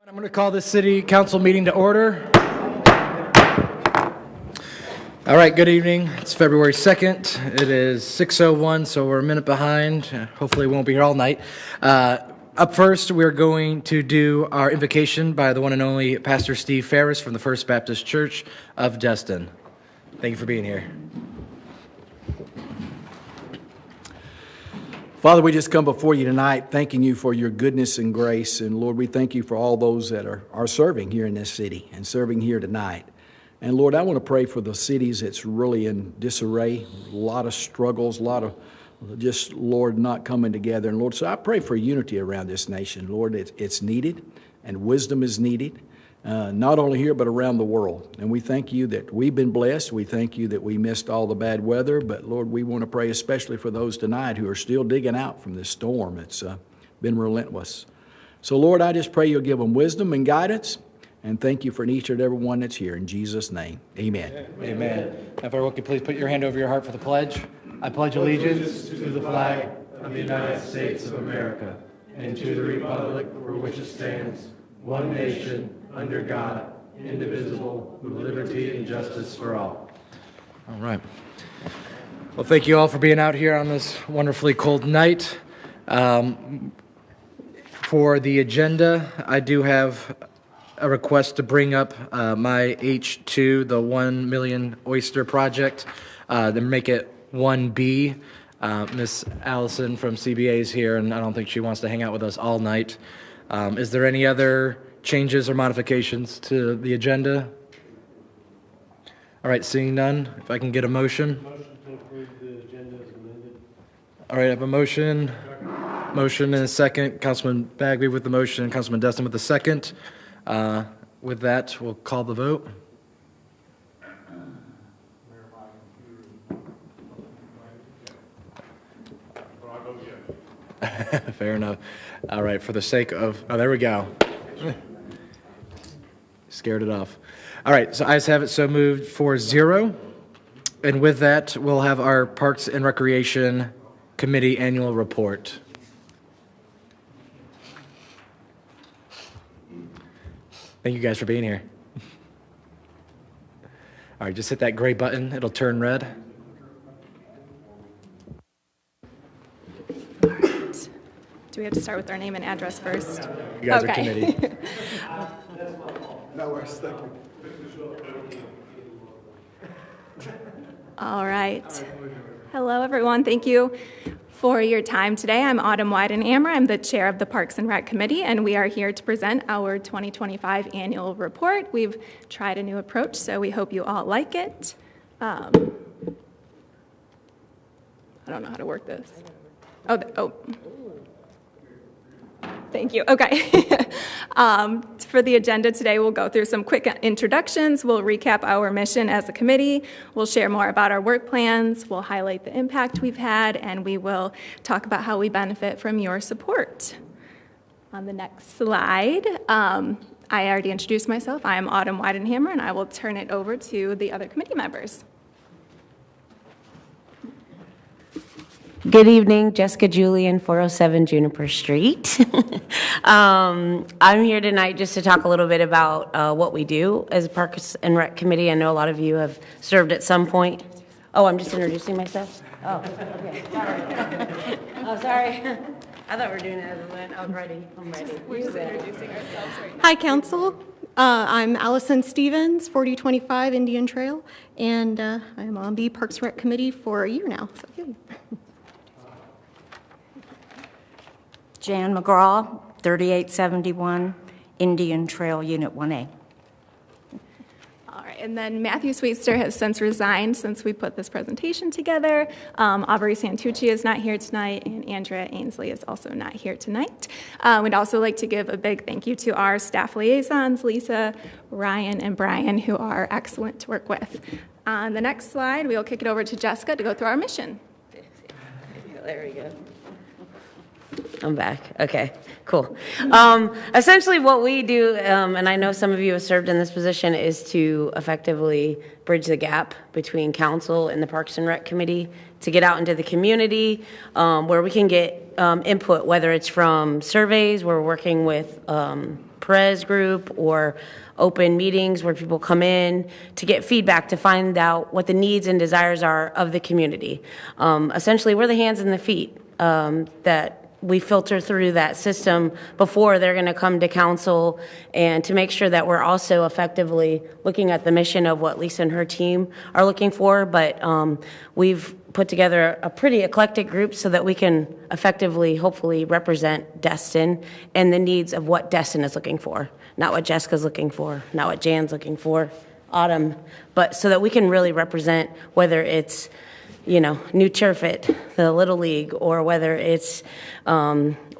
I'm going to call this city council meeting to order. All right, good evening. It's February 2nd. It is 6:01, so we're a minute behind. Hopefully we won't be here all night. Up first, we're going to do our invocation by the one and only Pastor Steve Ferris from the First Baptist Church of Destin. Thank you for being here. Father, we just come before you tonight, thanking you for your goodness and grace. And Lord, we thank you for all those that are serving here in this city and serving here tonight. And Lord, I want to pray for the cities that's really in disarray, a lot of struggles, a lot of just, Lord, not coming together. And Lord, so I pray for unity around this nation. Lord, it's needed, and wisdom is needed, not only here, but around the world. And we thank you that we've been blessed. We thank you that we missed all the bad weather. But Lord, we want to pray especially for those tonight who are still digging out from this storm. It's been relentless. So Lord, I just pray you'll give them wisdom and guidance. And thank you for each and every one that's here. In Jesus' name, amen. Amen. Now, if everyone could please put your hand over your heart for the pledge. I pledge allegiance to the flag of the United States of America and to the republic for which it stands, one nation, under God, indivisible, with liberty and justice for all. All right. Well, thank you all for being out here on this wonderfully cold night. For the agenda, I do have a request to bring up my H2, the 1 million oyster project, to make it 1B. Miss Allison from CBA is here, and I don't think she wants to hang out with us all night. Is there any other changes or modifications to the agenda? All right, seeing none, if I can get a motion. Motion to approve the agenda as amended. All right, I have a motion. Motion and a second. Councilman Bagby with the motion, Councilman Destin with the second. With that, we'll call the vote. Fair enough. All right, for the sake of, there we go. Scared it off. All right, so ayes have it, so moved 4-0. And with that, we'll have our Parks and Recreation Committee annual report. Thank you guys for being here. All right, just hit that gray button. It'll turn red. All right. Do we have to start with our name and address first? You guys are committee. All right. Hello, everyone. Thank you for your time today. I'm Autumn Weidenhammer. I'm the chair of the Parks and Rec Committee, and we are here to present our 2025 annual report. We've tried a new approach, so we hope you all like it. I don't know how to work this. Thank you. Okay. For the agenda today, we'll go through some quick introductions. We'll recap our mission as a committee. We'll share more about our work plans. We'll highlight the impact we've had, and we will talk about how we benefit from your support. On the next slide, I already introduced myself. I am Autumn Weidenhammer, and I will turn it over to the other committee members. Good evening, Jessica Julian, 407 Juniper Street. I'm here tonight just to talk a little bit about what we do as a Parks and Rec Committee. I know a lot of you have served at some point. Oh, I'm just introducing myself? Oh, okay, sorry. Oh, sorry. I thought we were doing it as we went. I'm ready. We're just introducing ourselves right now. Hi, Council. I'm Allison Stevens, 4025 Indian Trail, and I'm on the Parks and Rec Committee for a year now. So, yay. Jan McGraw, 3871 Indian Trail, Unit 1A. All right, and then Matthew Sweetster has since resigned since we put this presentation together. Aubrey Santucci is not here tonight, and Andrea Ainsley is also not here tonight. We'd also like to give a big thank you to our staff liaisons, Lisa, Ryan, and Brian, who are excellent to work with. On the next slide, we'll kick it over to Jessica to go through our mission. There we go. I'm back. Okay, cool. Essentially what we do, and I know some of you have served in this position, is to effectively bridge the gap between council and the Parks and Rec Committee to get out into the community where we can get input, whether it's from surveys, we're working with Perez group or open meetings where people come in to get feedback to find out what the needs and desires are of the community. Essentially, we're the hands and the feet that we filter through that system before they're going to come to council, and to make sure that we're also effectively looking at the mission of what Lisa and her team are looking for. But we've put together a pretty eclectic group so that we can effectively, hopefully, represent Destin and the needs of what Destin is looking for. Not what Jessica's looking for, not what Jan's looking for, Autumn, but so that we can really represent, whether it's New Turfit, the Little League, or whether it's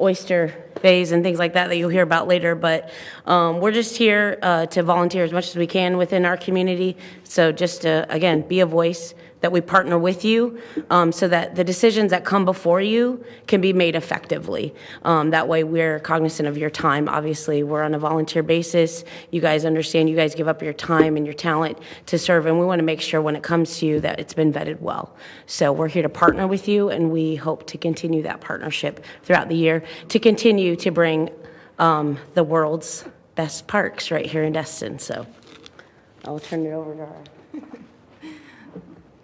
oyster bays and things like that you'll hear about later. But we're just here to volunteer as much as we can within our community. So just to, again, be a voice, that we partner with you so that the decisions that come before you can be made effectively. That way we're cognizant of your time. Obviously, we're on a volunteer basis. You guys understand, you guys give up your time and your talent to serve, and we want to make sure when it comes to you that it's been vetted well. So we're here to partner with you, and we hope to continue that partnership throughout the year to continue to bring the world's best parks right here in Destin. So I'll turn it over to her.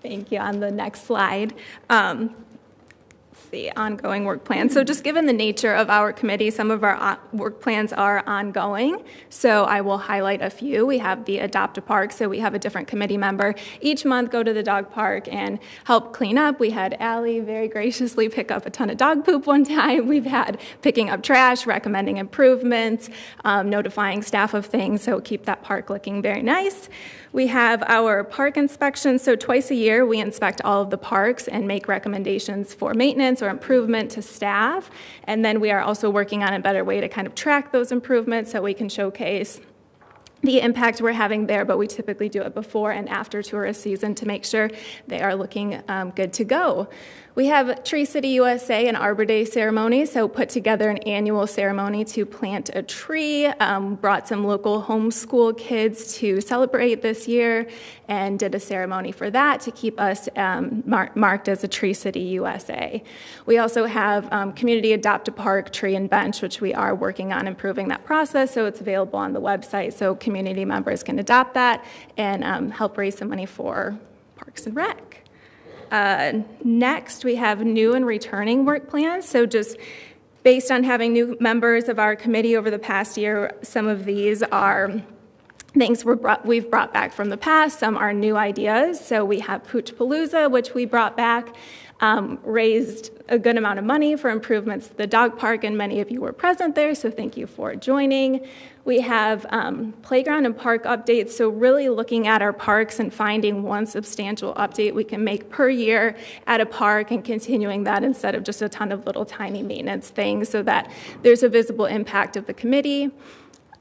Thank you. On the next slide, the ongoing work plan. So just given the nature of our committee, some of our work plans are ongoing. So I will highlight a few. We have the Adopt a Park. So we have a different committee member each month go to the dog park and help clean up. We had Allie very graciously pick up a ton of dog poop one time. We've had picking up trash, recommending improvements, notifying staff of things. So keep that park looking very nice. We have our park inspections. So twice a year, we inspect all of the parks and make recommendations for maintenance or improvement to staff. And then we are also working on a better way to kind of track those improvements so we can showcase the impact we're having there, but we typically do it before and after tourist season to make sure they are looking good to go. We have Tree City USA and Arbor Day ceremony, so put together an annual ceremony to plant a tree, brought some local homeschool kids to celebrate this year, and did a ceremony for that to keep us marked as a Tree City USA. We also have Community Adopt a Park Tree and Bench, which we are working on improving that process, so it's available on the website so community members can adopt that and help raise some money for Parks and Rec. Next, we have new and returning work plans. So just based on having new members of our committee over the past year, some of these are things we've brought back from the past. Some are new ideas. So we have Pooch Palooza, which we brought back, raised a good amount of money for improvements to the dog park, and many of you were present there, so thank you for joining. We have playground and park updates, so really looking at our parks and finding one substantial update we can make per year at a park and continuing that instead of just a ton of little tiny maintenance things so that there's a visible impact of the committee.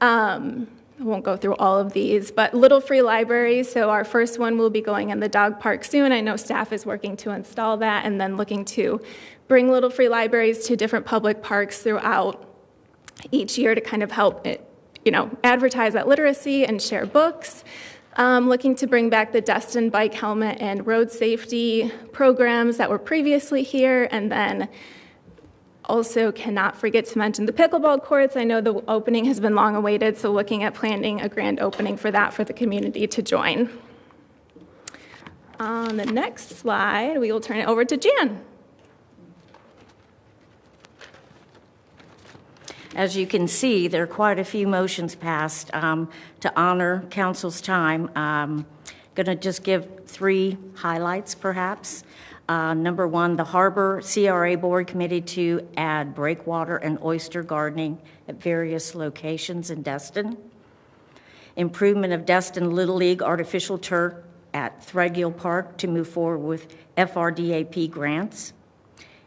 I won't go through all of these, but Little Free Libraries, so our first one will be going in the dog park soon. I know staff is working to install that and then looking to bring Little Free Libraries to different public parks throughout each year to kind of help it, advertise that literacy and share books. Looking to bring back the Destin bike helmet and road safety programs that were previously here, and then also cannot forget to mention the pickleball courts. I know the opening has been long awaited, so looking at planning a grand opening for that for the community to join. On the next slide, we will turn it over to Jan. As you can see, there are quite a few motions passed to honor council's time. Going to just give 3 highlights, perhaps. Number 1, the Harbor CRA Board committed to add breakwater and oyster gardening at various locations in Destin. Improvement of Destin Little League artificial turf at Threadgill Park to move forward with FRDAP grants.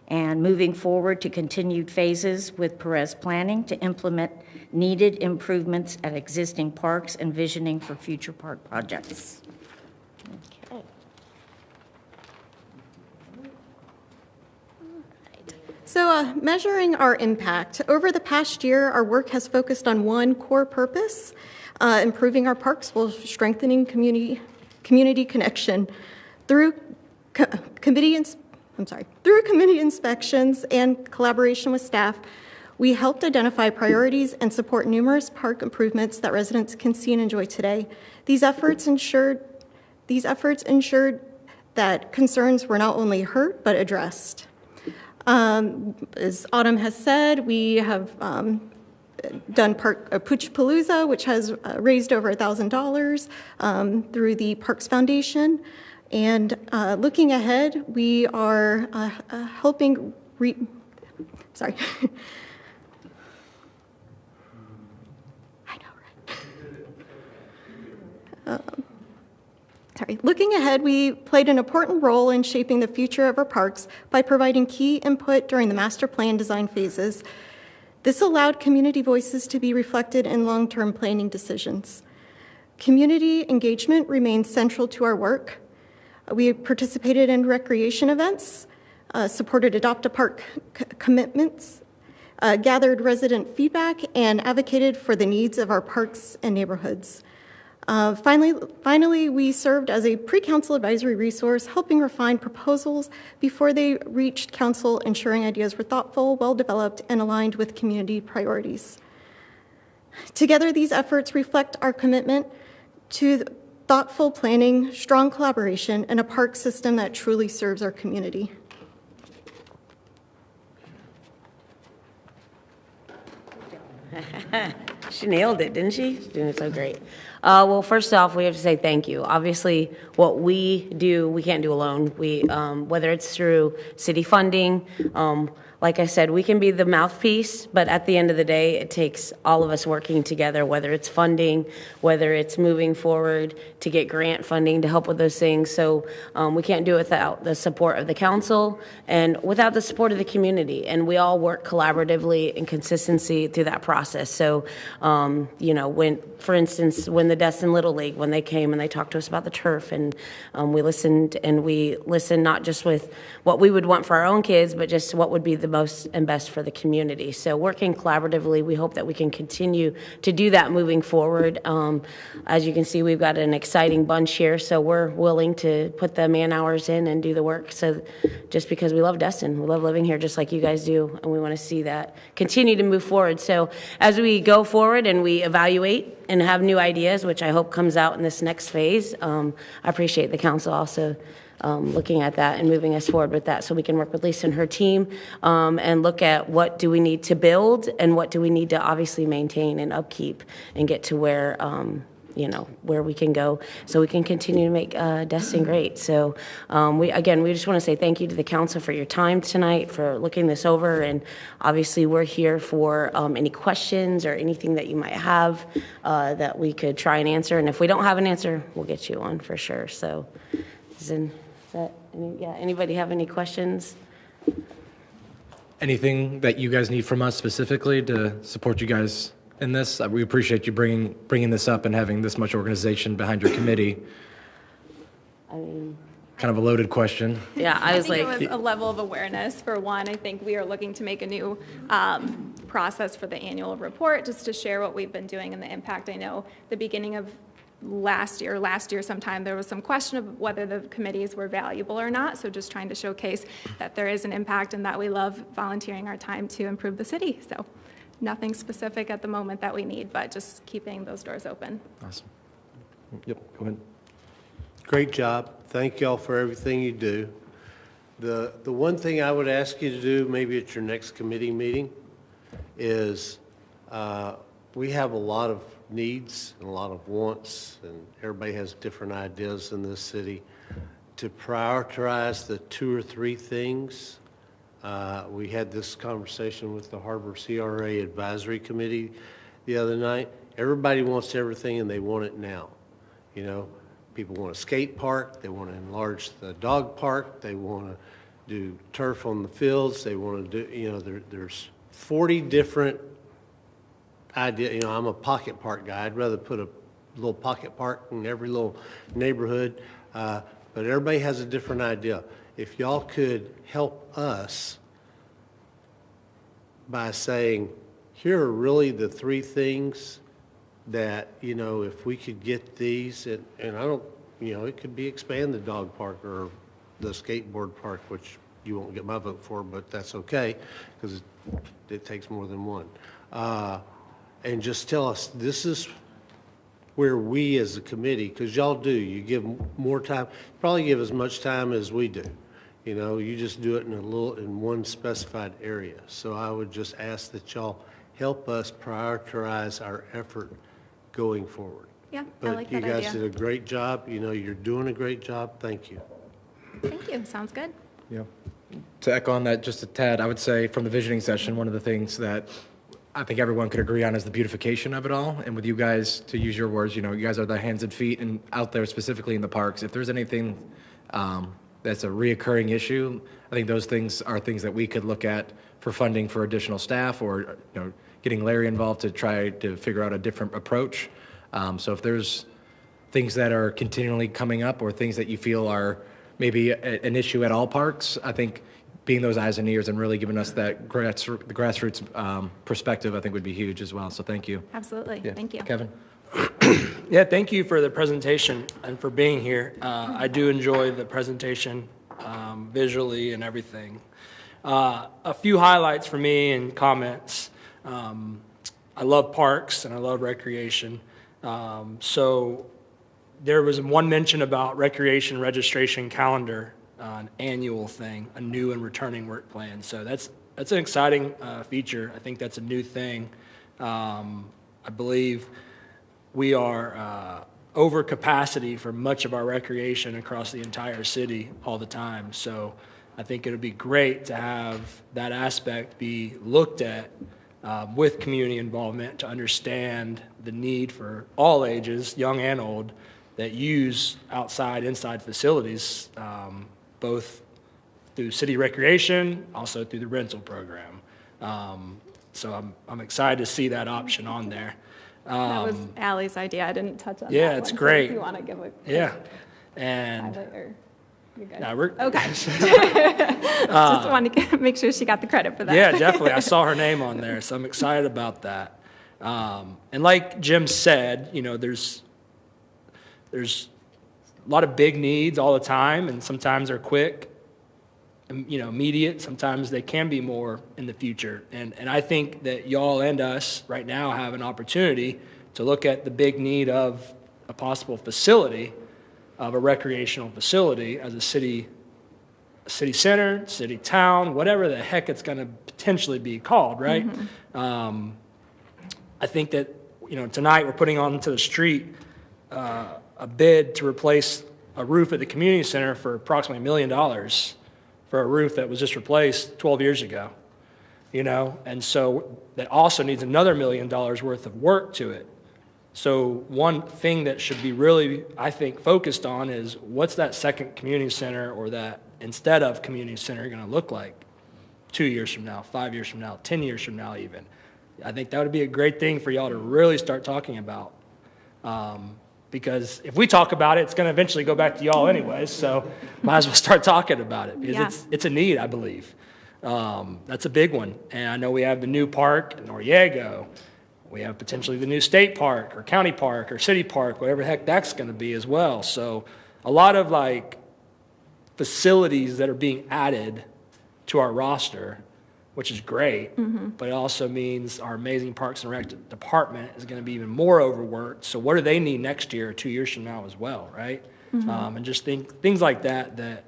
And moving forward to continued phases with Perez Planning to implement needed improvements at existing parks and visioning for future park projects. Okay. So measuring our impact. Over the past year, our work has focused on one core purpose, improving our parks while strengthening community connection. Through committee inspections and collaboration with staff, We helped identify priorities and support numerous park improvements that residents can see and enjoy today. These efforts ensured that concerns were not only heard, but addressed. As Autumn has said, we have done Pooch Palooza, which has raised over $1,000 through the Parks Foundation. And looking ahead, we are helping, sorry. I know, right? Looking ahead, we played an important role in shaping the future of our parks by providing key input during the master plan design phases. This allowed community voices to be reflected in long-term planning decisions. Community engagement remains central to our work. We participated in recreation events, supported Adopt a Park commitments, gathered resident feedback, and advocated for the needs of our parks and neighborhoods. Finally, we served as a pre-council advisory resource, helping refine proposals before they reached council, ensuring ideas were thoughtful, well-developed, and aligned with community priorities. Together, these efforts reflect our commitment to thoughtful planning, strong collaboration, and a park system that truly serves our community. She nailed it, didn't she? She's doing it so great. Well, first off, we have to say thank you. Obviously, what we do, we can't do alone. We, whether it's through city funding, like I said, we can be the mouthpiece, but at the end of the day, it takes all of us working together, whether it's funding, whether it's moving forward to get grant funding to help with those things. So we can't do it without the support of the council and without the support of the community. And we all work collaboratively and consistency through that process. So, you know, when, for instance, when the Destin Little League, when they came and they talked to us about the turf, and we listened not just with what we would want for our own kids, but just what would be the most and best for the community. So working collaboratively, we hope that we can continue to do that moving forward. As you can see, we've got an exciting bunch here, so we're willing to put the man hours in and do the work. So just because we love Destin, we love living here just like you guys do, and we want to see that continue to move forward. So as we go forward and we evaluate and have new ideas, which I hope comes out in this next phase, I appreciate the council also looking at that and moving us forward with that, so we can work with Lisa and her team and look at what do we need to build and what do we need to obviously maintain and upkeep and get to where you know, where we can go so we can continue to make Destin great. So we just want to say thank you to the council for your time tonight, for looking this over, and obviously we're here for any questions or anything that you might have that we could try and answer, and if we don't have an answer, we'll get you on for sure. So anybody have any questions? Anything that you guys need from us specifically to support you guys in this? We appreciate you bringing this up and having this much organization behind your committee. I mean, kind of a loaded question. Yeah, I think it was a level of awareness for one. I think we are looking to make a new process for the annual report, just to share what we've been doing and the impact. I know the beginning of last year sometime, there was some question of whether the committees were valuable or not. So just trying to showcase that there is an impact and that we love volunteering our time to improve the city. So nothing specific at the moment that we need, but just keeping those doors open. Awesome. Yep, go ahead. Great job. Thank y'all for everything you do. The one thing I would ask you to do, maybe at your next committee meeting, is we have a lot of needs and a lot of wants, and everybody has different ideas in this city. To prioritize the 2 or 3 things, we had this conversation with the Harbor CRA Advisory Committee the other night. Everybody wants everything and they want it now. You know, people want a skate park, they want to enlarge the dog park, they want to do turf on the fields, they want to do, you know, there's 40 different idea. You know, I'm a pocket park guy. I'd rather put a little pocket park in every little neighborhood, but everybody has a different idea. If y'all could help us by saying, here are really the 3 things that, you know, if we could get these, and I don't, you know, it could be expand the dog park or the skateboard park, which you won't get my vote for, but that's okay, because it takes more than one. And just tell us, this is where we as a committee, because y'all do, you give more time, probably give as much time as we do. You know, you just do it in one specified area. So I would just ask that y'all help us prioritize our effort going forward. Yeah, I like that But you guys idea. did a great job. You know, you're doing a great job. Thank you. Thank you, sounds good. Yeah. To echo on that just a tad, I would say from the visioning session, one of the things that I think everyone could agree on is the beautification of it all. And with you guys, to use your words, you know, you guys are the hands and feet and out there specifically in the parks. If there's anything that's a reoccurring issue, I think those things are things that we could look at for funding for additional staff, or, you know, getting Larry involved to try to figure out a different approach. So if there's things that are continually coming up, or things that you feel are maybe an issue at all parks, I think being those eyes and ears and really giving us that grassroots perspective, I think would be huge as well. So thank you. Absolutely, Yeah. thank you. Kevin? Yeah, thank you for the presentation and for being here. I do enjoy the presentation visually and everything. A few highlights for me and comments. I love parks and I love recreation. So there was one mention about recreation registration calendar, an annual thing, a new and returning work plan. So that's an exciting feature. I think that's a new thing. I believe we are over capacity for much of our recreation across the entire city all the time. So I think it would be great to have that aspect be looked at with community involvement to understand the need for all ages, young and old, that use outside, inside facilities, both through city recreation, also through the rental program. So I'm excited to see that option on there. That was Ally's idea, I didn't touch on that Yeah, one. it's So great. if you want to give a Yeah, and highlight, or you're good? yeah, we're, Okay. Just wanted to make sure she got the credit for that. yeah, definitely. I saw her name on there, so I'm excited about that. And like Jim said, you know, there's a lot of big needs all the time, and sometimes they're quick, you know, immediate. Sometimes they can be more in the future. And I think that y'all and us right now have an opportunity to look at the big need of a possible facility, of a recreational facility as a city center, city town, whatever the heck it's going to potentially be called, right? I think that, you know, tonight we're putting onto the street a bid to replace a roof at the community center for approximately $1 million for a roof that was just replaced 12 years ago, you know? And so that also needs another $1 million worth of work to it. So one thing that should be really, I think, focused on is what's that second community center, or that instead of community center, going to look like 2 years from now, 5 years from now, 10 years from now even. I think that would be a great thing for y'all to really start talking about. Because if we talk about it, it's going to eventually go back to y'all anyways, so might as well start talking about it, because Yeah. it's a need, I believe. That's a big one. And I know we have the new park in Noriego. We have potentially the new state park or county park or city park, whatever the heck that's going to be as well. So a lot of like facilities that are being added to our roster, which is great, but it also means our amazing Parks and Rec department is going to be even more overworked. So what do they need next year or 2 years from now as well, right? And just things like that, that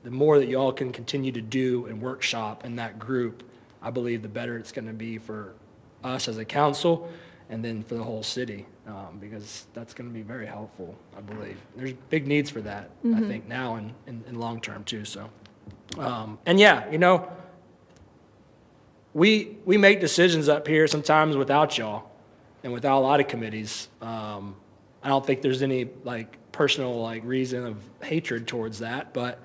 the more that y'all can continue to do and workshop in that group, I believe the better it's going to be for us as a council and then for the whole city, because that's going to be very helpful, I believe. There's big needs for that, I think, now and in long term too. So, and yeah, you know, we make decisions up here sometimes without y'all and without a lot of committees. I don't think there's any like personal like reason of hatred towards that, but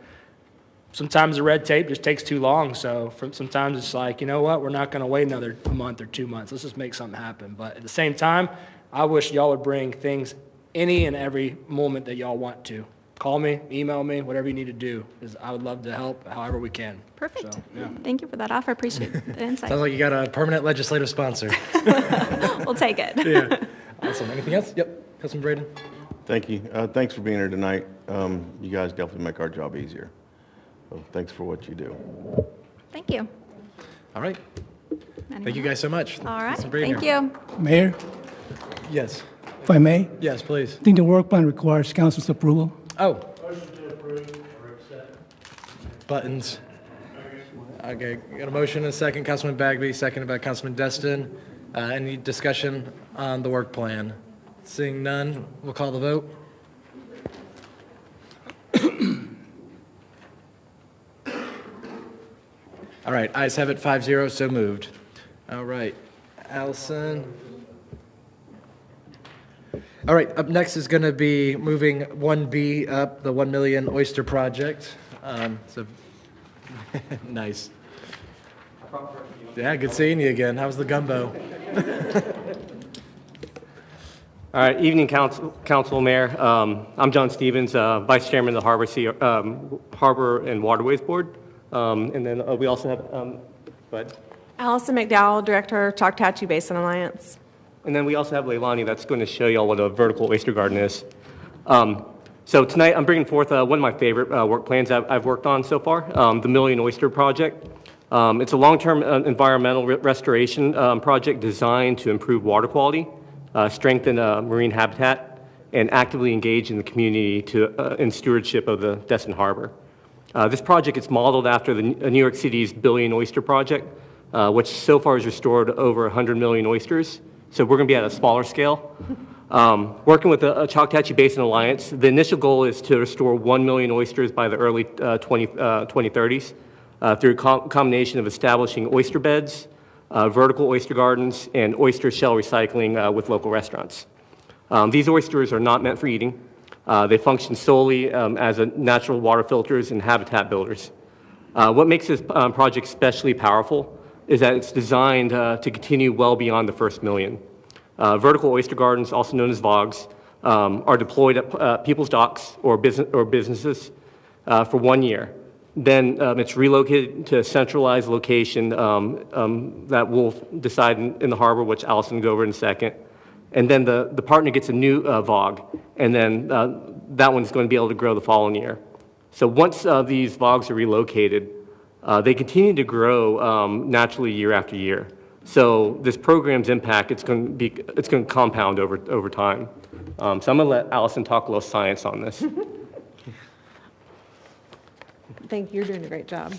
sometimes the red tape just takes too long. So sometimes it's like, you know what, we're not going to wait another month or 2 months. Let's just make something happen. But at the same time, I wish y'all would bring things any and every moment that y'all want to. Call me, email me, whatever you need to do, because I would love to help however we can. Perfect. So, yeah. Thank you for that offer, appreciate the insight. Sounds like you got a permanent legislative sponsor. We'll take it. Yeah. Awesome. Anything else? Yep. Councilman Braden? Thank you. Thanks for being here tonight. You guys definitely make our job easier. So thanks for what you do. Thank you. All right. Thank you guys so much. All right, Thanks for being thank here. you. Mayor, Yes. if I may, Yes, please. I think the work plan requires council's approval. Oh. Buttons. Okay, got a motion and a second. Councilman Bagby, seconded by Councilman Destin. Any discussion on the work plan? Seeing none, we'll call the vote. All right, ayes have it 5-0, so moved. All right, Allison. All right, up next is going to be moving 1B up, the 1 million oyster project. So, nice. Yeah, good seeing you again. How's the gumbo? All right, evening, council, mayor. I'm John Stevens, vice chairman of the Harbor and Waterways Board. And then we also have, go ahead. Allison McDowell, Director, Choctaw Basin Alliance. And then we also have Leilani that's going to show you all what a vertical oyster garden is. So tonight I'm bringing forth one of my favorite work plans I've worked on so far, the Million Oyster Project. It's a long-term environmental restoration project designed to improve water quality, strengthen marine habitat, and actively engage in the community in stewardship of the Destin Harbor. This project is modeled after the New York City's Billion Oyster Project, which so far has restored over 100 million oysters. So we're going to be at a smaller scale. Working with the Choctaw Basin Alliance, the initial goal is to restore 1 million oysters by the early 2030s through a combination of establishing oyster beds, vertical oyster gardens, and oyster shell recycling with local restaurants. These oysters are not meant for eating. They function solely as natural water filters and habitat builders. What makes this project especially powerful is that it's designed to continue well beyond the first million. Vertical oyster gardens, also known as VOGs, are deployed at people's docks or businesses for 1 year. Then it's relocated to a centralized location that we'll decide in the harbor, which Allison will go over in a second. And then the partner gets a new VOG, and then that one's going to be able to grow the following year. So once these VOGs are relocated, they continue to grow naturally year after year. So this program's impact, it's going to compound over time. So I'm going to let Allison talk a little science on this. Thank you. You're doing a great job.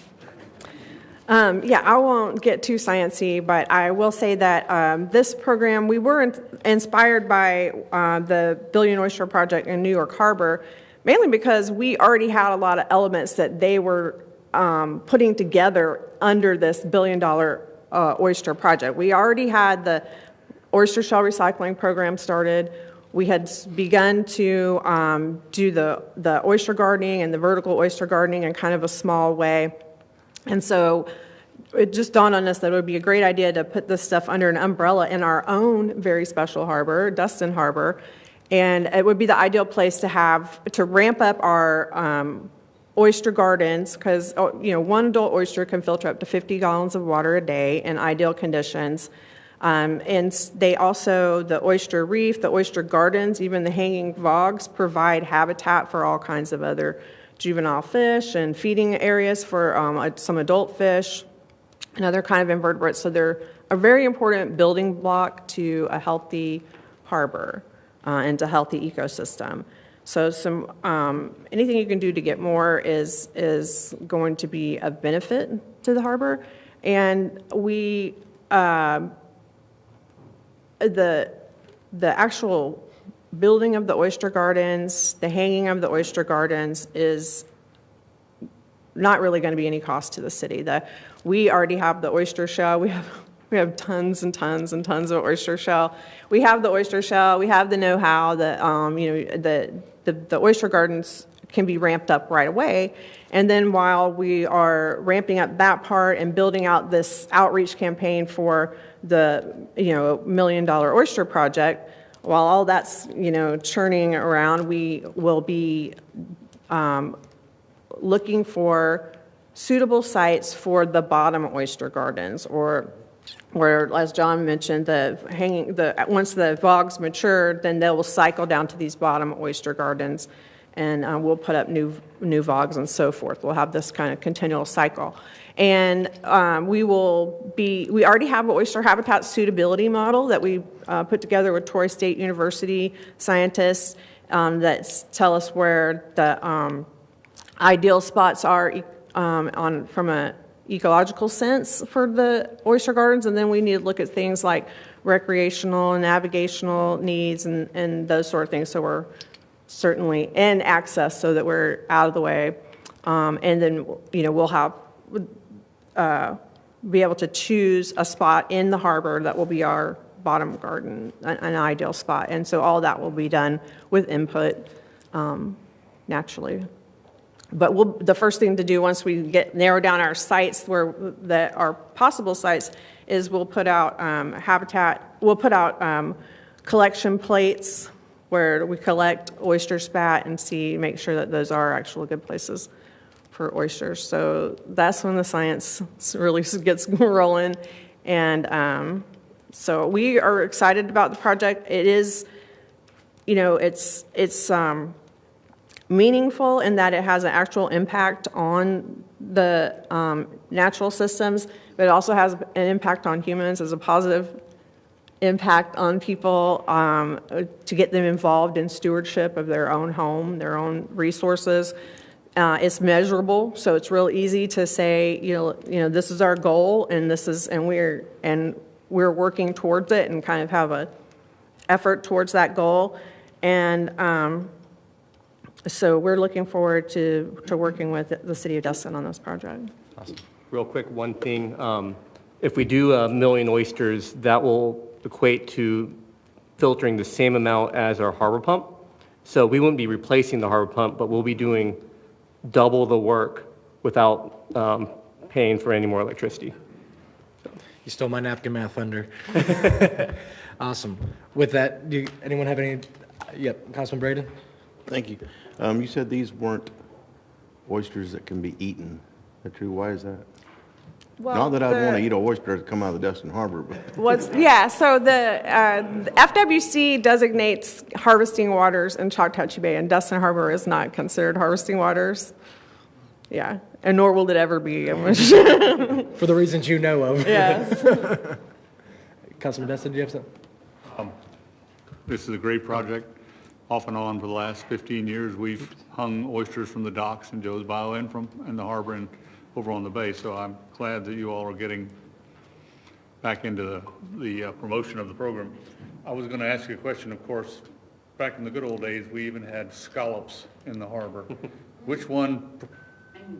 Yeah, I won't get too sciencey, but I will say that this program, we were inspired by the Billion Oyster Project in New York Harbor, mainly because we already had a lot of elements that they were putting together under this $1 billion oyster project. We already had the oyster shell recycling program started. We had begun to do the oyster gardening and the vertical oyster gardening in kind of a small way. And so it just dawned on us that it would be a great idea to put this stuff under an umbrella in our own very special harbor, Destin Harbor. And it would be the ideal place to ramp up our oyster gardens, because one adult oyster can filter up to 50 gallons of water a day in ideal conditions. And they also, the oyster reef, the oyster gardens, even the hanging VOGs provide habitat for all kinds of other juvenile fish and feeding areas for some adult fish and other kind of invertebrates. So they're a very important building block to a healthy harbor and to a healthy ecosystem. So anything you can do to get more is going to be of benefit to the harbor. And we, the actual building of the oyster gardens, the hanging of the oyster gardens is not really going to be any cost to the city. We already have the oyster shell. We have tons and tons and tons of oyster shell. We have the oyster shell. We have the know-how. The oyster gardens can be ramped up right away. And then while we are ramping up that part and building out this outreach campaign for the $1 million oyster project, while all that's churning around, we will be looking for suitable sites for the bottom oyster gardens, or where, as John mentioned, once the VOGs mature, then they will cycle down to these bottom oyster gardens. and we'll put up new VOGs and so forth. We'll have this kind of continual cycle. And we already have an oyster habitat suitability model that we put together with Troy State University scientists that tell us where the ideal spots are from an ecological sense for the oyster gardens. And then we need to look at things like recreational and navigational needs and those sort of things. So we're certainly, and access so that we're out of the way. And then, we'll have, be able to choose a spot in the harbor that will be our bottom garden, an ideal spot. And so all that will be done with input naturally. But the first thing to do once we narrow down our sites that are possible sites is we'll put out collection plates where we collect oyster spat and make sure that those are actual good places for oysters. So that's when the science really gets rolling. And so we are excited about the project. It is, it's meaningful in that it has an actual impact on the natural systems, but it also has an impact on humans as a positive impact on people to get them involved in stewardship of their own home, their own resources. It's measurable, so it's real easy to say, this is our goal, and we're working towards it, and kind of have a effort towards that goal, and so we're looking forward to working with the City of Destin on this project. Awesome. Real quick, one thing. If we do 1 million oysters, that will equate to filtering the same amount as our harbor pump. So we wouldn't be replacing the harbor pump, but we'll be doing double the work without paying for any more electricity. You stole my napkin math thunder. Awesome. With that, anyone have any? Yep, Councilman Braden. Thank you. You said these weren't oysters that can be eaten. Is that true? Why is that? Well, not that I'd want to eat an oyster that come out of the Destin Harbor, but so the FWC designates harvesting waters in Choctawhatchee Bay, and Destin Harbor is not considered harvesting waters. Yeah, and nor will it ever be. For the reasons you know of. Yes. Councilman Destin, do you have something? This is a great project. Off and on for the last 15 years, we've hung oysters from the docks in Joe's Bayou and the harbor and over on the bay. So I'm glad that you all are getting back into the promotion of the program. I was going to ask you a question. Of course, back in the good old days, we even had scallops in the harbor. Which one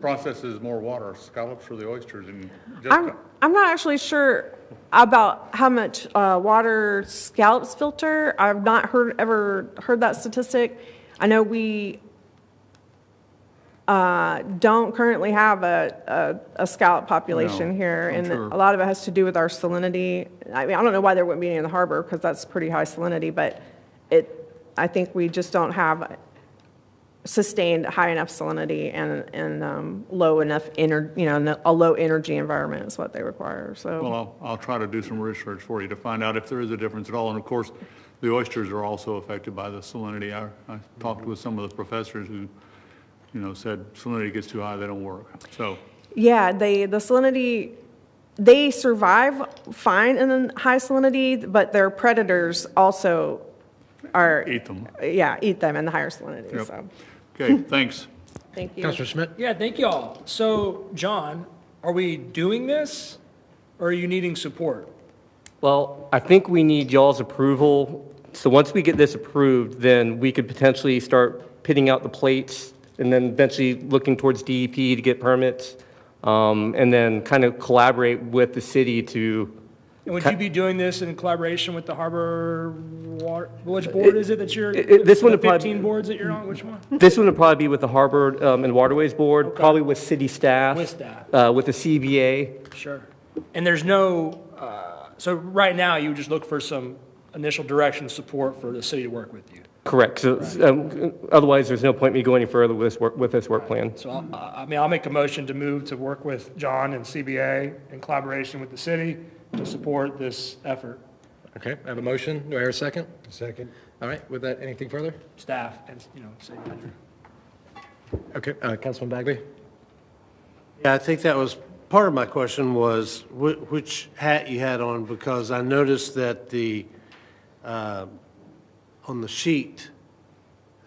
processes more water, scallops or the oysters? And I'm not actually sure about how much water scallops filter. I've not ever heard that statistic. I know we don't currently have a scallop population here, and sure. A lot of it has to do with our salinity. I mean, I don't know why there wouldn't be any in the harbor because that's pretty high salinity, but I think we just don't have sustained high enough salinity and low enough a low energy environment is what they require. So well, I'll try to do some research for you to find out if there is a difference at all. And of course, the oysters are also affected by the salinity. I talked with some of the professors who, said salinity gets too high, they don't work. So yeah, the salinity, they survive fine in the high salinity, but their predators also eat them. Yeah, eat them in the higher salinity. Yep. So. Okay, thanks. Thank you. Councilor Schmidt? Yeah, thank you all. So, John, are we doing this, or are you needing support? Well, I think we need y'all's approval. So once we get this approved, then we could potentially start pitting out the plates and then eventually looking towards DEP to get permits, and then kind of collaborate with the city to. And would you be doing this in collaboration with the Harbor which board is it that you're, this one the would probably 15 boards that you're on, which one? This one would probably be with the Harbor and Waterways Board, Okay. probably with city staff. With staff. With the CBA. Sure. And there's no, so right now you would just look for some initial direction of support for the city to work with you. Correct. So otherwise, there's no point in me going any further with this work plan. So I'll make a motion to move to work with John and CBA in collaboration with the city to support this effort. Okay, I have a motion. Do I hear a second? Second. All right, with that, anything further? Staff and, city manager. Okay, Councilman Bagby? Yeah, I think that was, part of my question was which hat you had on, because I noticed that on the sheet,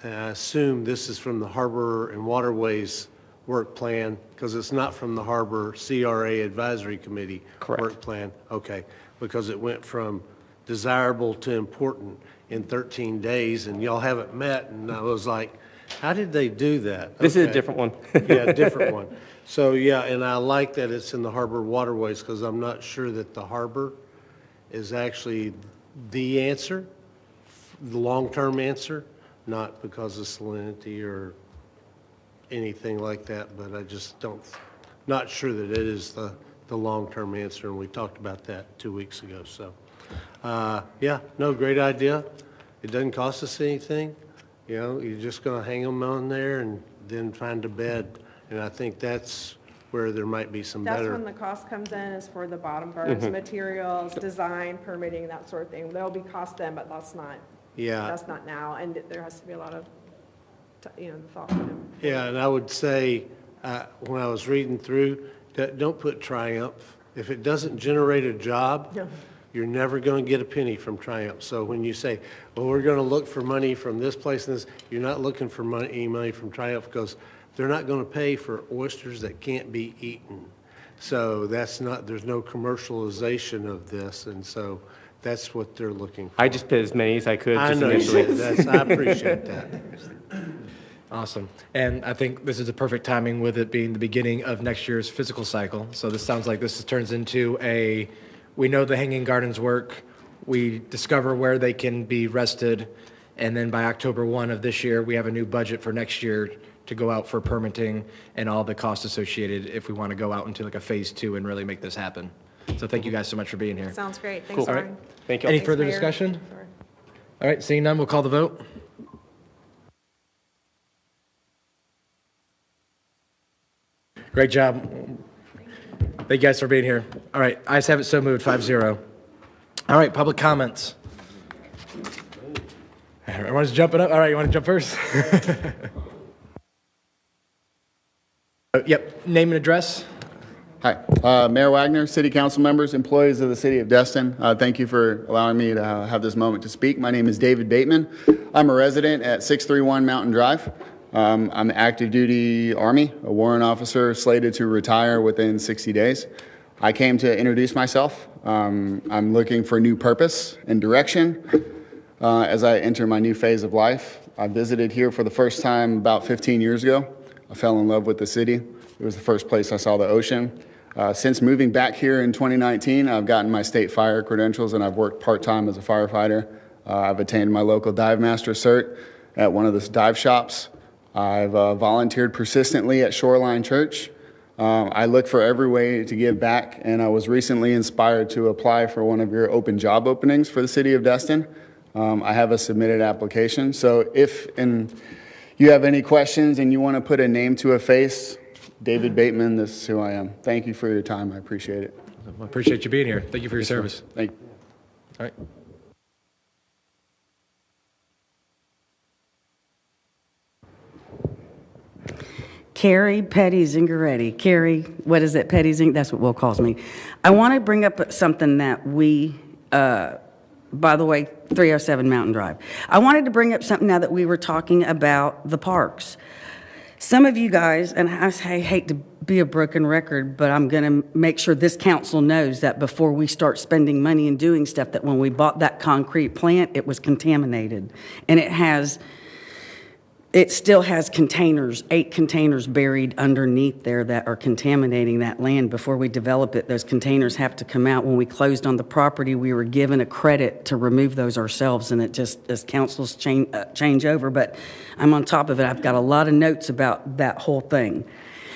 and I assume this is from the Harbor and Waterways work plan, because it's not from the Harbor CRA Advisory Committee work plan. Okay, because it went from desirable to important in 13 days, and y'all haven't met, and I was like, how did they do that? This is a Okay. different one. Yeah, a different one. So, yeah, and I like that it's in the harbor waterways, because I'm not sure that the harbor is actually the answer, the long-term answer, not because of salinity or anything like that, but I just not sure that it is the long-term answer, and we talked about that 2 weeks ago, so. Yeah, no, great idea. It doesn't cost us anything. You know, you're just going to hang them on there and then find a bed. And I think that's where there might be some That's better. when the cost comes in, is for the bottom berths, materials, design, permitting, that sort of thing. There'll be cost then, but that's not now, and there has to be a lot of, thought put in. Yeah, and I would say, when I was reading through, don't put Triumph. If it doesn't generate a job, you're never going to get a penny from Triumph. So when you say, well, we're going to look for money from this place and this, you're not looking for any money from Triumph, because they're not going to pay for oysters that can't be eaten. So there's no commercialization of this, and so that's what they're looking for. I just put as many as I could I just know you initially. did. I appreciate that. Awesome. And I think this is a perfect timing with it being the beginning of next year's physical cycle. So this sounds like this turns into we know the hanging gardens work, we discover where they can be rested, and then by October 1 of this year, we have a new budget for next year to go out for permitting and all the costs associated if we want to go out into like a phase 2 and really make this happen. So thank you guys so much for being here. Sounds great. Thanks, Cool. All Lauren. right. Thank you. Any Thanks, further Mayor. discussion? Sorry. All right, seeing none, we'll call the vote. Great job. Thank you guys for being here. All right, ayes have it, so moved, 5-0. All right, public comments. Everyone's jumping up. All right, you want to jump first? Yep, name and address. Hi, Mayor Wagner, City Council members, employees of the City of Destin. Thank you for allowing me to have this moment to speak. My name is David Bateman. I'm a resident at 631 Mountain Drive. I'm an active duty Army, a warrant officer slated to retire within 60 days. I came to introduce myself. I'm looking for new purpose and direction as I enter my new phase of life. I visited here for the first time about 15 years ago. I fell in love with the city. It was the first place I saw the ocean. Since moving back here in 2019, I've gotten my state fire credentials and I've worked part-time as a firefighter. I've attained my local dive master cert at one of the dive shops. I've volunteered persistently at Shoreline Church. I look for every way to give back, and I was recently inspired to apply for one of your open job openings for the City of Destin. I have a submitted application, so if you have any questions and you want to put a name to a face, David Bateman, this is who I am. Thank you for your time. I appreciate it. I appreciate you being here. Thank you for your service. Thank you. All right. Carrie Petty Zingaretti. Carrie, what is it? Petty Zing? That's what Will calls me. I want to bring up something that by the way, 307 Mountain Drive. I wanted to bring up something now that we were talking about the parks. Some of you guys, and I hate to be a broken record, but I'm going to make sure this council knows that before we start spending money and doing stuff, that when we bought that concrete plant, it was contaminated. And it still has containers, 8 containers buried underneath there that are contaminating that land. Before we develop it, those containers have to come out. When we closed on the property, we were given a credit to remove those ourselves, and it just, as councils change over, but I'm on top of it. I've got a lot of notes about that whole thing.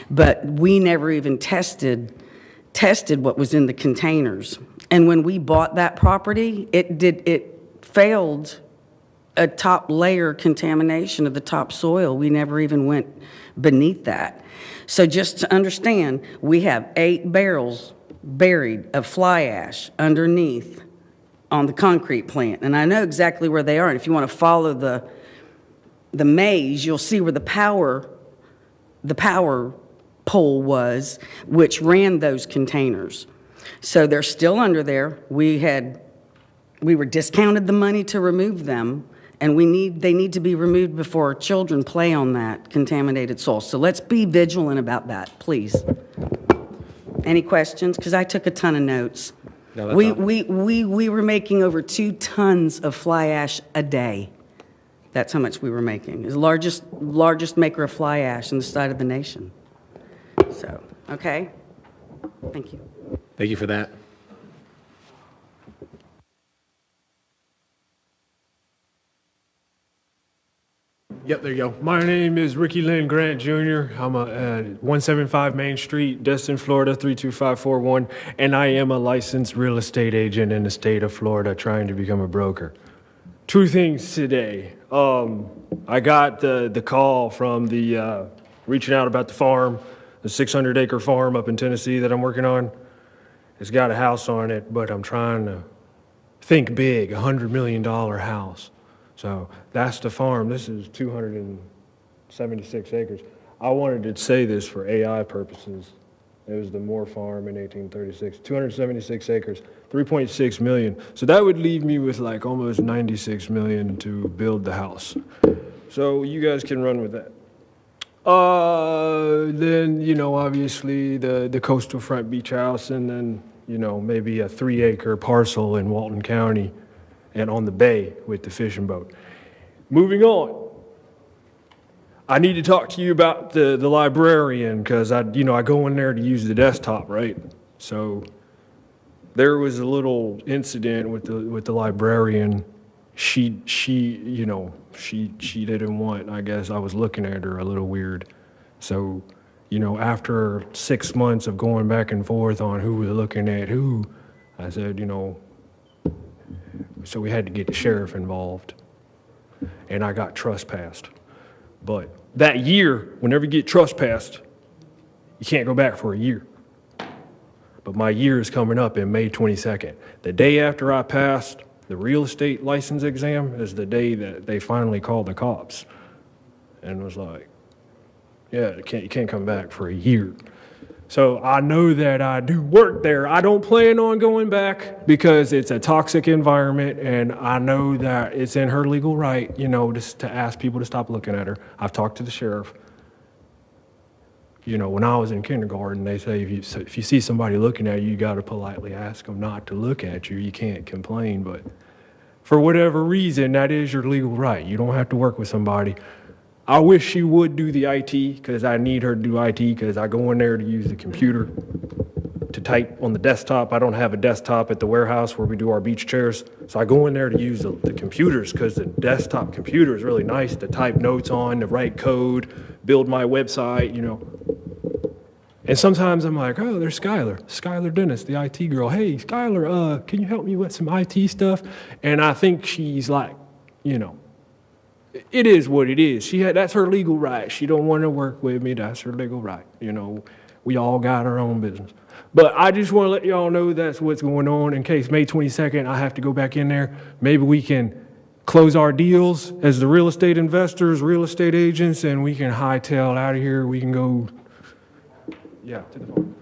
But we never even tested what was in the containers. And when we bought that property, it failed a top layer contamination of the topsoil. We never even went beneath that. So just to understand, we have 8 barrels buried of fly ash underneath on the concrete plant. And I know exactly where they are. And if you want to follow the maze, you'll see where the power the power pole was, which ran those containers. So they're still under there. We were discounted the money to remove them, and they need to be removed before children play on that contaminated soil. So let's be vigilant about that, please. Any questions? Because I took a ton of notes. No, that's We were making over 2 tons of fly ash a day. That's how much we were making. It's the largest maker of fly ash in the side of the nation. So, okay. Thank you. Thank you for that. Yep, there you go. My name is Ricky Lynn Grant Jr. I'm at 175 Main Street, Destin, Florida, 32541, and I am a licensed real estate agent in the state of Florida trying to become a broker. 2 things today. I got the call from the reaching out about the farm, the 600-acre farm up in Tennessee that I'm working on. It's got a house on it, but I'm trying to think big, $100 million house. So that's the farm. This is 276 acres. I wanted to say this for AI purposes. It was the Moore Farm in 1836, 276 acres, 3.6 million. So that would leave me with like almost 96 million to build the house. So you guys can run with that. Then, you know, obviously the coastal front beach house, and then, you know, maybe a 3-acre parcel in Walton County and on the bay with the fishing boat. Moving on, I need to talk to you about the librarian, because I go in there to use the desktop, right? So there was a little incident with the librarian. She didn't want, I guess I was looking at her a little weird. So, you know, after 6 months of going back and forth on who was looking at who, I said, you know, so we had to get the sheriff involved, and I got trespassed. But that year, whenever you get trespassed, you can't go back for a year. But my year is coming up in May 22nd. The day after I passed the real estate license exam is the day that they finally called the cops. And it was like, yeah, you can't come back for a year. So I know that I do work there. I don't plan on going back because it's a toxic environment, and I know that it's in her legal right, you know, just to ask people to stop looking at her. I've talked to the sheriff. You know, when I was in kindergarten, they say if you see somebody looking at you, you got to politely ask them not to look at you. You can't complain, but for whatever reason, that is your legal right. You don't have to work with somebody. I wish she would do the IT, because I need her to do IT, because I go in there to use the computer to type on the desktop. I don't have a desktop at the warehouse where we do our beach chairs, so I go in there to use the computers, because the desktop computer is really nice to type notes on, to write code, build my website, you know. And sometimes I'm like, oh, there's Skylar Dennis, the IT girl. Hey, Skylar, can you help me with some IT stuff? And I think she's like, you know, it is what it is. That's her legal right. She don't want to work with me. That's her legal right. You know, we all got our own business. But I just want to let y'all know that's what's going on in case May 22nd I have to go back in there. Maybe we can close our deals as the real estate investors, real estate agents, and we can hightail out of here. We can go, yeah, to the farm.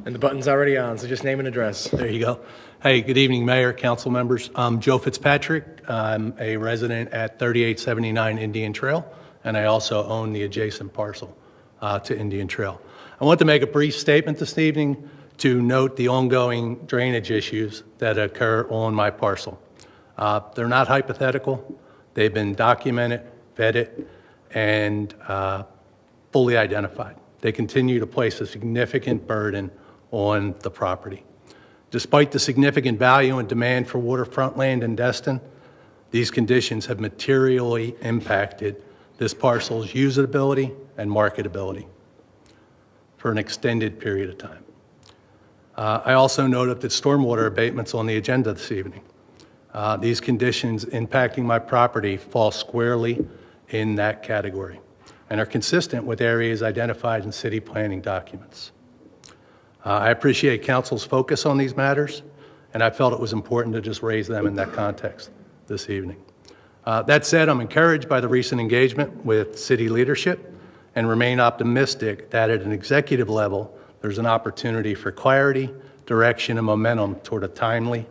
And the button's already on, so just name and address. There you go. Hey, good evening, Mayor, council members. I'm Joe Fitzpatrick. I'm a resident at 3879 Indian Trail, and I also own the adjacent parcel to Indian Trail. I want to make a brief statement this evening to note the ongoing drainage issues that occur on my parcel. They're not hypothetical. They've been documented, vetted, and fully identified. They continue to place a significant burden on the property. Despite the significant value and demand for waterfront land in Destin, these conditions have materially impacted this parcel's usability and marketability for an extended period of time. I also noted that stormwater abatement's on the agenda this evening. These conditions impacting my property fall squarely in that category and are consistent with areas identified in city planning documents. I appreciate council's focus on these matters, and I felt it was important to just raise them in that context. this evening. That said, I'm encouraged by the recent engagement with city leadership and remain optimistic that at an executive level, there's an opportunity for clarity, direction, and momentum toward a timely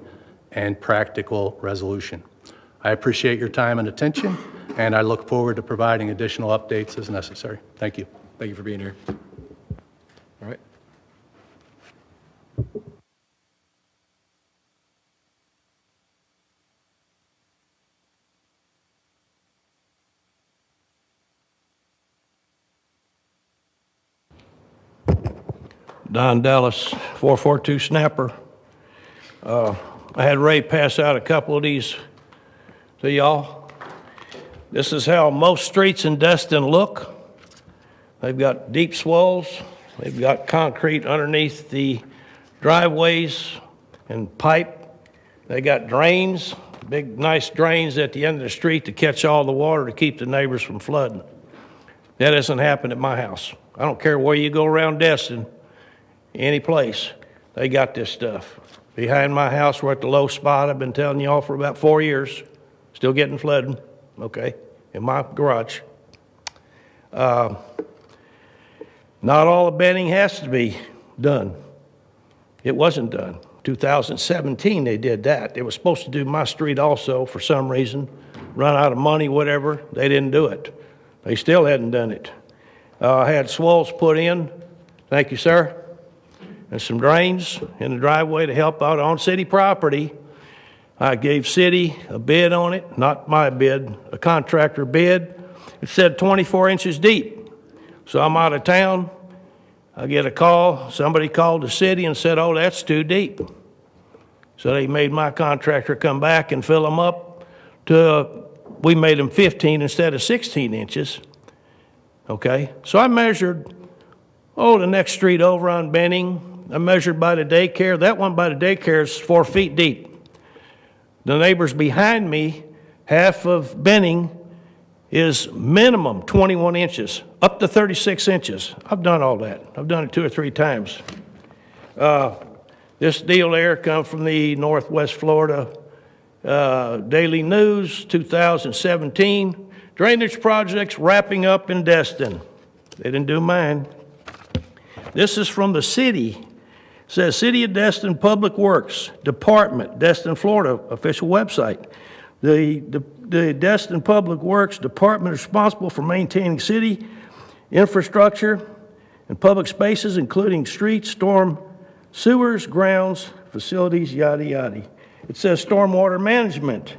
and practical resolution. I appreciate your time and attention, and I look forward to providing additional updates as necessary. Thank you. Thank you for being here. All right. Don Dallas, 442 Snapper. I had Ray pass out a couple of these to y'all. This is how most streets in Destin look. They've got deep swells. They've got concrete underneath the driveways and pipe. They got drains, big nice drains at the end of the street to catch all the water to keep the neighbors from flooding. That doesn't happen at my house. I don't care where you go around Destin, any place, they got this stuff. Behind my house, we're at the low spot. I've been telling y'all for about 4 years. Still getting flooding, okay, in my garage. Not all the bedding has to be done. It wasn't done. 2017, they did that. They were supposed to do my street also for some reason. Run out of money, whatever. They didn't do it. They still hadn't done it. I had swells put in. Thank you, sir. And some drains in the driveway to help out on city property. I gave city a bid on it, not my bid, a contractor bid. It said 24 inches deep. So I'm out of town. I get a call. Somebody called the city and said, oh, that's too deep. So they made my contractor come back and fill them up we made them 15 instead of 16 inches. Okay, so I measured, the next street over on Benning. I measured by the daycare. That one by the daycare is 4 feet deep. The neighbors behind me, half of Benning is minimum 21 inches, up to 36 inches. I've done all that. I've done it 2 or 3 times. This deal there comes from the Northwest Florida Daily News, 2017. Drainage projects wrapping up in Destin. They didn't do mine. This is from the city. It says City of Destin Public Works Department, Destin, Florida, official website. The Destin Public Works Department is responsible for maintaining city infrastructure and public spaces, including streets, storm sewers, grounds, facilities, yada, yada. It says stormwater management.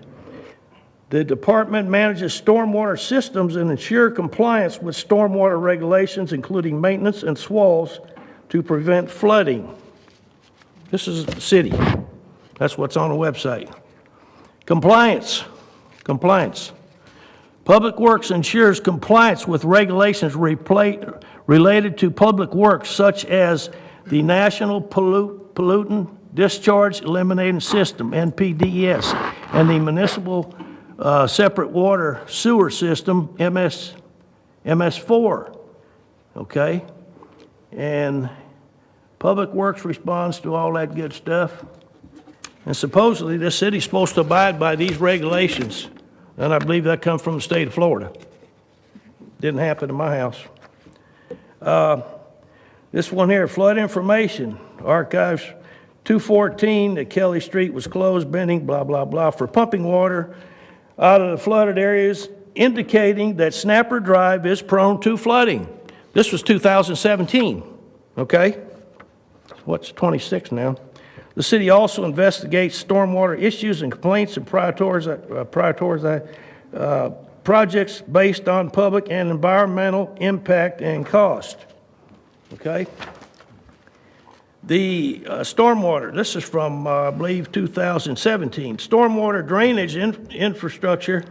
The department manages stormwater systems and ensure compliance with stormwater regulations, including maintenance and swells to prevent flooding. This is the city. That's what's on the website. Compliance. Public Works ensures compliance with regulations related to public works, such as the National Pollutant Discharge Eliminating System, NPDES, and the Municipal Separate Water Sewer System, MS4. Okay? And Public Works responds to all that good stuff. And supposedly this city's supposed to abide by these regulations. And I believe that comes from the state of Florida. Didn't happen in my house. This one here, flood information, archives 214, that Kelly Street was closed, Benning, blah, blah, blah, for pumping water out of the flooded areas, indicating that Snapper Drive is prone to flooding. This was 2017, okay? What's 26 now? The city also investigates stormwater issues and complaints and prioritizes projects based on public and environmental impact and cost. Okay? The stormwater, this is from, I believe, 2017. Stormwater drainage infrastructure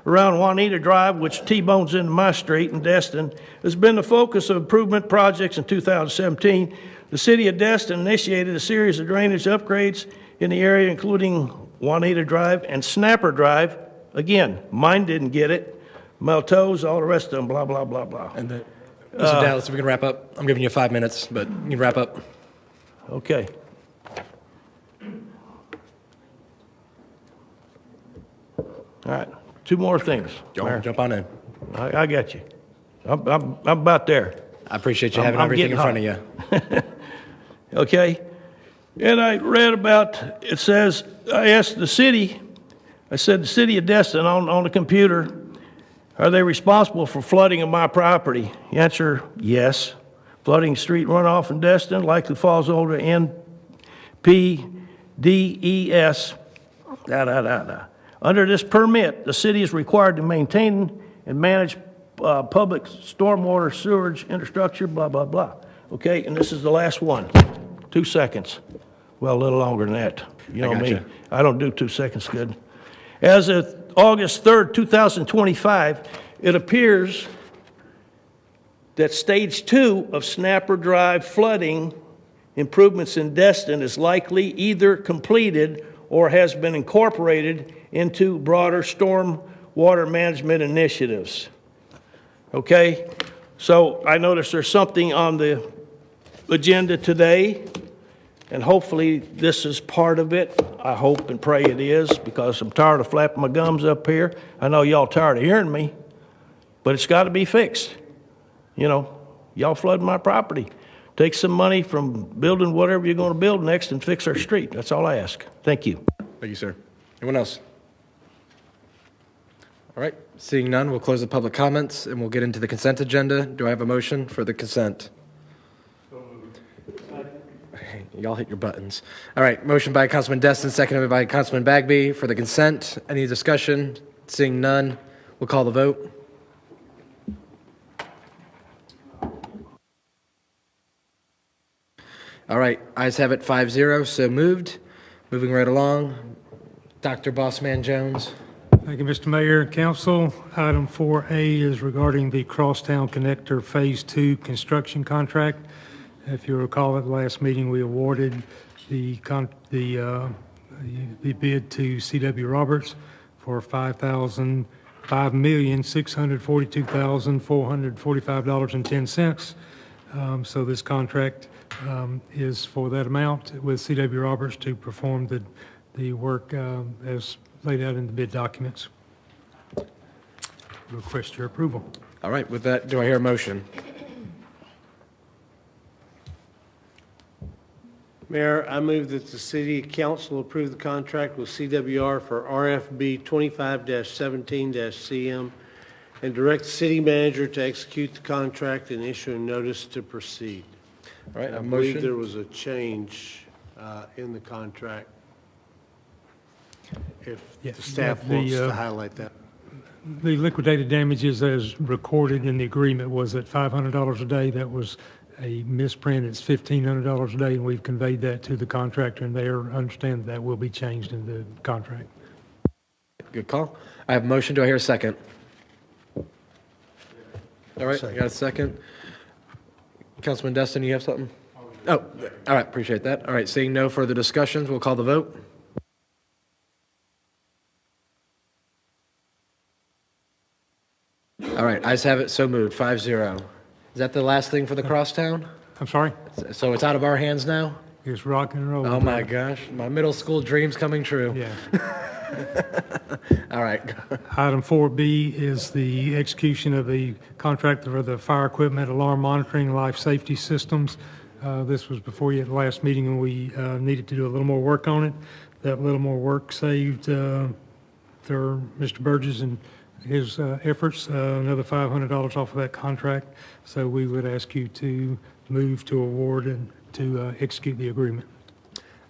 around Juanita Drive, which T-bones into my street in Destin, has been the focus of improvement projects in 2017. The city of Destin initiated a series of drainage upgrades in the area, including Juanita Drive and Snapper Drive. Again, mine didn't get it. Melto's, all the rest of them, blah, blah, blah, blah. And Mr. Dallas, if we can wrap up, I'm giving you 5 minutes, but you can wrap up. Okay. All right, two more things. Mayor. Jump on in. I got you. I'm about there. I appreciate you having everything in front of you. Okay? And I read about, it says, I asked the city, I said, the city of Destin on the computer, are they responsible for flooding of my property? The answer, yes. Flooding street runoff in Destin likely falls under NPDES. Under this permit, the city is required to maintain and manage public stormwater sewage infrastructure, blah, blah, blah. Okay, and this is the last one. 2 seconds. Well, a little longer than that. You know me. I don't do 2 seconds good. As of August 3rd, 2025, it appears that Stage 2 of Snapper Drive flooding improvements in Destin is likely either completed or has been incorporated into broader storm water management initiatives. Okay? So I notice there's something on the agenda today, and hopefully this is part of it. I hope and pray it is, because I'm tired of flapping my gums up here. I know y'all tired of hearing me, but it's got to be fixed. You know, y'all flood my property. Take some money from building whatever you're going to build next and fix our street. That's all I ask. Thank you. Thank you, sir. Anyone else? All right, seeing none, we'll close the public comments and we'll get into the consent agenda. Do I have a motion for the consent? Y'all hit your buttons. All right, motion by Councilman Destin, seconded by Councilman Bagby for the consent. Any discussion? Seeing none, we'll call the vote. All right, ayes have it 5-0, so moved. Moving right along, Dr. Bossman Jones. Thank you, Mr. Mayor and Council. Item 4A is regarding the Crosstown Connector Phase 2 construction contract. If you recall, at the last meeting, we awarded the bid to C.W. Roberts for $5,642,445.10. So this contract is for that amount with C.W. Roberts to perform the work as laid out in the bid documents. Request your approval. All right, with that, do I hear a motion? Mayor, I move that the City Council approve the contract with CWR for RFB 25-17-CM and direct the city manager to execute the contract and issue a notice to proceed. All right, I a believe motion. there was a change in the contract. If the staff wants to highlight that. The liquidated damages as recorded in the agreement was at $500 a day. That was a misprint. It's $1,500 a day, and we've conveyed that to the contractor, and they understand that will be changed in the contract. Good call. I have a motion. Do I hear a second? All right, I got a second. Councilman Destin, you have something? Oh, all right, appreciate that. All right, seeing no further discussions, we'll call the vote. All right, ayes have it, so moved, 5-0. Is that the last thing for the Crosstown? I'm sorry? So it's out of our hands now? It's rock and roll. Oh my gosh, my middle school dreams coming true. Yeah. All right. Item 4B is the execution of the contract for the fire equipment, alarm monitoring, life safety systems. This was before you at the last meeting, and we needed to do a little more work on it. That little more work saved for Mr. Burgess and his efforts, another $500 off of that contract. So we would ask you to move to award and to execute the agreement.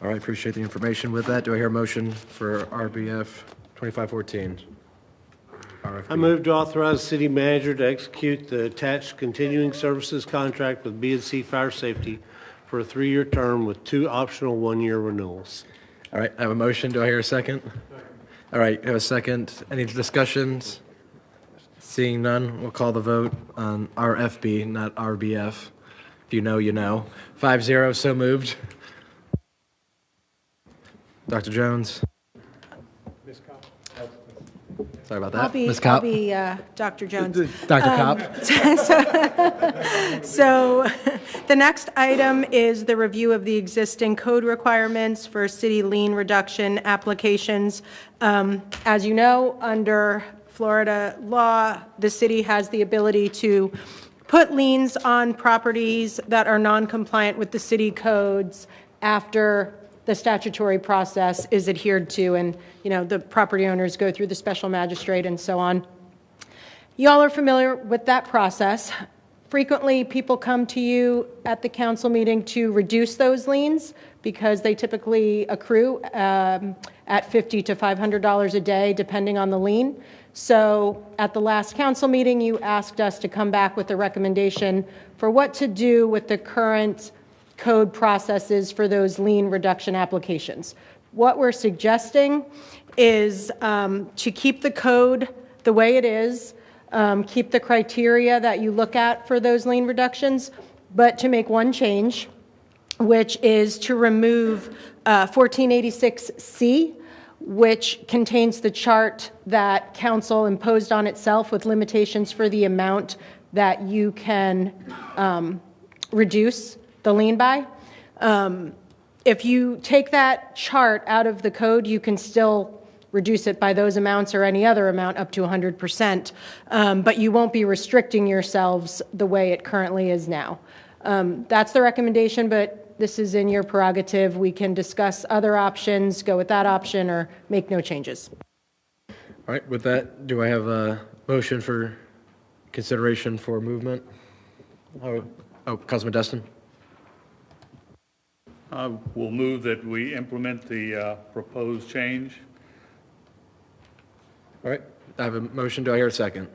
All right, appreciate the information. With that, do I hear a motion for RBF 2514? I move to authorize the city manager to execute the attached continuing services contract with B&C Fire Safety for a 3-year term with 2 optional 1-year renewals. All right, I have a motion. Do I hear a second? All right, I have a second. Any discussions? Seeing none, we'll call the vote on RFB, not RBF. If you know, you know. 5-0, so moved. Dr. Jones. Sorry about that. I'll be, Ms. Kopp. Dr. Jones. Dr. Kopp. So the next item is the review of the existing code requirements for city lien reduction applications. As you know, under Florida law, the city has the ability to put liens on properties that are non-compliant with the city codes after the statutory process is adhered to, and the property owners go through the special magistrate and so on. Y'all are familiar with that process. Frequently, people come to you at the council meeting to reduce those liens because they typically accrue at $50 to $500 a day, depending on the lien. So at the last council meeting, you asked us to come back with a recommendation for what to do with the current code processes for those lien reduction applications. What we're suggesting is to keep the code the way it is, keep the criteria that you look at for those lien reductions, but to make one change, which is to remove 1486C, which contains the chart that council imposed on itself with limitations for the amount that you can reduce the lien by. If you take that chart out of the code, you can still reduce it by those amounts or any other amount up to 100%, but you won't be restricting yourselves the way it currently is now. That's the recommendation, but this is in your prerogative. We can discuss other options, go with that option, or make no changes. All right, with that, do I have a motion for consideration for movement? Councilman Destin. I will move that we implement the proposed change. All right, I have a motion. Do I hear a second?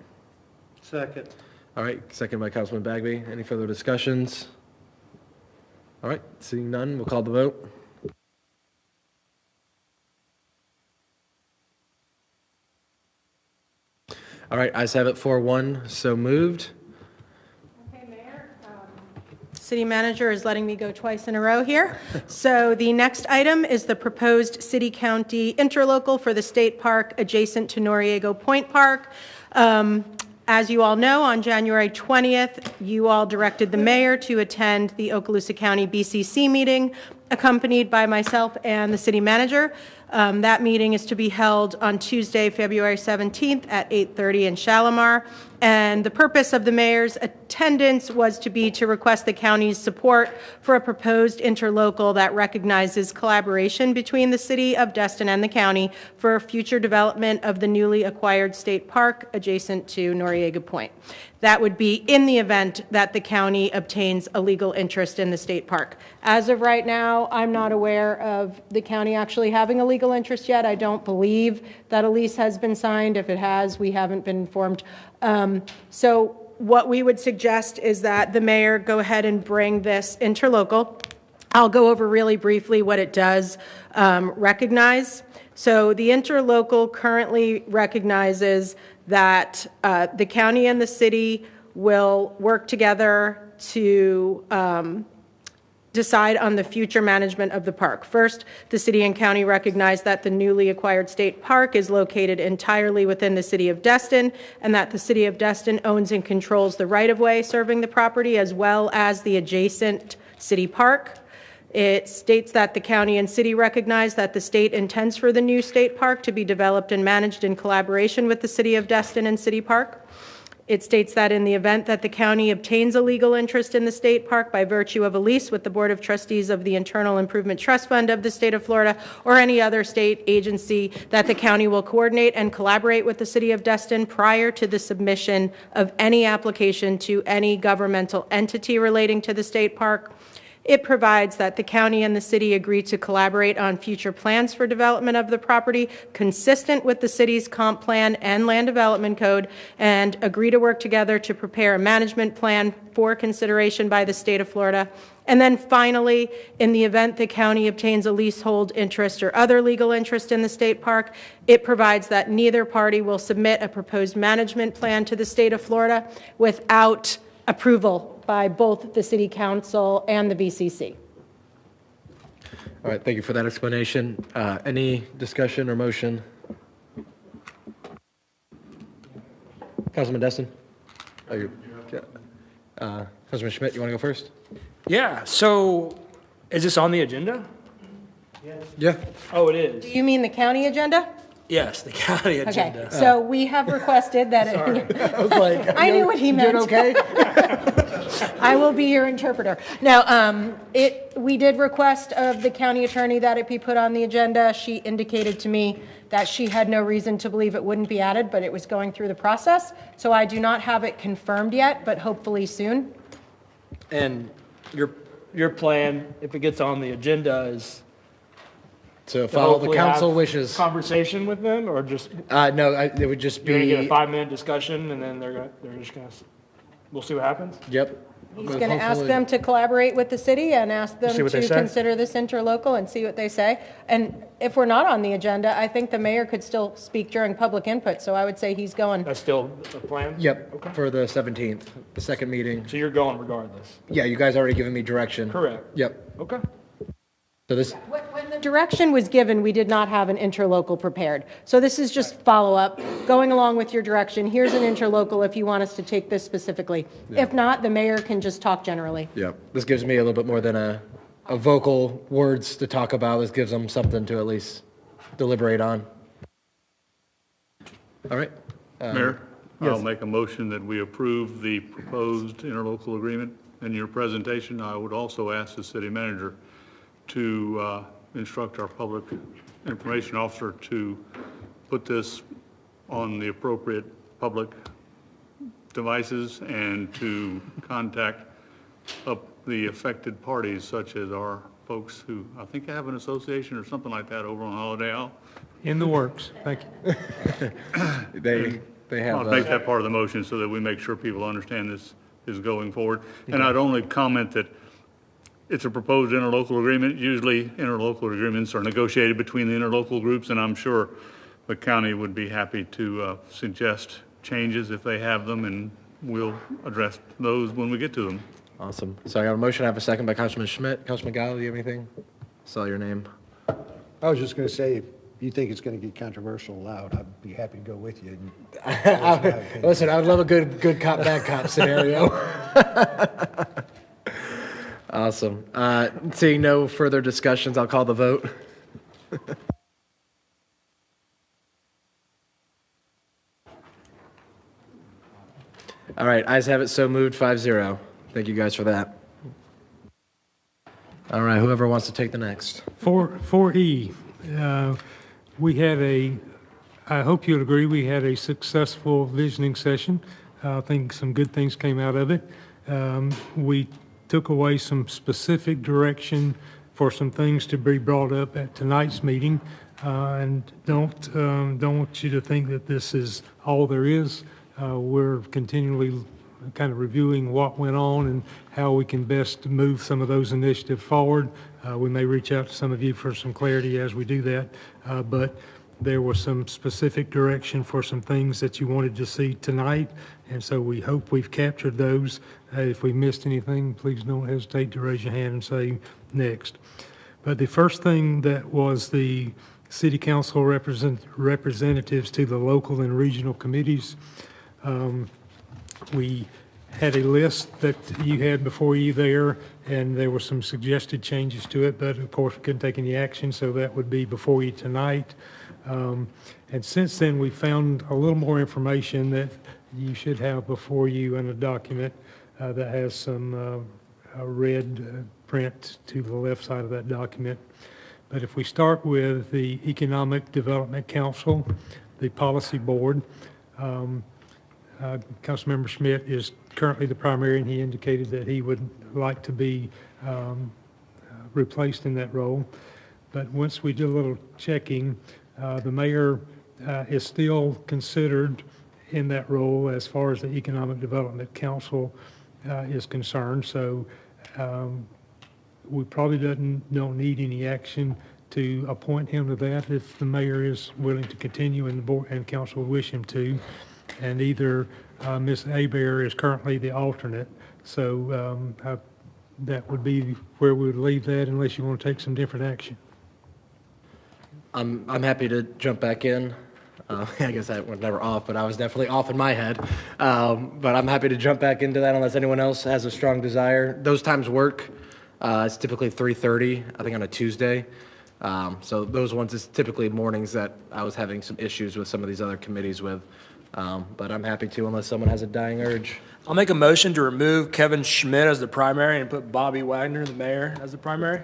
Second. All right, second by Councilman Bagby. Any further discussions? All right, seeing none, we'll call the vote. All right, ayes have it 4-1, so moved. City manager is letting me go twice in a row here. So the next item is the proposed city-county interlocal for the state park adjacent to Noriega Point Park. As you all know, on January 20th, you all directed the mayor to attend the Okaloosa County BCC meeting, accompanied by myself and the city manager. That meeting is to be held on Tuesday, February 17th at 8:30 in Shalimar. And the purpose of the mayor's attendance was to request the county's support for a proposed interlocal that recognizes collaboration between the city of Destin and the county for future development of the newly acquired state park adjacent to Noriega Point. That would be in the event that the county obtains a legal interest in the state park. As of right now, I'm not aware of the county actually having a legal interest yet. I don't believe that a lease has been signed. If it has, we haven't been informed. So what we would suggest is that the mayor go ahead and bring this interlocal. I'll go over really briefly what it does recognize. So the interlocal currently recognizes that the county and the city will work together to decide on the future management of the park. First, the city and county recognize that the newly acquired state park is located entirely within the city of Destin, and that the city of Destin owns and controls the right-of-way serving the property as well as the adjacent city park. It states that the county and city recognize that the state intends for the new state park to be developed and managed in collaboration with the city of Destin and City Park. It states that in the event that the county obtains a legal interest in the state park by virtue of a lease with the Board of Trustees of the Internal Improvement Trust Fund of the state of Florida or any other state agency, that the county will coordinate and collaborate with the city of Destin prior to the submission of any application to any governmental entity relating to the state park. It provides that the county and the city agree to collaborate on future plans for development of the property consistent with the city's comp plan and land development code, and agree to work together to prepare a management plan for consideration by the state of Florida. And then finally, in the event the county obtains a leasehold interest or other legal interest in the state park, it provides that neither party will submit a proposed management plan to the state of Florida without approval by both the City Council and the BCC. All right, thank you for that explanation. Any discussion or motion? Councilman Destin? Oh, you, Councilman Schmidt, you want to go first? Yeah, so is this on the agenda? Yeah. Oh, it is. Do you mean the county agenda? Yes, the county agenda. Okay, so we have requested that. I was like, I knew what he meant. okay? I will be your interpreter. Now, we did request of the county attorney that it be put on the agenda. She indicated to me that she had no reason to believe it wouldn't be added, but it was going through the process. So I do not have it confirmed yet, but hopefully soon. And your plan, if it gets on the agenda, is To follow the hopefully council have wishes. Conversation with them, or just No, it would just you're gonna get a be, 5-minute discussion, and then they're just gonna. We'll see what happens. yep. He's going to ask them to collaborate with the city and ask them See what they to say? consider this interlocal and see what they say. And if we're not on the agenda, I think the mayor could still speak during public input, so I would say he's going. That's still the plan? Yep, for the 17th, the second meeting. So you're going regardless? Yeah, you guys already given me direction. Correct. Yep. Okay. So this, When the direction was given, we did not have an interlocal prepared. So this is just follow-up, going along with your direction. Here's an interlocal if you want us to take this specifically. If not, the mayor can just talk generally. yep, this gives me a little bit more than a vocal words to talk about. This gives them something to at least deliberate on. All right. Mayor, yes. I'll make a motion that we approve the proposed interlocal agreement. In your presentation, I would also ask the city manager to instruct our public information officer to put this on the appropriate public devices and to contact up the affected parties, such as our folks who, I think have an association or something like that over on Holiday Isle. In the works. Thank you. They have. I'll make that part of the motion so that we make sure people understand this is going forward. And I'd only comment that it's a proposed interlocal agreement. Usually interlocal agreements are negotiated between the interlocal groups, and I'm sure the county would be happy to suggest changes if they have them, and we'll address those when we get to them. Awesome. So I got a motion. I have a second by Councilman Schmidt. Councilman Guile, do you have anything? Saw your name. I was just going to say, if you think it's going to get controversial loud, I'd be happy to go with you. Listen, I would love a good cop, bad cop scenario. Awesome. Seeing no further discussions, I'll call the vote. All right, ayes have it, so moved, 5-0. Thank you guys for that. All right, whoever wants to take the next. 4E, we had I hope you'll agree, we had a successful visioning session. I think some good things came out of it. We took away some specific direction for some things to be brought up at tonight's meeting. And don't want you to think that this is all there is. We're continually kind of reviewing what went on and how we can best move some of those initiatives forward. We may reach out to some of you for some clarity as we do that, but there was some specific direction for some things that you wanted to see tonight, and so we hope we've captured those. If we missed anything, please don't hesitate to raise your hand and say next. But the first thing that was the city council representatives to the local and regional committees. We had a list that you had before you there, and there were some suggested changes to it, but of course we couldn't take any action, so that would be before you tonight. And since then, we found a little more information that you should have before you in a document that has some red print to the left side of that document. But if we start with the Economic Development Council, the Policy Board, Councilmember Schmidt is currently the primary, and he indicated that he would like to be replaced in that role. But once we did a little checking, the mayor is still considered in that role as far as the Economic Development Council is concerned. So we probably don't need any action to appoint him to that if the mayor is willing to continue and the board and council wish him to. And either Ms. Hebert is currently the alternate. So that would be where we would leave that unless you want to take some different action. I'm happy to jump back in. I guess I was never off, but I was definitely off in my head. But I'm happy to jump back into that unless anyone else has a strong desire. Those times work. It's typically 3:30, I think on a Tuesday. So those ones is typically mornings that I was having some issues with some of these other committees with. But I'm happy to unless someone has a dying urge. I'll make a motion to remove Kevin Schmidt as the primary and put Bobby Wagner, the mayor, as the primary.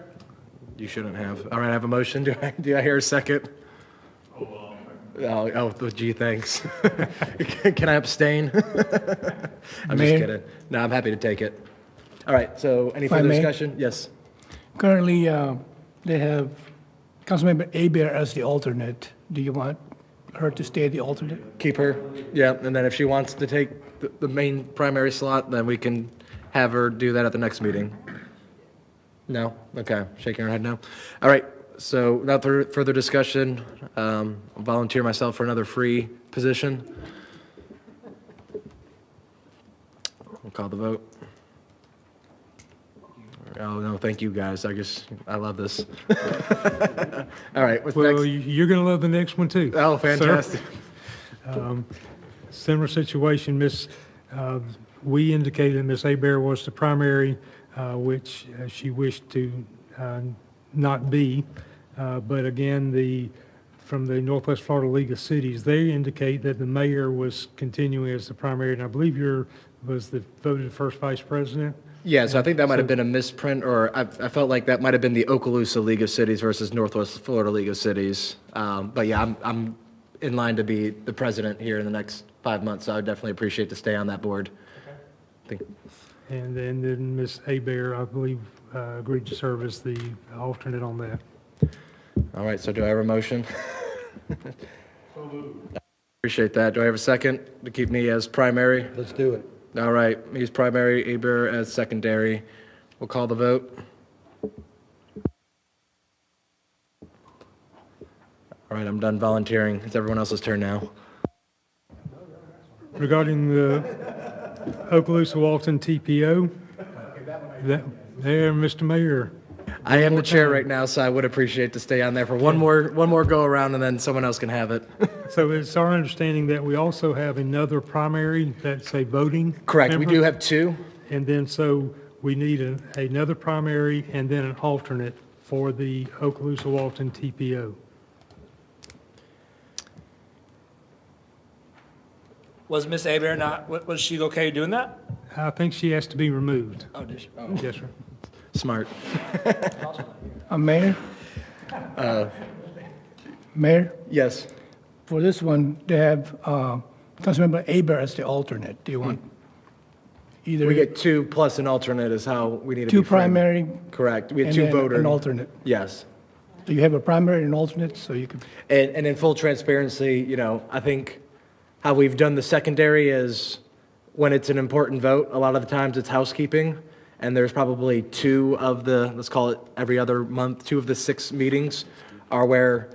You shouldn't have. All right, I have a motion. Do I hear a second? Oh, gee, thanks. Can I abstain? I'm just kidding. No, I'm happy to take it. All right, so any If I further may? discussion? Yes. Currently, they have Councilmember Abear as the alternate. Do you want her to stay the alternate? Keep her, yeah, and then if she wants to take the main primary slot, then we can have her do that at the next meeting. No? Okay, shaking her head no. All right, so without further discussion, I'll volunteer myself for another free position. We'll call the vote. Oh, no, thank you, guys. I love this. All right, what's Well, next? you're going to love the next one, too. Oh, sir. fantastic. Similar situation, we indicated Miss Abear was the primary, which she wished to not be. But again, from the Northwest Florida League of Cities, they indicate that the mayor was continuing as the primary, and I believe was the voted first vice president. Yeah, so I think that might have been a misprint, or I felt like that might have been the Okaloosa League of Cities versus Northwest Florida League of Cities. But yeah, I'm in line to be the president here in the next 5 months, so I would definitely appreciate to stay on that board. And then Ms. Abear, I believe, agreed to serve as the alternate on that. All right, so do I have a motion? Appreciate that. Do I have a second to keep me as primary? Let's do it. All right, me as primary, Abear as secondary. We'll call the vote. All right, I'm done volunteering. It's everyone else's turn now. Regarding the Okaloosa Walton TPO, there, Mr. Mayor. I am the chair right now, so I would appreciate to stay on there for one more go around, and then someone else can have it. So it's our understanding that we also have another primary that's a voting Correct. We member? do have two. And then so we need another primary and then an alternate for the Okaloosa Walton TPO. Was Miss Abear was she okay doing that? I think she has to be removed. Oh, did she? Oh. Yes, sir. Smart. Mayor? Mayor? Yes. For this one, they have Councilmember Abear as the alternate. Do you want either? We get two plus an alternate is how we need to Two be framed. primary? Correct. We had and two then voters. An alternate. Yes. Do you have a primary and an alternate, so you could? And in full transparency, I think how we've done the secondary is when it's an important vote, a lot of the times it's housekeeping, and there's probably two of the, let's call it every other month, 2 of the 6 meetings are where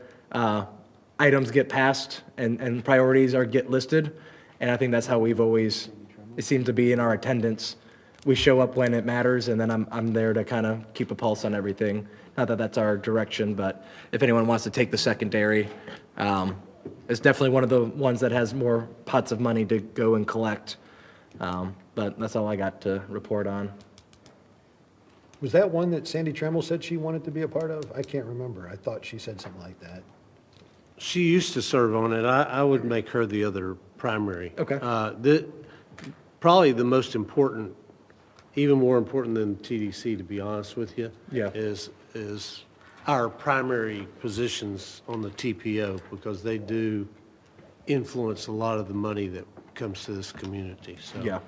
items get passed and priorities get listed, and I think that's how we've always, it seems to be in our attendance. We show up when it matters, and then I'm there to kind of keep a pulse on everything. Not that that's our direction, but if anyone wants to take the secondary, it's definitely one of the ones that has more pots of money to go and collect. But that's all I got to report on. Was that one that Sandy Tremble said she wanted to be a part of? I can't remember. I thought she said something like that. She used to serve on it. I would make her the other primary. Okay. Probably the most important, even more important than TDC, to be honest with you. Yeah. Is our primary positions on the TPO, because they do influence a lot of the money that comes to this community. So Yeah.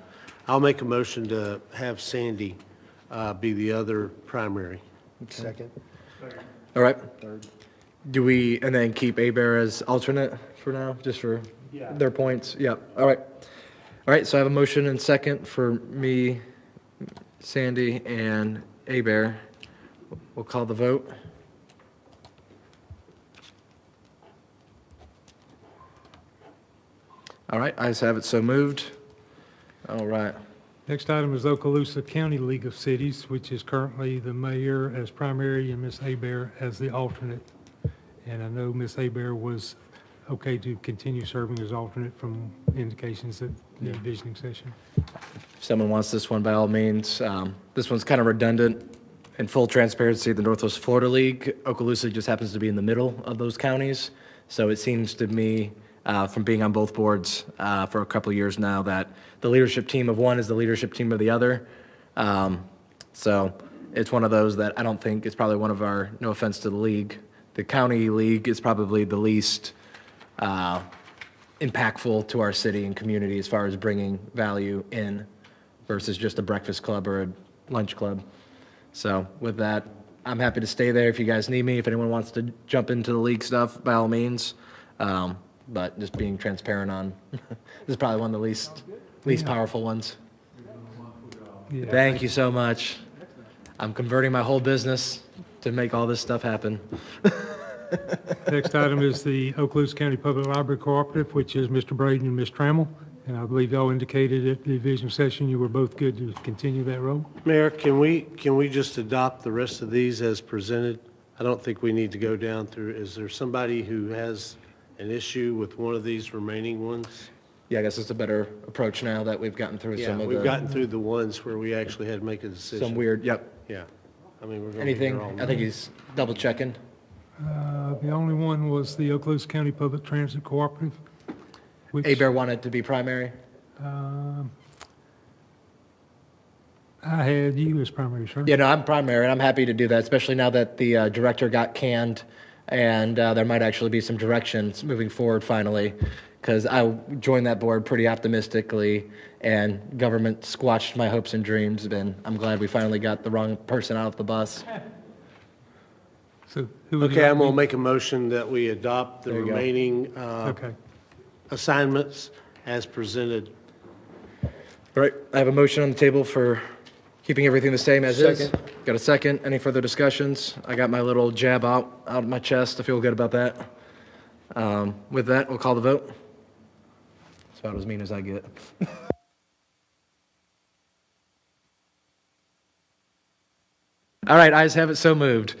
I'll make a motion to have Sandy be the other primary. Second? All right. Third? Do we, and then keep Abear as alternate for now, just for their points? Yep. All right. All right, so I have a motion and second for me, Sandy, and Abear. We'll call the vote. All right, ayes have it, so moved. All right. Next item is Okaloosa County League of Cities, which is currently the mayor as primary and Ms. Abear as the alternate. And I know Ms. Abear was okay to continue serving as alternate from indications at the visioning session. If someone wants this one, by all means. This one's kind of redundant. In full transparency, the Northwest Florida League, Okaloosa just happens to be in the middle of those counties. So it seems to me, from being on both boards for a couple of years now, that the leadership team of one is the leadership team of the other. So it's one of those that I don't think it's probably one of our, no offense to the league, the county league is probably the least impactful to our city and community as far as bringing value in versus just a breakfast club or a lunch club. So with that, I'm happy to stay there if you guys need me. If anyone wants to jump into the league stuff, by all means. But just being transparent on, this is probably one of the least powerful ones. Yeah. Thank you so much. I'm converting my whole business to make all this stuff happen. Next item is the Okaloosa County Public Library Cooperative, which is Mr. Braden and Ms. Trammell. And I believe y'all indicated at the vision session you were both good to continue that role. Mayor, can we just adopt the rest of these as presented? I don't think we need to go down through. Is there somebody who has an issue with one of these remaining ones? Yeah, I guess it's a better approach now that we've gotten through some of the. We've gotten through the ones where we actually had to make a decision. Some weird, yep. Yeah. I mean, we're going to Anything? I think he's double checking. The only one was the Okaloosa County Public Transit Cooperative. Which, Abear wanted to be primary. I had you as primary, sir. Yeah, no, I'm primary, and I'm happy to do that, especially now that the director got canned, and there might actually be some directions moving forward finally, because I joined that board pretty optimistically, and government squashed my hopes and dreams, and I'm glad we finally got the wrong person out of the bus. So who would Okay, like I'm going me- to make a motion that we adopt the There you go. remaining Okay. assignments as presented. All right, I have a motion on the table for keeping everything the same as is. Second. Got a second? Any further discussions? I got my little jab out of my chest. I feel good about that. With that, we'll call the vote. That's about as mean as I get. All right, ayes have it, so moved.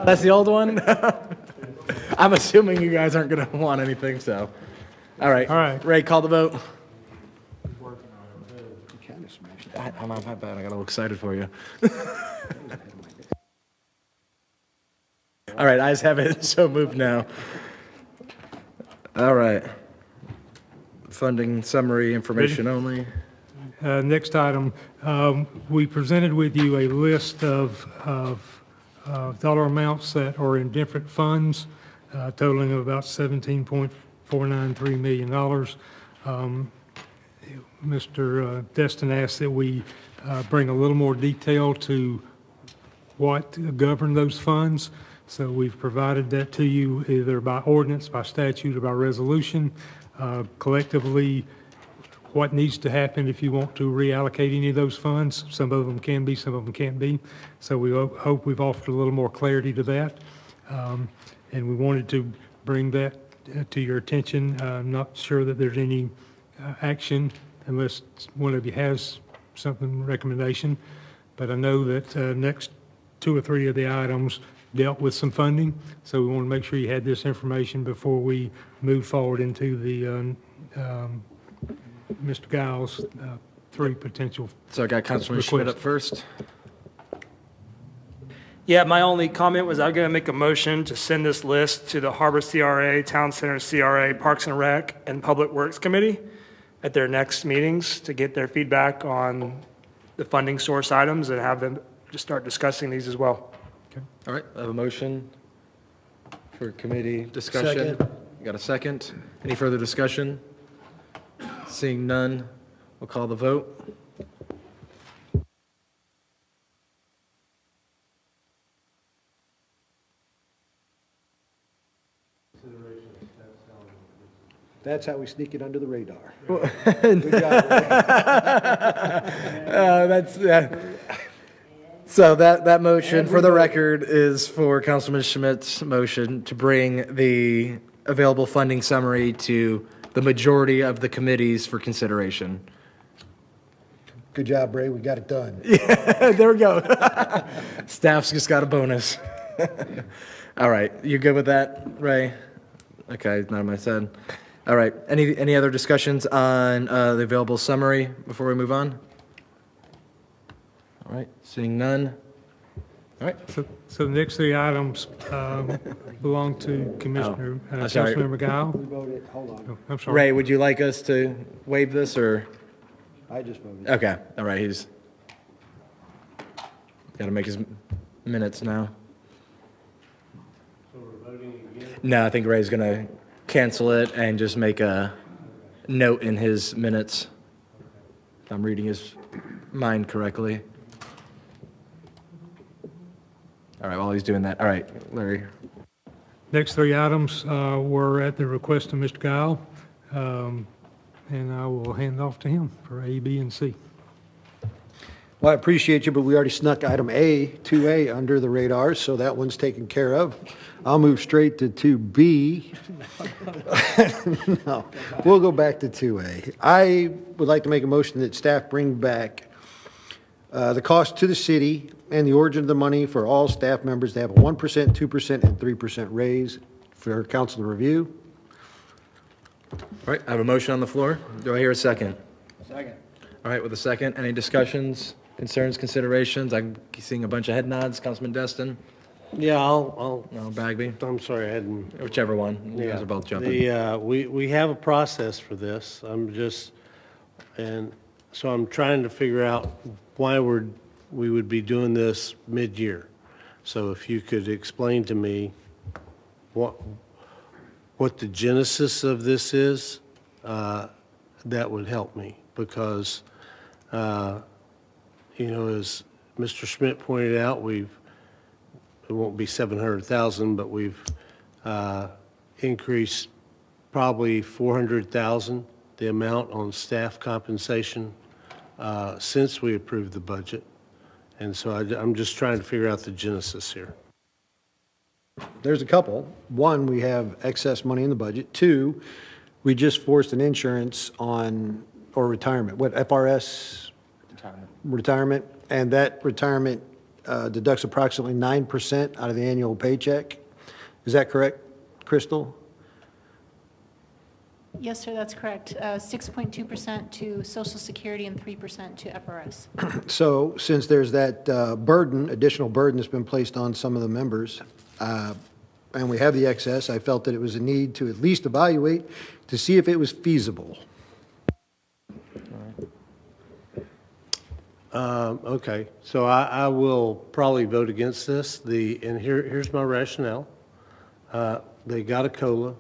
That's the old one? I'm assuming you guys aren't going to want anything, so. All right. All right. Ray, call the vote. I'm not bad. I got a little excited for you. All right, ayes have it, so moved now. All right. Funding summary, information only. Next item, we presented with you a list of dollar amounts that are in different funds, totaling about $17.493 million. Mr. Destin asked that we bring a little more detail to what govern those funds. So we've provided that to you either by ordinance, by statute, or by resolution. Collectively, what needs to happen if you want to reallocate any of those funds. Some of them can be, some of them can't be. So we hope we've offered a little more clarity to that. And we wanted to bring that to your attention. I'm not sure that there's any action unless one of you has something, recommendation. But I know that next 2 or 3 of the items dealt with some funding. So we want to make sure you had this information before we move forward into the Mr. Giles' 3 potential. So I got Councilman Schmidt up first. Yeah, my only comment was I'm going to make a motion to send this list to the Harbor CRA, Town Center CRA, Parks and Rec, and Public Works Committee at their next meetings to get their feedback on the funding source items and have them just start discussing these as well. All right, I have a motion for committee discussion. Second. Got a second? Any further discussion? Seeing none, we'll call the vote. That's how we sneak it under the radar. So that motion, for the record, is for Councilman Schmidt's motion to bring the available funding summary to the majority of the committees for consideration. Good job, Ray, we got it done. Yeah, there we go. Staff's just got a bonus. All right, you good with that, Ray? Okay, none of my said. All right, any other discussions on the available summary before we move on? All right, seeing none. All right. So the next three items belong to Commissioner, sorry. Councilmember Guile. We voted, hold on. Oh, I'm sorry. Ray, would you like us to waive this, or? I just voted. Okay, all right, he's got to make his minutes now. So we're voting again? No, I think Ray's going to cancel it and just make a note in his minutes. If I'm reading his mind correctly. All right, while he's doing that, all right, Larry. Next three items were at the request of Mr. Guile, and I will hand off to him for A, B, and C. Well, I appreciate you, but we already snuck item A, 2A, under the radar, so that one's taken care of. I'll move straight to 2B. No, we'll go back to 2A. I would like to make a motion that staff bring back the cost to the city and the origin of the money for all staff members to have a 1%, 2%, and 3% raise for council to review. All right, I have a motion on the floor. Do I hear a second? Second. All right, with a second, any discussions, concerns, considerations? I'm seeing a bunch of head nods. Councilman Destin? Yeah, I'll. No, Bagby? I'm sorry, I hadn't. Whichever one. You guys are both jumping. We have a process for this. And so I'm trying to figure out why we would be doing this mid-year. So if you could explain to me what the genesis of this is, that would help me, because, as Mr. Schmidt pointed out, it won't be 700,000, but we've increased probably 400,000, the amount on staff compensation since we approved the budget. And so I'm just trying to figure out the genesis here. There's a couple. One, we have excess money in the budget. Two, we just forced an insurance on, or retirement, FRS? Retirement. And that retirement deducts approximately 9% out of the annual paycheck. Is that correct, Crystal? Yes, sir, that's correct. 6.2% to Social Security and 3% to FRS. So since there's that additional burden that's been placed on some of the members, and we have the excess, I felt that it was a need to at least evaluate to see if it was feasible. Okay, so I will probably vote against this. And here's my rationale. They got a COLA.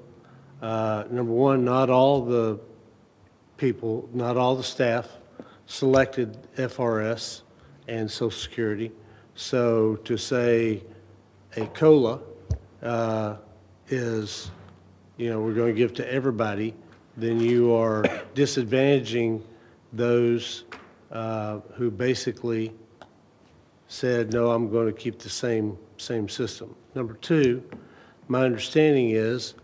Number one, not all the people, not all the staff selected FRS and Social Security. So to say a COLA is, we're going to give to everybody, then you are disadvantaging those who basically said, no, I'm going to keep the same system. Number two, my understanding is,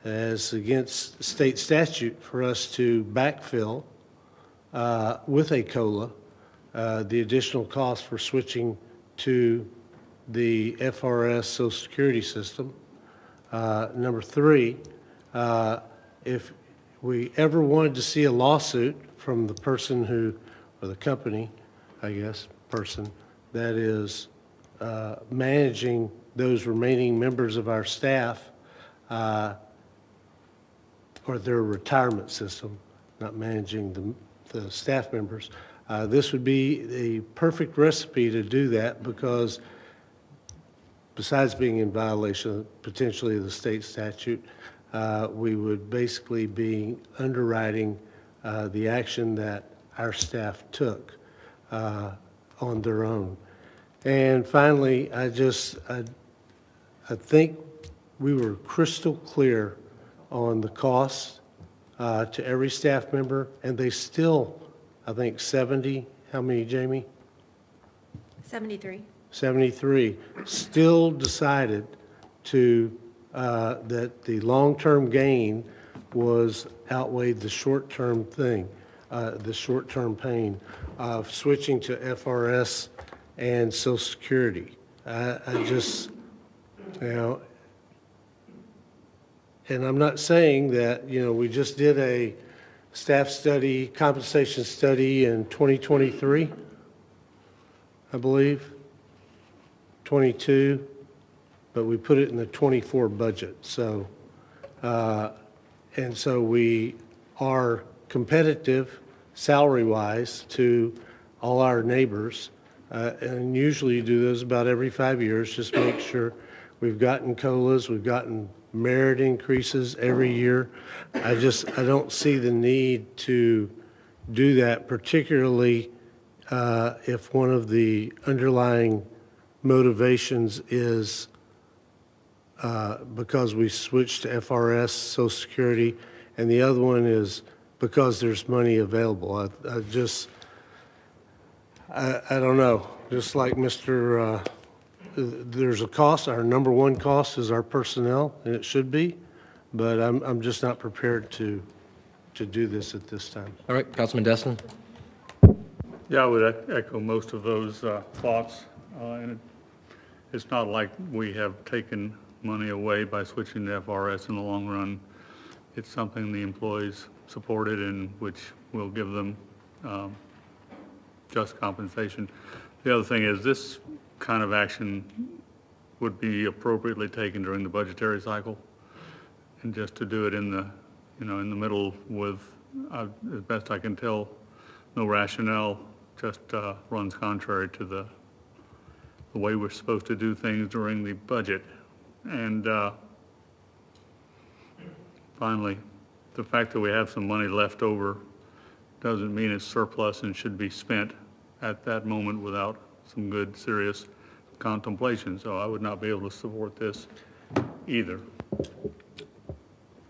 as against state statute, for us to backfill with a COLA, the additional cost for switching to the FRS Social Security system. Number three, if we ever wanted to see a lawsuit from the person or the company, I guess, person, that is managing those remaining members of our staff, or their retirement system, not managing the staff members. This would be a perfect recipe to do that, because besides being in violation potentially of the state statute, we would basically be underwriting the action that our staff took on their own. And finally, I think we were crystal clear on the costs to every staff member, and they still, I think 70, how many, Jamie? 73. 73, still decided that the long-term gain was outweighed the short-term thing, the short-term pain of switching to FRS and Social Security. I just, And I'm not saying that, we just did a staff study, compensation study in 2023, I believe, 22, but we put it in the 24 budget. So, and so we are competitive salary-wise to all our neighbors. And usually you do those about every 5 years, just make sure we've gotten COLAs, we've gotten merit increases every year. I don't see the need to do that, particularly if one of the underlying motivations is because we switched to FRS, Social Security, and the other one is because there's money available. I don't know. Just like there's a cost. Our number one cost is our personnel, and it should be, but I'm just not prepared to do this at this time. All right, Councilman Destin. Yeah, I would echo most of those thoughts. And it's not like we have taken money away by switching to FRS in the long run. It's something the employees supported and which will give them just compensation. The other thing is this kind of action would be appropriately taken during the budgetary cycle, and just to do it in the, in the middle with, as best I can tell, no rationale, just runs contrary to the way we're supposed to do things during the budget. And finally, the fact that we have some money left over doesn't mean it's surplus and should be spent at that moment without some good, serious contemplation. So I would not be able to support this either.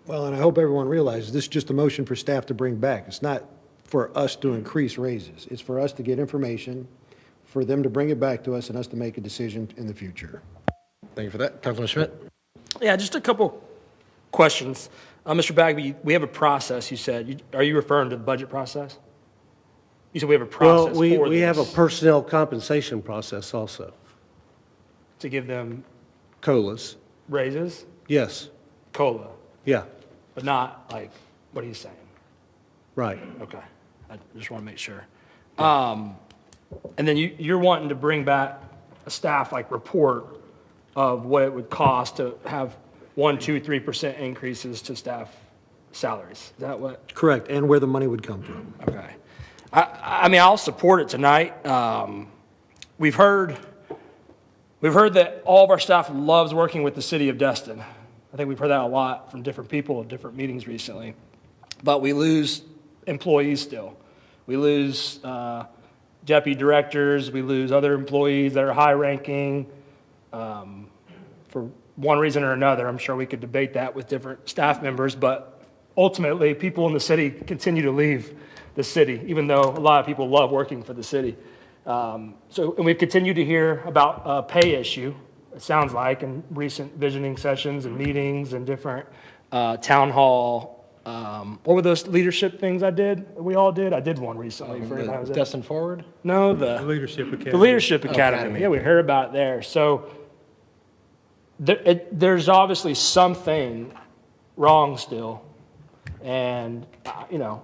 Well, and I hope everyone realizes this is just a motion for staff to bring back. It's not for us to increase raises. It's for us to get information, for them to bring it back to us, and us to make a decision in the future. Thank you for that. Councilman Schmidt? Yeah, just a couple questions. Mr. Bagby, we have a process, you said. Are you referring to the budget process? You said we have a process Well, for we have a this personnel compensation process also. to give them COLAs. raises, Yes. COLA, Yeah. but not like what he's saying. Right. Okay, I just want to make sure. And then you're wanting to bring back a staff like report of what it would cost to have 1%, 2%, 3% increases to staff salaries. Is that what? Correct, and where the money would come from. Okay. I mean, I'll support it tonight. We've heard that all of our staff loves working with the city of Destin. I think we've heard that a lot from different people at different meetings recently. But we lose employees still. We lose deputy directors. We lose other employees that are high-ranking for one reason or another. I'm sure we could debate that with different staff members, but ultimately, people in the city continue to leave the city, even though a lot of people love working for the city. And we've continued to hear about a pay issue, it sounds like, in recent visioning sessions and meetings and different town hall. What were those leadership things we all did? I did one recently. Destin Forward? No, The Leadership Academy. The Leadership Academy. Yeah, we heard about it there. So there's obviously something wrong still. And,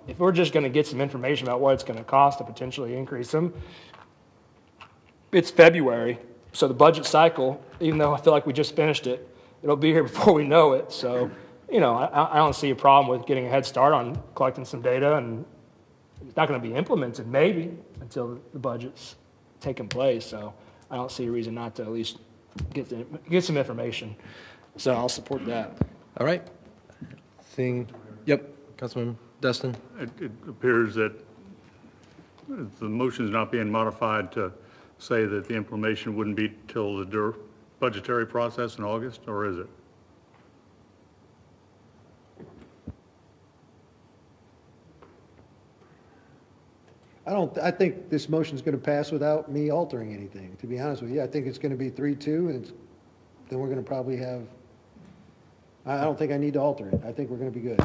if we're just going to get some information about what it's going to cost to potentially increase them, it's February. So the budget cycle, even though I feel like we just finished it, it'll be here before we know it. So, I don't see a problem with getting a head start on collecting some data, and it's not going to be implemented maybe until the budget's taken place. So I don't see a reason not to at least get some information. So I'll support that. All right. Yep, Councilman Destin. It appears that the motion is not being modified to say that the implementation wouldn't be till the budgetary process in August, or is it? I think this motion is going to pass without me altering anything, to be honest with you. I think it's going to be 3-2, and then we're going to probably have, I don't think I need to alter it. I think we're going to be good.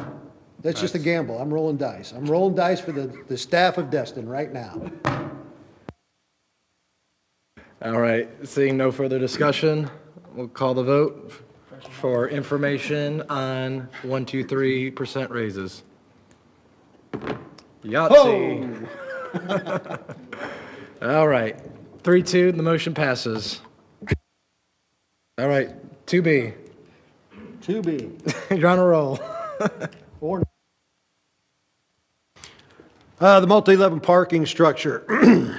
That's just a gamble. I'm rolling dice. I'm rolling dice for the staff of Destin right now. All right, seeing no further discussion, we'll call the vote. for information on 1, 2, 3% raises. Yahtzee. All right, 3-2, the motion passes. All right, 2B. 2B. You're on a roll. The multi-level parking structure.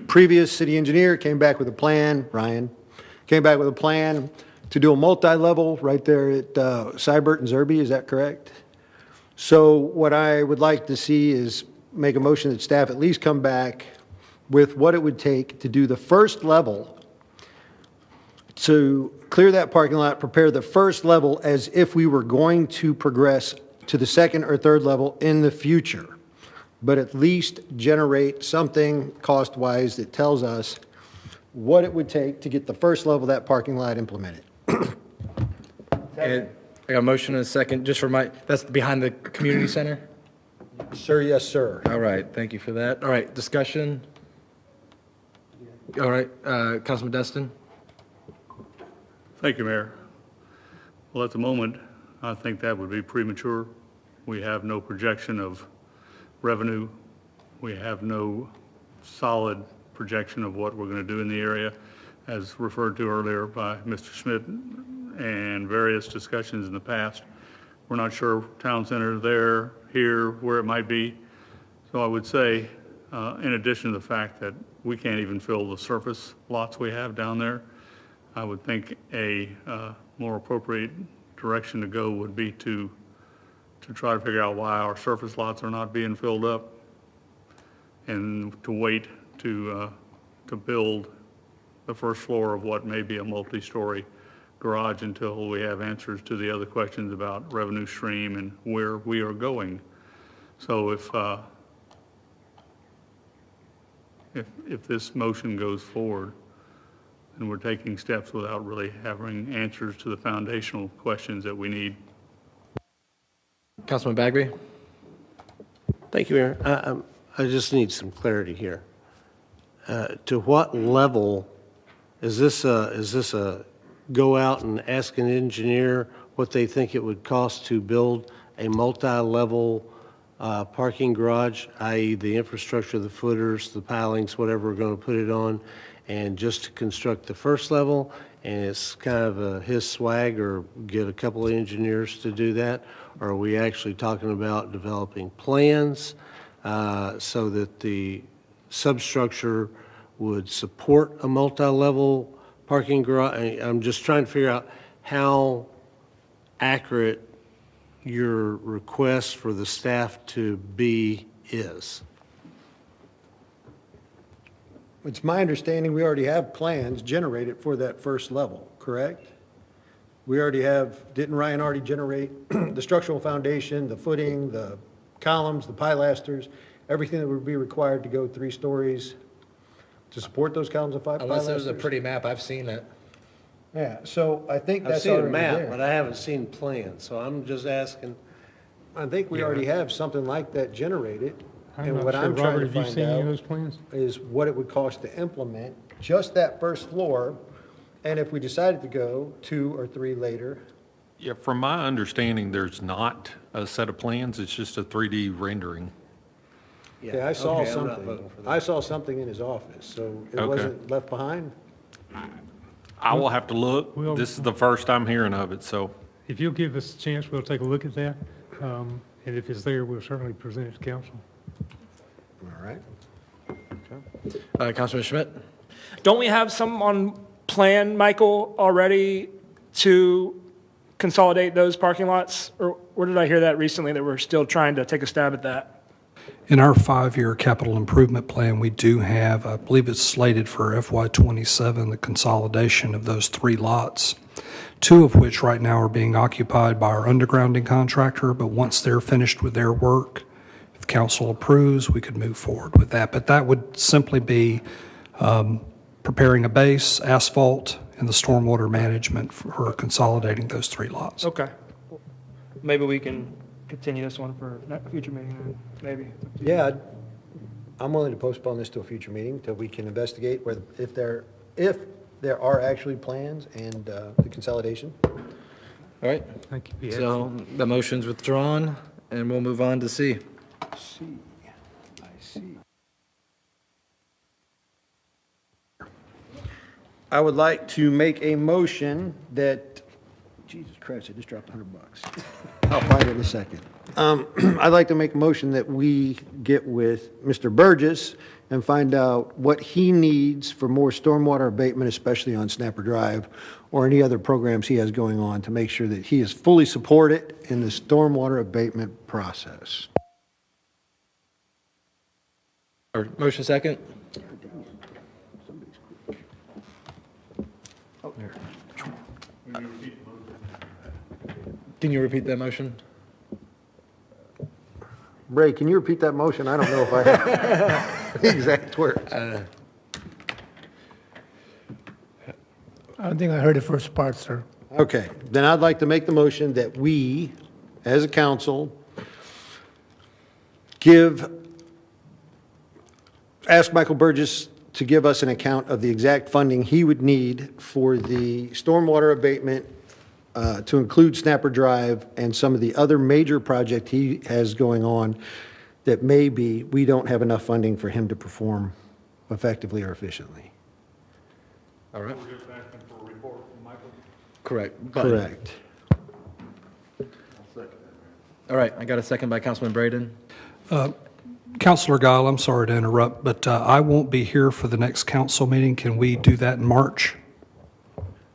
Previous city engineer came back with a plan, Ryan, came back with a plan to do a multi-level right there at Seibert and Zerby, is that correct? So what I would like to see is make a motion that staff at least come back with what it would take to do the first level, to clear that parking lot, prepare the first level as if we were going to progress to the second or third level in the future, but at least generate something cost-wise that tells us what it would take to get the first level of that parking lot implemented. And I got a motion and a second, just for that's behind the community center? Sir, yes, sir. All right, thank you for that. All right, discussion? All right, Councilman Destin? Thank you, Mayor. Well, at the moment, I think that would be premature. We have no projection of revenue. We have no solid projection of what we're going to do in the area, as referred to earlier by Mr. Schmidt and various discussions in the past. We're not sure town center there, here, where it might be. So I would say, in addition to the fact that we can't even fill the surface lots we have down there, I would think a more appropriate direction to go would be to try to figure out why our surface lots are not being filled up, and to wait to build the first floor of what may be a multi-story garage until we have answers to the other questions about revenue stream and where we are going. So if this motion goes forward, and we're taking steps without really having answers to the foundational questions that we need. Councilman Bagby? Thank you, Mayor. I just need some clarity here. To what level is this a go out and ask an engineer what they think it would cost to build a multi-level parking garage, i.e. the infrastructure, the footers, the pilings, whatever we're going to put it on, and just to construct the first level, and it's kind of his swag, or get a couple of engineers to do that? Or are we actually talking about developing plans so that the substructure would support a multi-level parking garage? I'm just trying to figure out how accurate your request for the staff to be is. It's my understanding we already have plans generated for that first level, correct? We already have, didn't Ryan already generate the structural foundation, the footing, the columns, the pilasters, everything that would be required to go 3 stories to support those columns and pilasters? Unless there's a pretty map, I've seen it. Yeah, so I think I've that's seen a already map, there. but I haven't seen plans, so I'm just asking. I think we already have something like that generated. I'm And not what sure. I'm trying Robert, to have you find seen any of out those plans? is what it would cost to implement just that first floor, and if we decided to go 2 or 3 later. Yeah, from my understanding, there's not a set of plans, it's just a 3D rendering. Yeah, I saw okay, I'm not something. voting for that. I saw something in his office, so it Okay. wasn't left behind? I will have to look. Well- This is the first I'm hearing of it, so. If you'll give us a chance, we'll take a look at that. And if it's there, we'll certainly present it to council. All right. Councilman Schmidt? Don't we have some on plan, Michael, already to consolidate those parking lots? Or where did I hear that recently, that we're still trying to take a stab at that? In our 5-year capital improvement plan, we do have, I believe it's slated for FY27, the consolidation of those 3 lots, 2 of which right now are being occupied by our undergrounding contractor, but once they're finished with their work, if council approves, we could move forward with that. But that would simply be preparing a base, asphalt, and the stormwater management for consolidating those 3 lots. Okay. Maybe we can continue this one for a future meeting, then, maybe. Yeah, I'm willing to postpone this to a future meeting till we can investigate whether, if there are actually plans and the consolidation. All right. Thank you. So the motion's withdrawn, and we'll move on to C. I see. I would like to make a motion that, Jesus Christ, I just dropped $100. I'll find it in a second. I'd like to make a motion that we get with Mr. Burgess and find out what he needs for more stormwater abatement, especially on Snapper Drive, or any other programs he has going on, to make sure that he is fully supported in the stormwater abatement process. Or motion second? Can you repeat that motion? Ray, can you repeat that motion? I don't know if I have the exact words. I don't think I heard the first part, sir. Okay, then I'd like to make the motion that we, as a council, ask Michael Burgess to give us an account of the exact funding he would need for the stormwater abatement, to include Snapper Drive and some of the other major project he has going on that maybe we don't have enough funding for him to perform effectively or efficiently. All right. We're just asking for a report from Michael. Correct. Correct. All right, I got a second by Councilman Braden. Councilor Guile, I'm sorry to interrupt, but I won't be here for the next council meeting. Can we do that in March?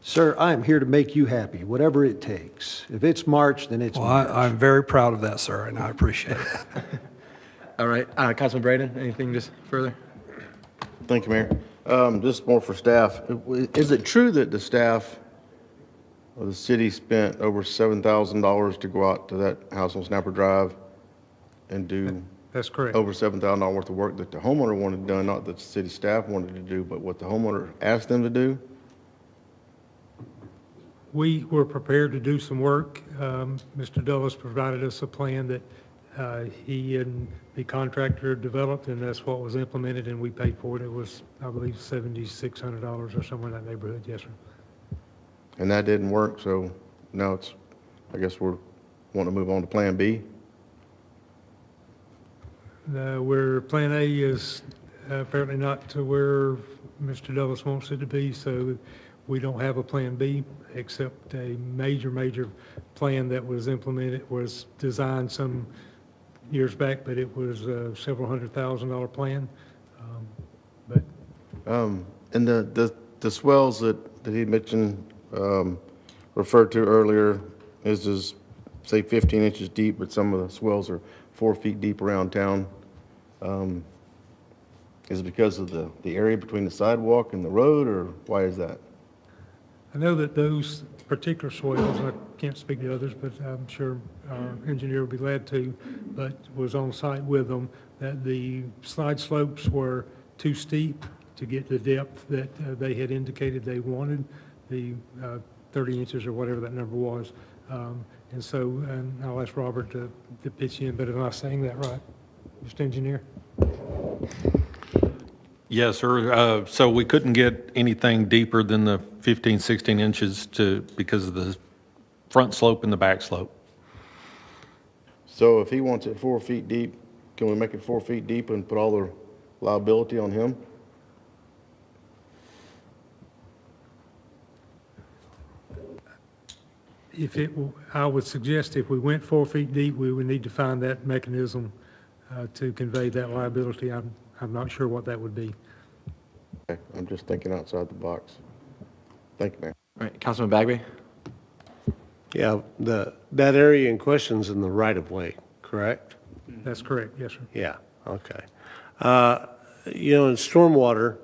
Sir, I am here to make you happy, whatever it takes. If it's March, then it's March. I'm very proud of that, sir, and I appreciate it. All right, Councilman Braden, anything just further? Thank you, Mayor. Just more for staff. Is it true that the staff of the city spent over $7,000 to go out to that house on Snapper Drive and do That's correct. over $7,000 worth of work that the homeowner wanted done, not that the city staff wanted to do, but what the homeowner asked them to do? We were prepared to do some work. Mr. Dulles provided us a plan that he and the contractor developed, and that's what was implemented, and we paid for it. It was, I believe, $7,600 or somewhere in that neighborhood. Yes, sir. And that didn't work, so now it's, I guess we're wanting to move on to Plan B? Where Plan A is apparently not to where Mr. Dulles wants it to be, so we don't have a Plan B, except a major plan that was implemented, was designed some years back, but it was a several $100,000 plan. And the swells that he mentioned, referred to earlier, is just, say, 15 inches deep, but some of the swells are 4 feet deep around town. Is it because of the area between the sidewalk and the road, or why is that? I know that those particular swales, I can't speak to others, but I'm sure our engineer would be glad to, but was on site with them, that the slide slopes were too steep to get the depth that they had indicated they wanted, the 30 inches or whatever that number was. And so, and I'll ask Robert to pitch in, but am I saying that right, Mr. Engineer? Yes, sir. So we couldn't get anything deeper than the 15, 16 inches because of the front slope and the back slope. So if he wants it 4 feet deep, can we make it 4 feet deep and put all the liability on him? I would suggest if we went 4 feet deep, we would need to find that mechanism to convey that liability. I'm not sure what that would be. Okay, I'm just thinking outside the box. Thank you, Mayor. All right, Councilman Bagby? Yeah, that area in question's in the right-of-way, correct? That's correct, yes, sir. Yeah, okay. In stormwater,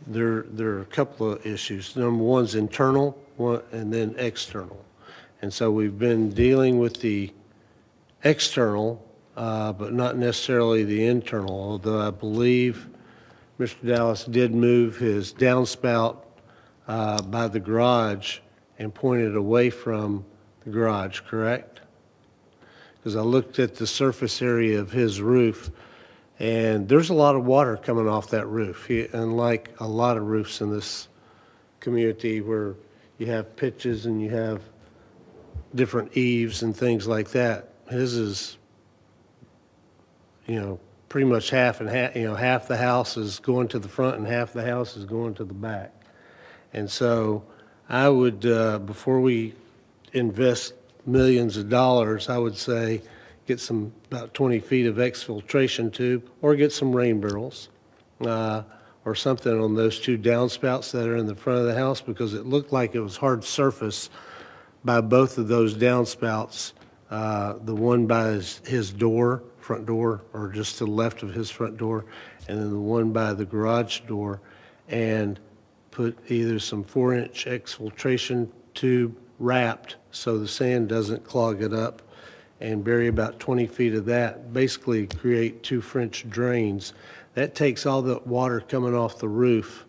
there are a couple of issues. Number one's internal, and then external. And so we've been dealing with the external, but not necessarily the internal, although I believe Mr. Dallas did move his downspout by the garage and pointed away from the garage, correct? Because I looked at the surface area of his roof, and there's a lot of water coming off that roof, unlike a lot of roofs in this community where you have pitches and you have different eaves and things like that. His is, pretty much half and half, half the house is going to the front and half the house is going to the back. And so I would, before we invest millions of dollars, I would say get some about 20 feet of exfiltration tube or get some rain barrels or something on those two downspouts that are in the front of the house, because it looked like it was hard surface by both of those downspouts, the one by his door, front door, or just to the left of his front door, and then the one by the garage door, and put either some 4-inch exfiltration tube wrapped so the sand doesn't clog it up, and bury about 20 feet of that, basically create 2 French drains. That takes all the water coming off the roof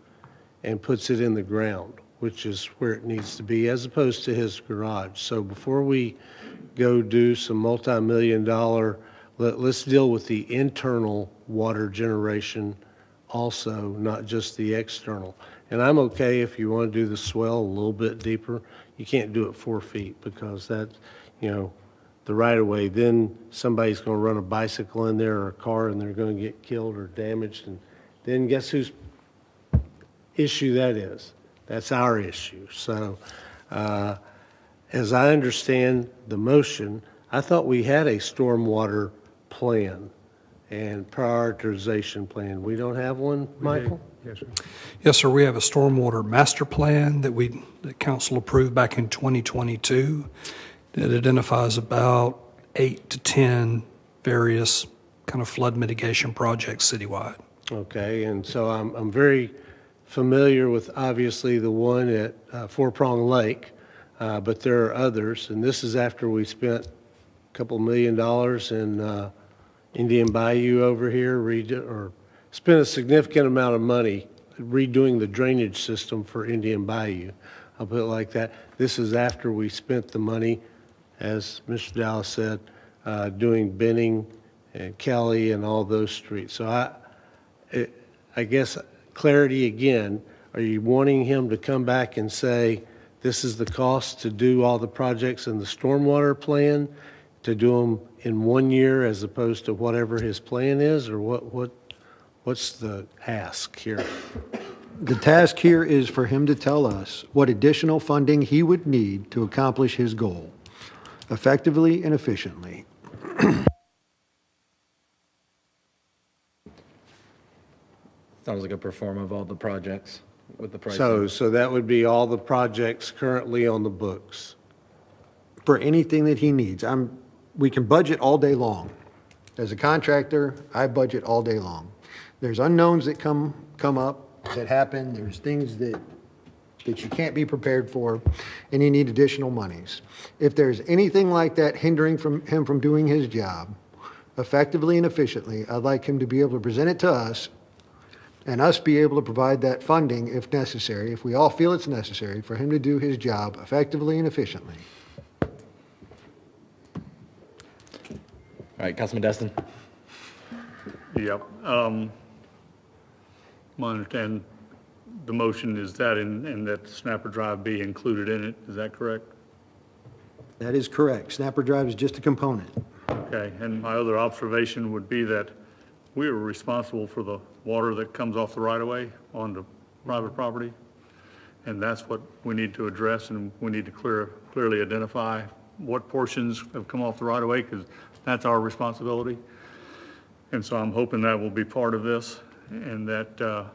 and puts it in the ground, which is where it needs to be, as opposed to his garage. So before we go do some multi-million-dollar, let's deal with the internal water generation also, not just the external. And I'm okay if you want to do the swell a little bit deeper. You can't do it 4 feet because that, the right-of-way, then somebody's going to run a bicycle in there or a car and they're going to get killed or damaged. And then guess whose issue that is? That's our issue. So as I understand the motion, I thought we had a stormwater plan and prioritization plan. We don't have one, Michael? Yes, sir. Yes, sir. We have a stormwater master plan that the council approved back in 2022 that identifies about 8 to 10 various kind of flood mitigation projects citywide. Okay, and so I'm very familiar with obviously the one at Four Prong Lake, but there are others, and this is after we spent a couple $1 million in Indian Bayou over here, or spent a significant amount of money redoing the drainage system for Indian Bayou. I'll put it like that. This is after we spent the money, as Mr. Dallas said, doing Benning and Kelly and all those streets. So I guess clarity again, are you wanting him to come back and say, this is the cost to do all the projects in the stormwater plan, to do them in 1 year as opposed to whatever his plan is, or what's the ask here? The task here is for him to tell us what additional funding he would need to accomplish his goal, effectively and efficiently. Sounds like a pro forma of all the projects with the price. So that would be all the projects currently on the books. For anything that he needs. We can budget all day long. As a contractor, I budget all day long. There's unknowns that come up, that happen. There's things that you can't be prepared for, and you need additional monies. If there's anything like that hindering him from doing his job effectively and efficiently, I'd like him to be able to present it to us, and us be able to provide that funding if necessary, if we all feel it's necessary, for him to do his job effectively and efficiently. All right, Councilman Destin. Yep. My understanding, the motion is that and that Snapper Drive be included in it. Is that correct? That is correct. Snapper Drive is just a component. Okay, and my other observation would be that we are responsible for the water that comes off the right-of-way onto private property, and that's what we need to address, and we need to clearly identify what portions have come off the right-of-way, because that's our responsibility. And so I'm hoping that will be part of this, and that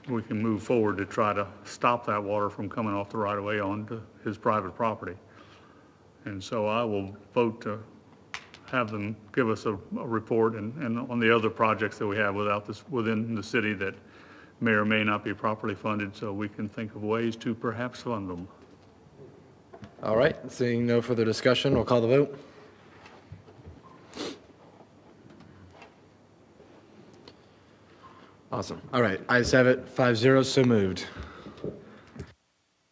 we can move forward to try to stop that water from coming off the right-of-way onto his private property. And so I will vote to have them give us a report and on the other projects that we have within the city that may or may not be properly funded, so we can think of ways to perhaps fund them. All right, seeing no further discussion, we'll call the vote. Awesome. All right, ayes have it, 5-0, so moved.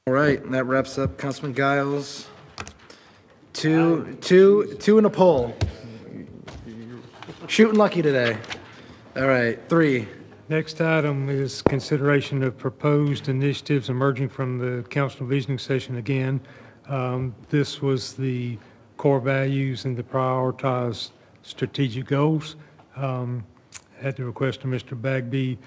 All right, and that wraps up Councilman Giles. Two in a poll. Shooting lucky today. All right, 3. Next item is consideration of proposed initiatives emerging from the council visioning session again. This was the core values and the prioritized strategic goals. At the request of Mr. Bagby,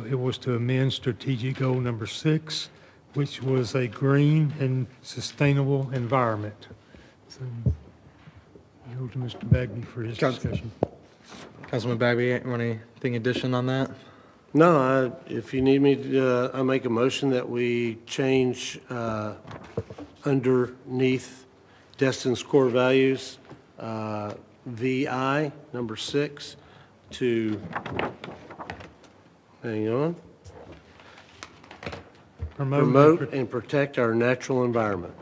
it was to amend strategic goal number 6, which was a green and sustainable environment. So, go to Mr. Bagby for his discussion. Councilman Bagby, want anything addition on that? No, if you need me to, I make a motion that we change underneath Destin's core values, VI, number 6, to, hang on, promote and protect our natural environment.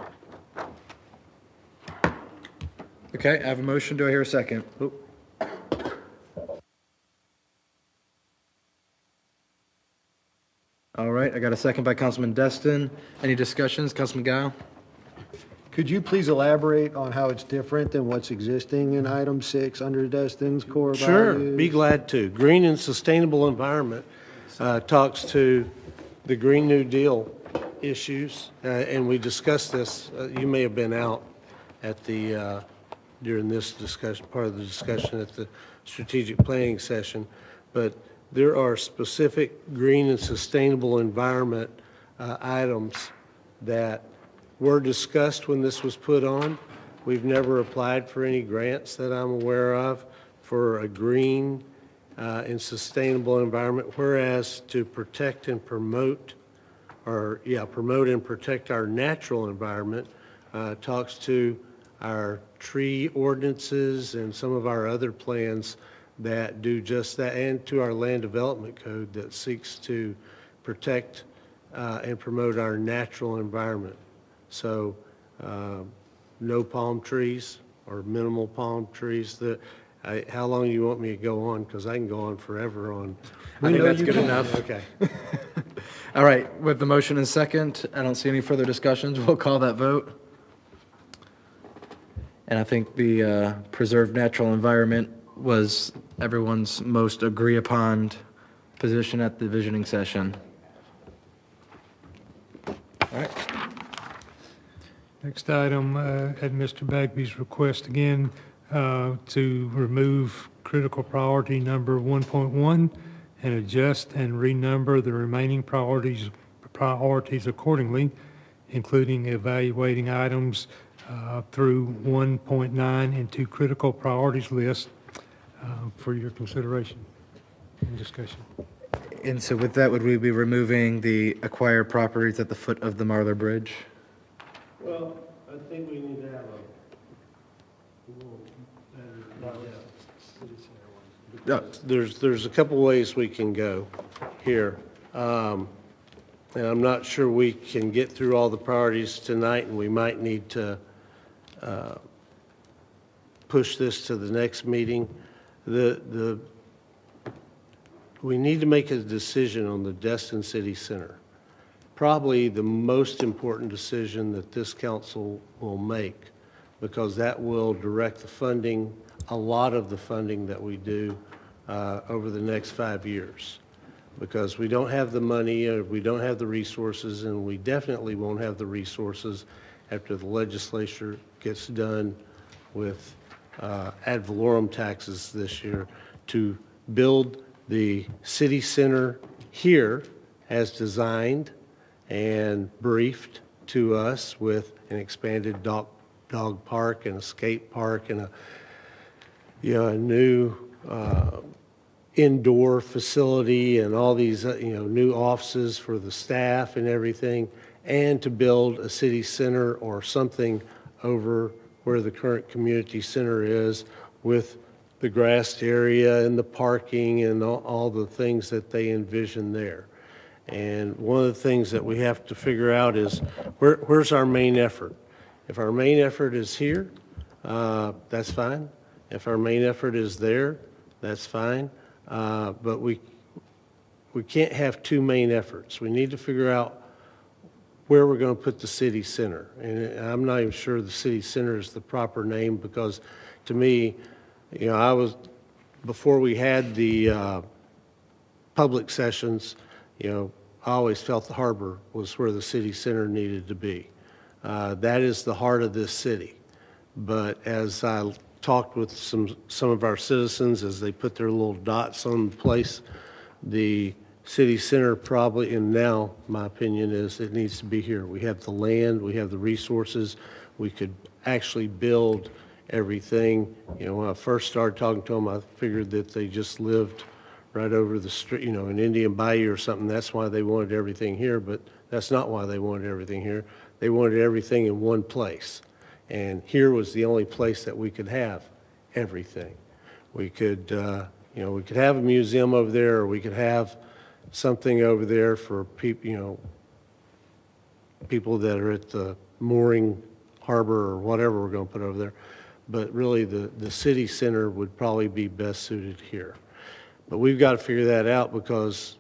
Okay, I have a motion. Do I hear a second? All right, I got a second by Councilman Destin. Any discussions? Councilman Guile? Could you please elaborate on how it's different than what's existing in item 6 under Destin's core Sure, values? be glad to. Green and sustainable environment talks to the Green New Deal issues, and we discussed this. You may have been out at the during this discussion, part of the discussion at the strategic planning session, but there are specific green and sustainable environment items that were discussed when this was put on. We've never applied for any grants that I'm aware of for a green and sustainable environment, whereas to protect and promote, promote and protect our natural environment talks to our tree ordinances and some of our other plans that do just that, and to our land development code that seeks to protect and promote our natural environment. So no palm trees or minimal palm trees. How long do you want me to go on? Because I can go on forever on. I think that's good enough. Okay. All right, with the motion and second, I don't see any further discussions. We'll call that vote. And I think the preserved natural environment was everyone's most agree upon position at the visioning session. All right. Next item, at Mr. Bagby's request again, to remove critical priority number 1.1 and adjust and renumber the remaining priorities accordingly, including evaluating items through 1.9 into critical priorities list for your consideration and discussion. And so with that, would we be removing the acquired properties at the foot of the Marler Bridge? Well, I think we need to have a little better. There's a couple ways we can go here. And I'm not sure we can get through all the priorities tonight, and we might need to push this to the next meeting. We need to make a decision on the Destin City Center. Probably the most important decision that this council will make, because that will direct the funding, a lot of the funding that we do over the next 5 years. Because we don't have the money, we don't have the resources, and we definitely won't have the resources after the legislature gets done with ad valorem taxes this year to build the city center here as designed and briefed to us with an expanded dog park and a skate park and a new indoor facility and all these new offices for the staff and everything, and to build a city center or something over where the current community center is with the grassed area and the parking and all the things that they envision there. And one of the things that we have to figure out is where's our main effort? If our main effort is here, that's fine. If our main effort is there, that's fine. But we can't have two main efforts. We need to figure out where we're going to put the city center. And I'm not even sure the city center is the proper name, because to me, before we had the public sessions, I always felt the harbor was where the city center needed to be. That is the heart of this city. But as I talked with some of our citizens as they put their little dots on the place, the city center probably, and now my opinion is it needs to be here. We have the land, we have the resources, we could actually build everything. You know, when I first started talking to them, I figured that they just lived right over the street, you know, in Indian Bayou or something. That's why they wanted everything here, but that's not why they wanted everything here. They wanted everything in one place. And here was the only place that we could have everything. We could, you know, we could have a museum over there, or we could have something over there for people, you know, people that are at the mooring harbor or whatever we're going to put over there. But really, the city center would probably be best suited here. But we've got to figure that out, because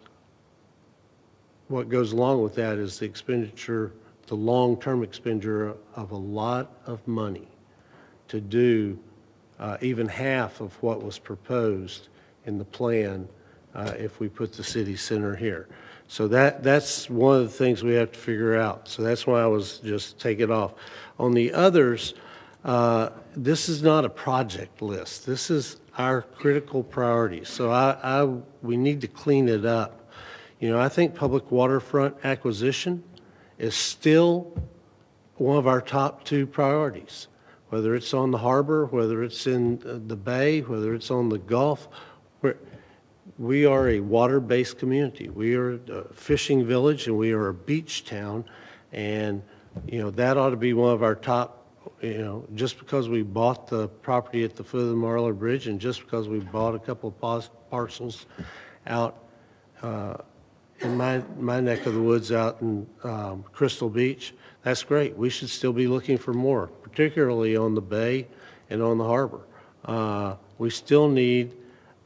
what goes along with that is the expenditure, the long-term expenditure of a lot of money to do even half of what was proposed in the plan if we put the city center here. So that's one of the things we have to figure out. So that's why I was just take it off. On the others, this is not a project list. This is our critical priorities. So we need to clean it up. You know, I think public waterfront acquisition is still one of our top 2 priorities, whether it's on the harbor, whether it's in the bay, whether it's on the Gulf. We are a water-based community. We are a fishing village, and we are a beach town, and, you know, that ought to be one of our top, you know, just because we bought the property at the foot of the Marler Bridge, and just because we bought a couple of parcels out in my neck of the woods out in Crystal Beach, that's great. We should still be looking for more, particularly on the bay and on the harbor. We still need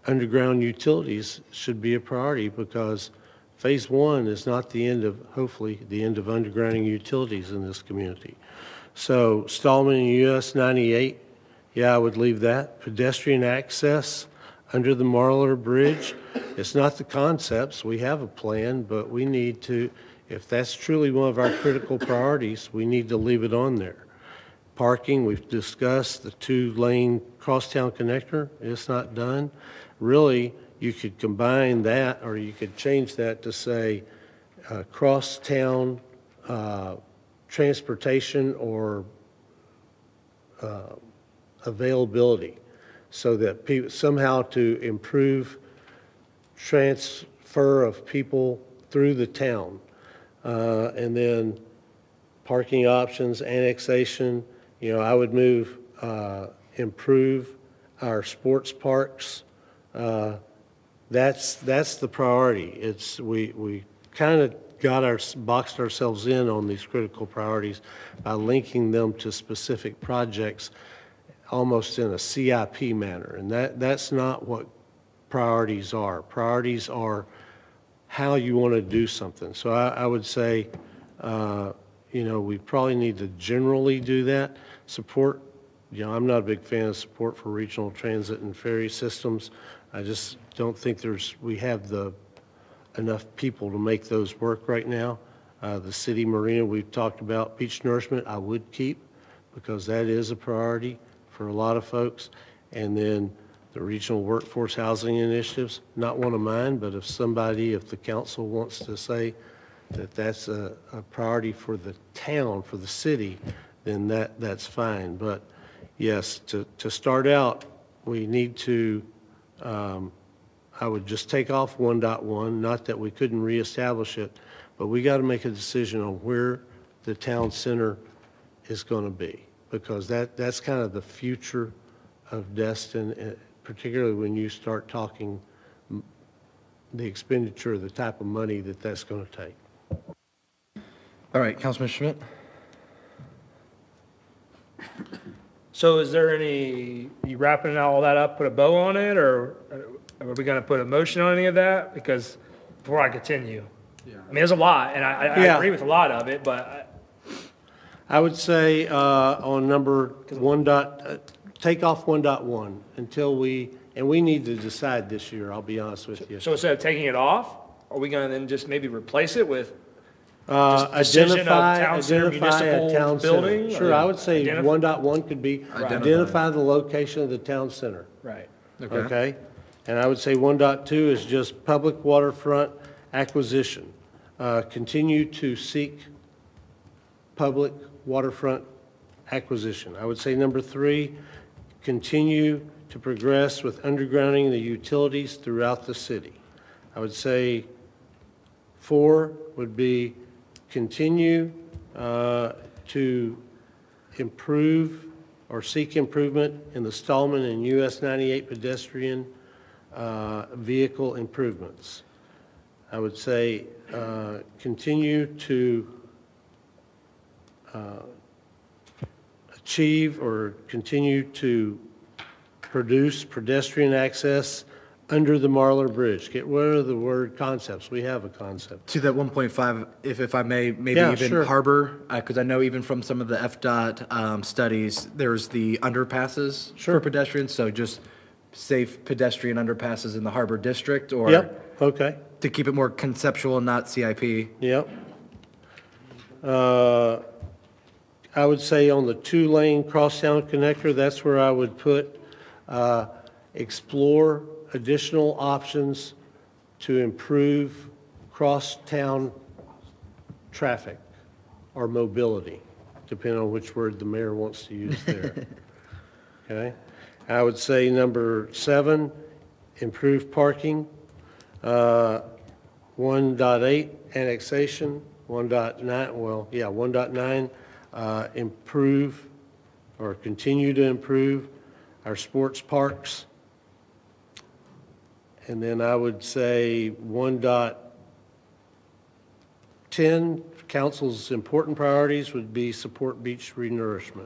underground utilities, should be a priority, because phase 1 is not the end of, hopefully, the end of undergrounding utilities in this community. So Stallman and US 98, yeah, I would leave that. Pedestrian access under the Marler Bridge, it's not the concepts. We have a plan, but we need to, if that's truly one of our critical priorities, we need to leave it on there. Parking, we've discussed the 2-lane crosstown connector. It's not done. Really, you could combine that, or you could change that to say crosstown transportation or availability, so that people somehow to improve transfer of people through the town. And then parking options, annexation, you know, I would move, improve our sports parks. That's the priority. It's, we kind of boxed ourselves in on these critical priorities by linking them to specific projects almost in a CIP manner. And that's not what priorities are. Priorities are how you want to do something. So I would say, you know, we probably need to generally do that. Support, you know, I'm not a big fan of support for regional transit and ferry systems. I just don't think we have enough people to make those work right now. The city marina we've talked about, beach nourishment I would keep, because that is a priority for a lot of folks. And then the regional workforce housing initiatives, not one of mine, but if the council wants to say that that's a priority for the town, for the city, then that's fine. But yes, to start out, we need to, I would just take off 1.1, not that we couldn't reestablish it, but we got to make a decision on where the town center is going to be, because that's kind of the future of Destin, particularly when you start talking the expenditure, the type of money that's going to take. All right, Councilman Schmidt. So is there any, you wrapping all that up, put a bow on it, or are we going to put a motion on any of that? Because before I continue, I mean, there's a lot, and I agree with a lot of it, but I would say on number take off 1.1 until we need to decide this year, I'll be honest with you. So instead of taking it off, are we going to then just maybe replace it with decision of Identify town center a municipal town building? center. Sure, I would say Identif- 1.1 could be identify the location of the town center. Right. Okay? And I would say 1.2 is just public waterfront acquisition. Continue to seek public waterfront acquisition. I would say number 3, continue to progress with undergrounding the utilities throughout the city. I would say 4 would be continue to improve or seek improvement in the Stallman and US 98 pedestrian vehicle improvements. I would say continue to achieve or continue to produce pedestrian access under the Marlar Bridge. Get rid of the word concepts. We have a concept. To that 1.5, if I may, maybe Yeah, even sure. harbor, because I know even from some of the FDOT studies, there's the underpasses for pedestrians, so just safe pedestrian underpasses in the harbor district, or Yep, okay. to keep it more conceptual, not CIP. Yep. I would say on the 2-lane crosstown connector, that's where I would put explore additional options to improve crosstown traffic or mobility, depending on which word the mayor wants to use there. Okay? I would say number 7, improve parking. 1.8, annexation. 1.9, improve or continue to improve our sports parks. And then I would say 1.10, council's important priorities would be support beach renourishment.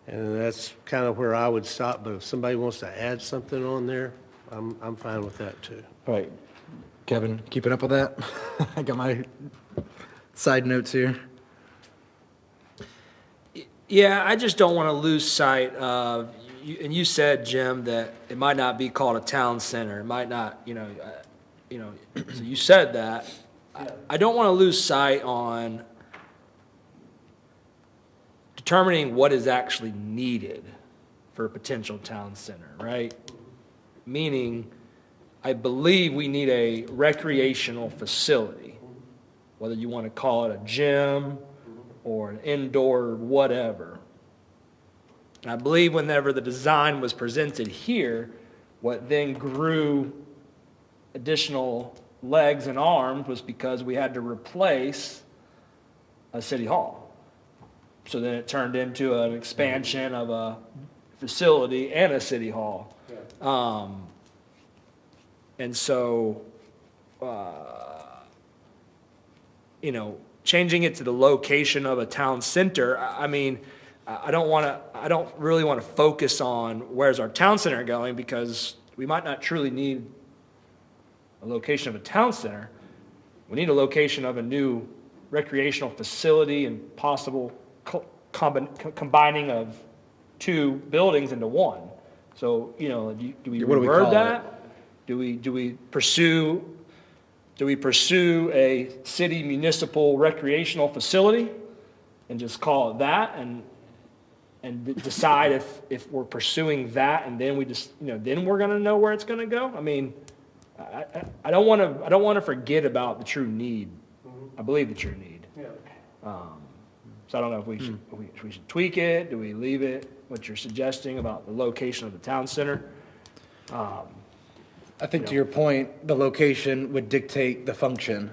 And that's kind of where I would stop, but if somebody wants to add something on there, I'm fine with that too. All right. Kevin, keeping up with that? I got my side notes here. Yeah, I just don't want to lose sight of, and you said, Jim, that it might not be called a town center. It might not, so you said that. I don't want to lose sight on determining what is actually needed for a potential town center, right? Meaning, I believe we need a recreational facility, whether you want to call it a gym or an indoor whatever. And I believe whenever the design was presented here, what then grew additional legs and arms was because we had to replace a city hall. So then it turned into an expansion of a facility and a city hall. And so, changing it to the location of a town center, I mean, I don't really want to focus on where's our town center going, because we might not truly need a location of a town center. We need a location of a new recreational facility and possible combining of 2 buildings into one. So, do we What do we reword call that? Do we pursue a city municipal recreational facility and just call it that, and decide if we're pursuing that, and then we just, then we're going to know where it's going to go? I mean, I don't want to forget about the true need. I believe the true need. So I don't know if we should tweak it. Do we leave it? What you're suggesting about the location of the town center? I think to your point, the location would dictate the function.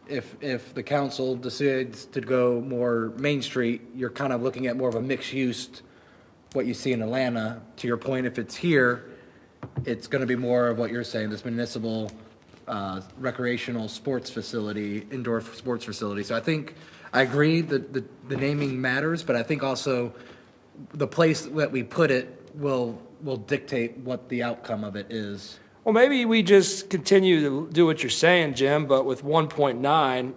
If the council decides to go more Main Street, you're kind of looking at more of a mixed use, what you see in Atlanta. To your point, if it's here, it's going to be more of what you're saying, this municipal recreational sports facility, indoor sports facility. So I think, I agree that the naming matters, but I think also the place that we put it will dictate what the outcome of it is. Well, maybe we just continue to do what you're saying, Jim, but with 1.9,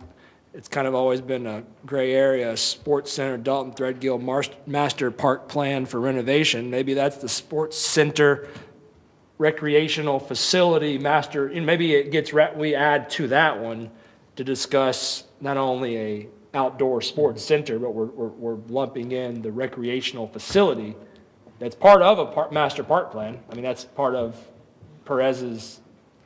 it's kind of always been a gray area, Sports Center, Dalton Threadgill Master Park Plan for renovation. Maybe that's the Sports Center Recreational Facility Master, and maybe it gets, we add to that one to discuss not only a outdoor sports center, but we're lumping in the recreational facility that's part of a master park plan. I mean, that's part of Perez's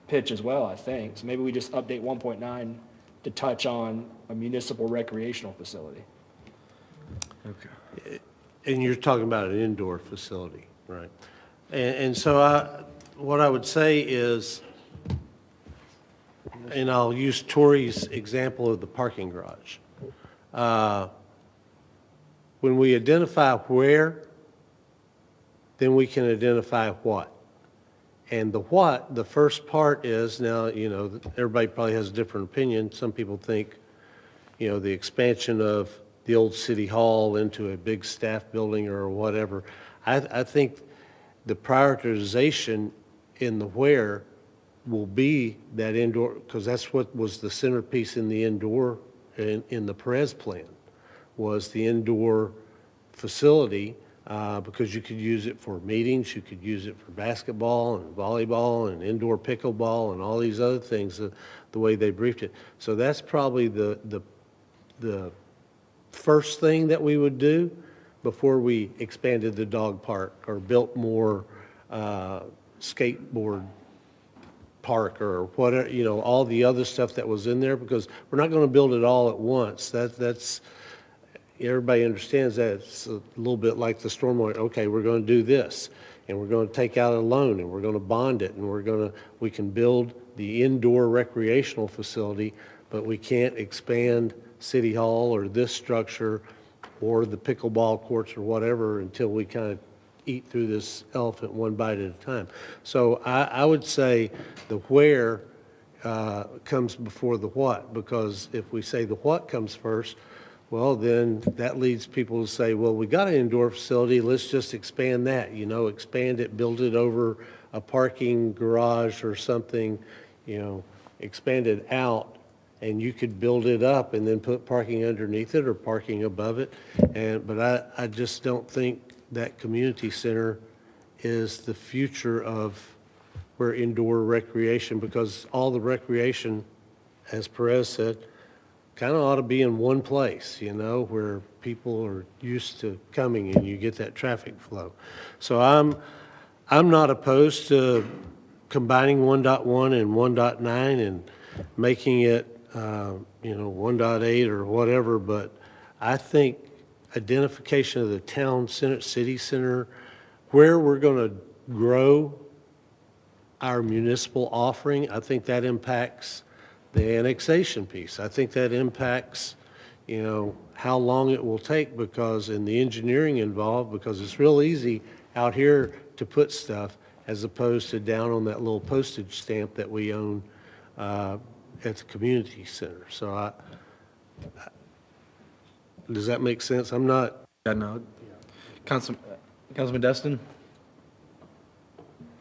pitch as well, I think. So maybe we just update 1.9 to touch on a municipal recreational facility. Okay. And you're talking about an indoor facility, right? And so what I would say is, and I'll use Tori's example of the parking garage. When we identify where, then we can identify what. And the what, the first part is, now, you know, everybody probably has a different opinion. Some people think, you know, the expansion of the old city hall into a big staff building or whatever. I think the prioritization in the where will be that indoor, because that's what was the centerpiece in the indoor, in the Perez plan, was the indoor facility, because you could use it for meetings, you could use it for basketball and volleyball and indoor pickleball and all these other things, the way they briefed it. So that's probably the first thing that we would do before we expanded the dog park or built more skateboard park or whatever, you know, all the other stuff that was in there, because we're not going to build it all at once. That's everybody understands that. It's a little bit like the stormwater. Okay, we're going to do this, and we're going to take out a loan, and we're going to bond it, and we can build the indoor recreational facility, but we can't expand City Hall or this structure or the pickleball courts or whatever until we kind of eat through this elephant one bite at a time. So I would say the where comes before the what, because if we say the what comes first, well, then that leads people to say, well, we got an indoor facility, let's just expand that, you know, expand it, build it over a parking garage or something, you know, expand it out, and you could build it up and then put parking underneath it or parking above it. But I just don't think that community center is the future of where indoor recreation, because all the recreation, as Perez said, kind of ought to be in one place, you know, where people are used to coming and you get that traffic flow. So I'm not opposed to combining 1.1 and 1.9 and making it, you know, 1.8 or whatever, but I think identification of the town center, city center, where we're going to grow our municipal offering, I think that impacts the annexation piece. I think that impacts, you know, how long it will take, because in the engineering involved, because it's real easy out here to put stuff as opposed to down on that little postage stamp that we own at the community center. So does that make sense? I'm not. Yeah, no. Councilman Destin?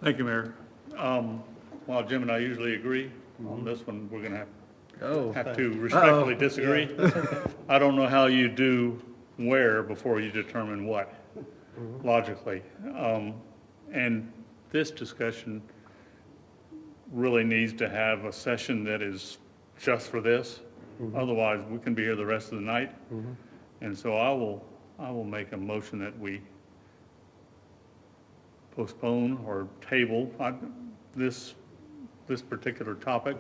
Thank you, Mayor. While Jim and I usually agree on this one, we're going to have to respectfully disagree. I don't know how you do where before you determine what, logically. And this discussion really needs to have a session that is just for this. Otherwise, we can be here the rest of the night. And so I will make a motion that we postpone or table this particular topic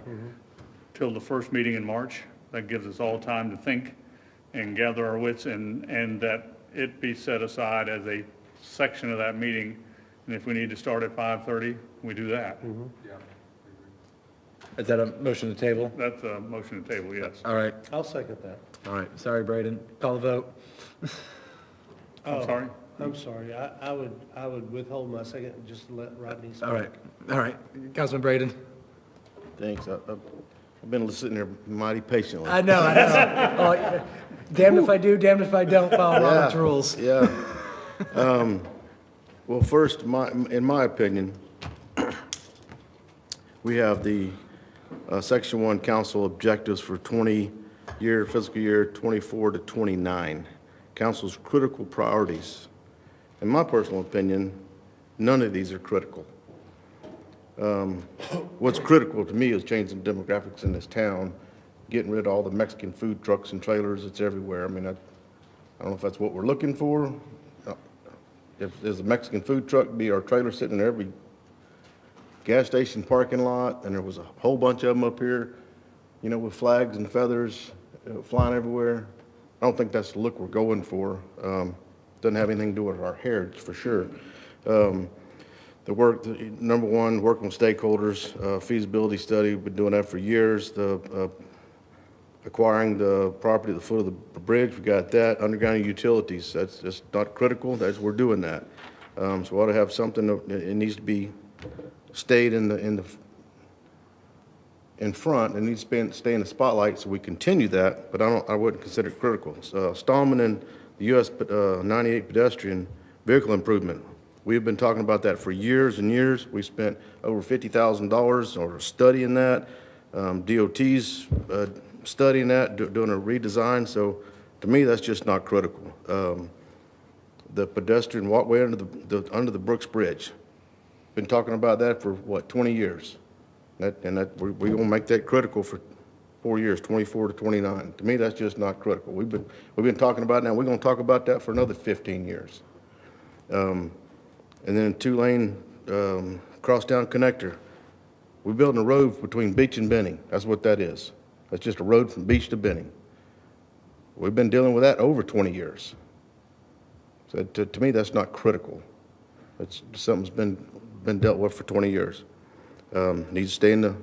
till the first meeting in March. That gives us all time to think and gather our wits, and that it be set aside as a section of that meeting. And if we need to start at 5:30, we do that. Is that a motion to table? That's a motion to table, yes. All right. I'll second that. All right. Sorry, Braden. Call the vote. I'm sorry? I'm sorry. I would withhold my second just to let Rodney speak. All right. All right. Councilman Braden. Thanks. I've been sitting there mighty patiently. I know. Oh, damned if I do, damned if I don't follow Robert's rules. Yeah. Well, first, in my opinion, we have the Section 1 Council objectives for fiscal year 24 to 29. Council's critical priorities. In my personal opinion, none of these are critical. What's critical to me is changing demographics in this town getting rid of all the Mexican food trucks and trailers that's everywhere. I mean, I don't know if that's what we're looking for. If there's a Mexican food truck, be our trailer sitting in every gas station parking lot, and there was a whole bunch of them up here, you know, with flags and feathers flying everywhere. I don't think that's the look we're going for. Doesn't have anything to do with our heritage, for sure. Number one, working with stakeholders, feasibility study, we've been doing that for years. Acquiring the property at the foot of the bridge, we got that. Underground utilities, that's just not critical, we're doing that. So we ought to have something, it needs to be stayed in front, and needs to stay in the spotlight, so we continue that, but I wouldn't consider it critical. So, Stallman and the US 98 pedestrian vehicle improvement. We've been talking about that for years and years. We spent over $50,000 on studying that. DOT's studying that, doing a redesign. So to me, that's just not critical. The pedestrian walkway under the Brooks Bridge. Been talking about that for what, 20 years. We're going to make that critical for 4 years, 24 to 29. To me, that's just not critical. We've been talking about it now. We're going to talk about that for another 15 years. And then 2-lane crosstown connector. We're building a road between Beach and Benning. That's what that is. That's just a road from Beach to Benning. We've been dealing with that over 20 years. So to me, that's not critical. It's something's been dealt with for 20 years. Needs to stay in the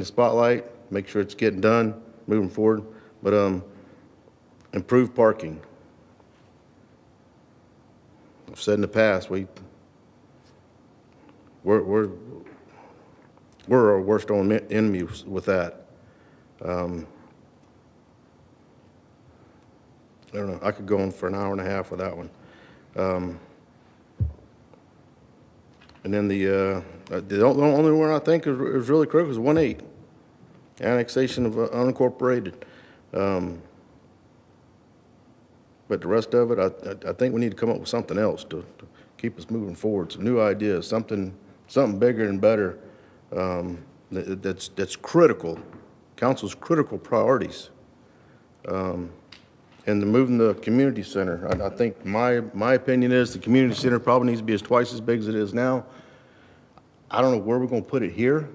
spotlight, make sure it's getting done, moving forward. But improve parking. I've said in the past, we're our worst enemy with that. I don't know. I could go on for an hour and a half with that one. And then the only one I think is really critical is 1-8, annexation of unincorporated. But the rest of it, I think we need to come up with something else to keep us moving forward. Some new ideas, something bigger and better. That's critical. Council's critical priorities. And moving the community center, I think my opinion is the community center probably needs to be twice as big as it is now. I don't know where we're going to put it here.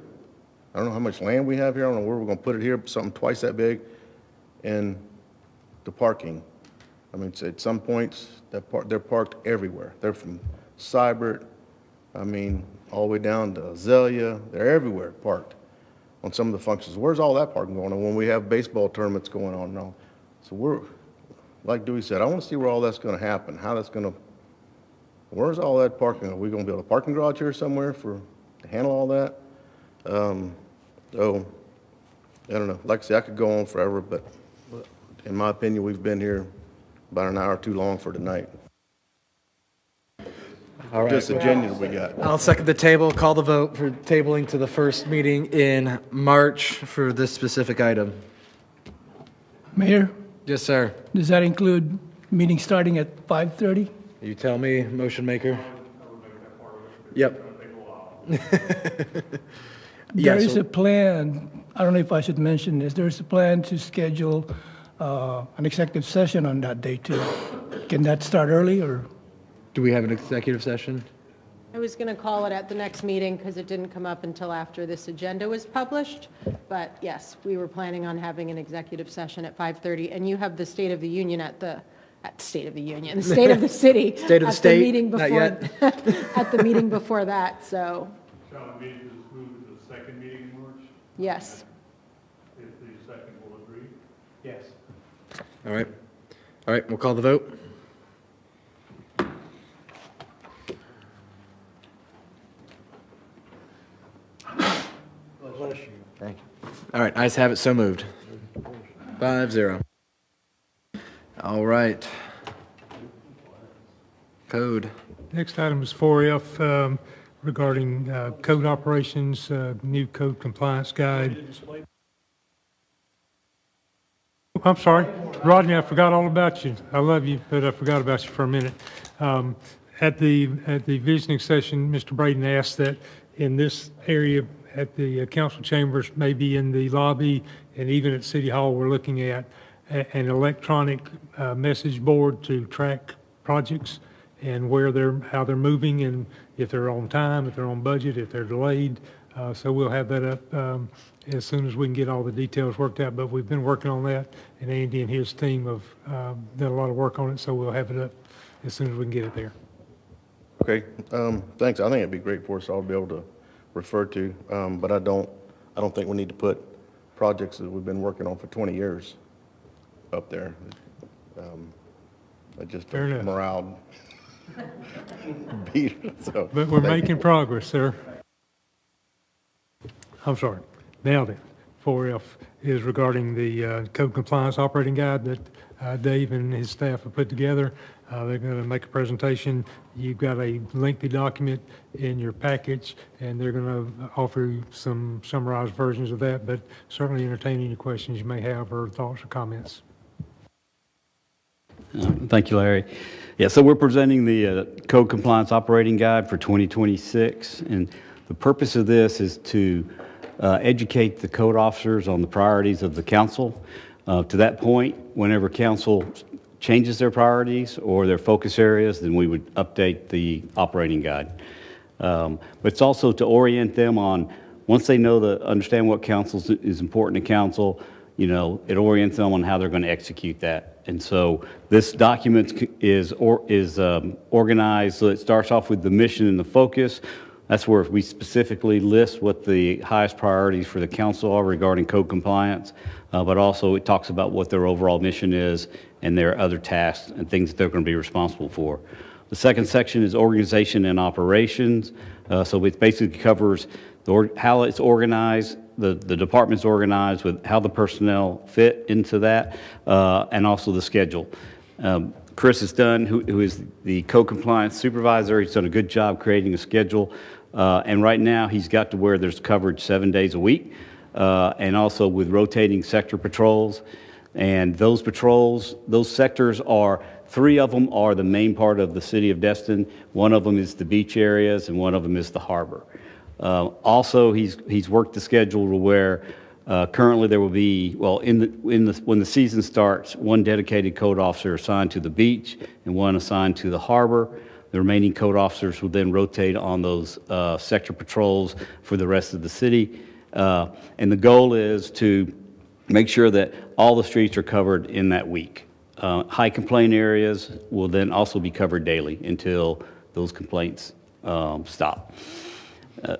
I don't know how much land we have here. I don't know where we're going to put it here, but something twice that big. And the parking. I mean, at some points, they're parked everywhere. They're from Seibert, I mean, all the way down to Azalea. They're everywhere parked on some of the functions. Where's all that parking going on when we have baseball tournaments going on and all? So like Dewey said, I want to see where all that's going to happen, how that's going to, where's all that parking? Are we going to build a parking garage here somewhere to handle all that? So, I don't know. Like I said, I could go on forever, but in my opinion, we've been here about an hour too long for tonight. All right. Just agenda we got. I'll second the table, call the vote for tabling to the first meeting in March for this specific item. Mayor, Yes, sir. does that include meeting starting at 5:30? You tell me, motion maker. Yep. There is a plan, I don't know if I should mention this, there's a plan to schedule an executive session on that day too. Can that start early or? Do we have an executive session? I was going to call it at the next meeting because it didn't come up until after this agenda was published. But yes, we were planning on having an executive session at 5:30. And you have the State of the Union the State of the City. State of the state, The meeting not before, yet. at the meeting before that, so, Shall the meeting just move to the second meeting in March, yes. if the second will agree? Yes. All right. All right, we'll call the vote. Bless you. Thank you. All right, ayes have it, so moved. 5-0. All right. Code. Next item is 4F regarding code operations, new code compliance guide. I'm sorry. Rodney, I forgot all about you. I love you, but I forgot about you for a minute. At the visioning session, Mr. Braden asked that in this area at the council chambers, maybe in the lobby, and even at City Hall, we're looking at an electronic message board to track projects and how they're moving, and if they're on time, if they're on budget, if they're delayed. So we'll have that up as soon as we can get all the details worked out. But we've been working on that, and Andy and his team have done a lot of work on it, so we'll have it up as soon as we can get it there. Okay, thanks. I think it'd be great for us all to be able to refer to, but I don't think we need to put projects that we've been working on for 20 years up there. I just Fair enough. morale beat. So, But we're thank you. making progress, sir. I'm sorry, nailed it. 4F is regarding the code compliance operating guide that Dave and his staff have put together. They're going to make a presentation. You've got a lengthy document in your package, and they're going to offer you some summarized versions of that, but certainly entertain any questions you may have or thoughts or comments. Thank you, Larry. Yeah, so we're presenting the Code Compliance Operating Guide for 2026, and the purpose of this is to educate the code officers on the priorities of the council. To that point, whenever council changes their priorities or their focus areas, then we would update the operating guide. But it's also to orient them on, once they understand what council is important to council, it orients them on how they're going to execute that. And so this document is organized, so it starts off with the mission and the focus. That's where we specifically list what the highest priorities for the council are regarding code compliance, but also it talks about what their overall mission is and their other tasks and things that they're going to be responsible for. The second section is organization and operations. So it basically covers how it's organized, the department's organized with how the personnel fit into that, and also the schedule. Chris has done, who is the code compliance supervisor, he's done a good job creating a schedule. And right now he's got to where there's coverage 7 days a week, and also with rotating sector patrols. And those patrols, those sectors are, 3 of them are the main part of the city of Destin. 1 of them is the beach areas, and 1 of them is the harbor. Also, he's worked the schedule to where currently there will be, well, when the season starts, 1 dedicated code officer assigned to the beach and 1 assigned to the harbor. The remaining code officers will then rotate on those sector patrols for the rest of the city. And the goal is to make sure that all the streets are covered in that week. High complaint areas will then also be covered daily until those complaints stop.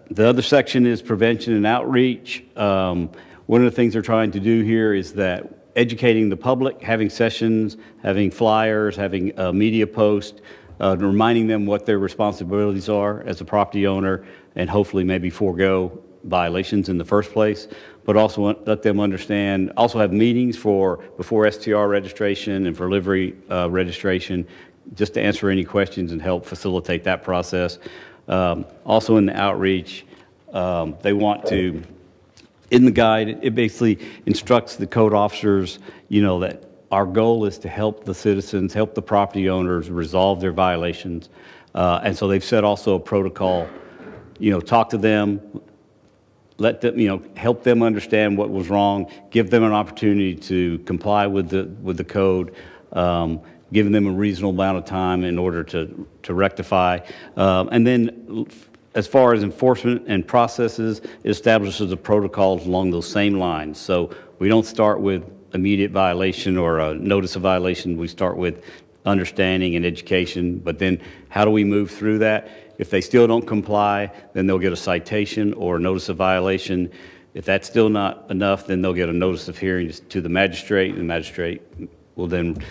The other section is prevention and outreach. One of the things they're trying to do here is that educating the public, having sessions, having flyers, having media posts, reminding them what their responsibilities are as a property owner, and hopefully maybe forego violations in the first place, but also let them understand, also have meetings before STR registration and for livery registration, just to answer any questions and help facilitate that process. Also in the outreach, they want to, in the guide, it basically instructs the code officers, that our goal is to help the citizens, help the property owners resolve their violations. And so they've set also a protocol, talk to them, let them, help them understand what was wrong, give them an opportunity to comply with the code, giving them a reasonable amount of time in order to rectify. And then as far as enforcement and processes, it establishes the protocols along those same lines. So we don't start with immediate violation or a notice of violation. We start with understanding and education, but then how do we move through that? If they still don't comply, then they'll get a citation or a notice of violation. If that's still not enough, then they'll get a notice of hearing to the magistrate, and the magistrate will then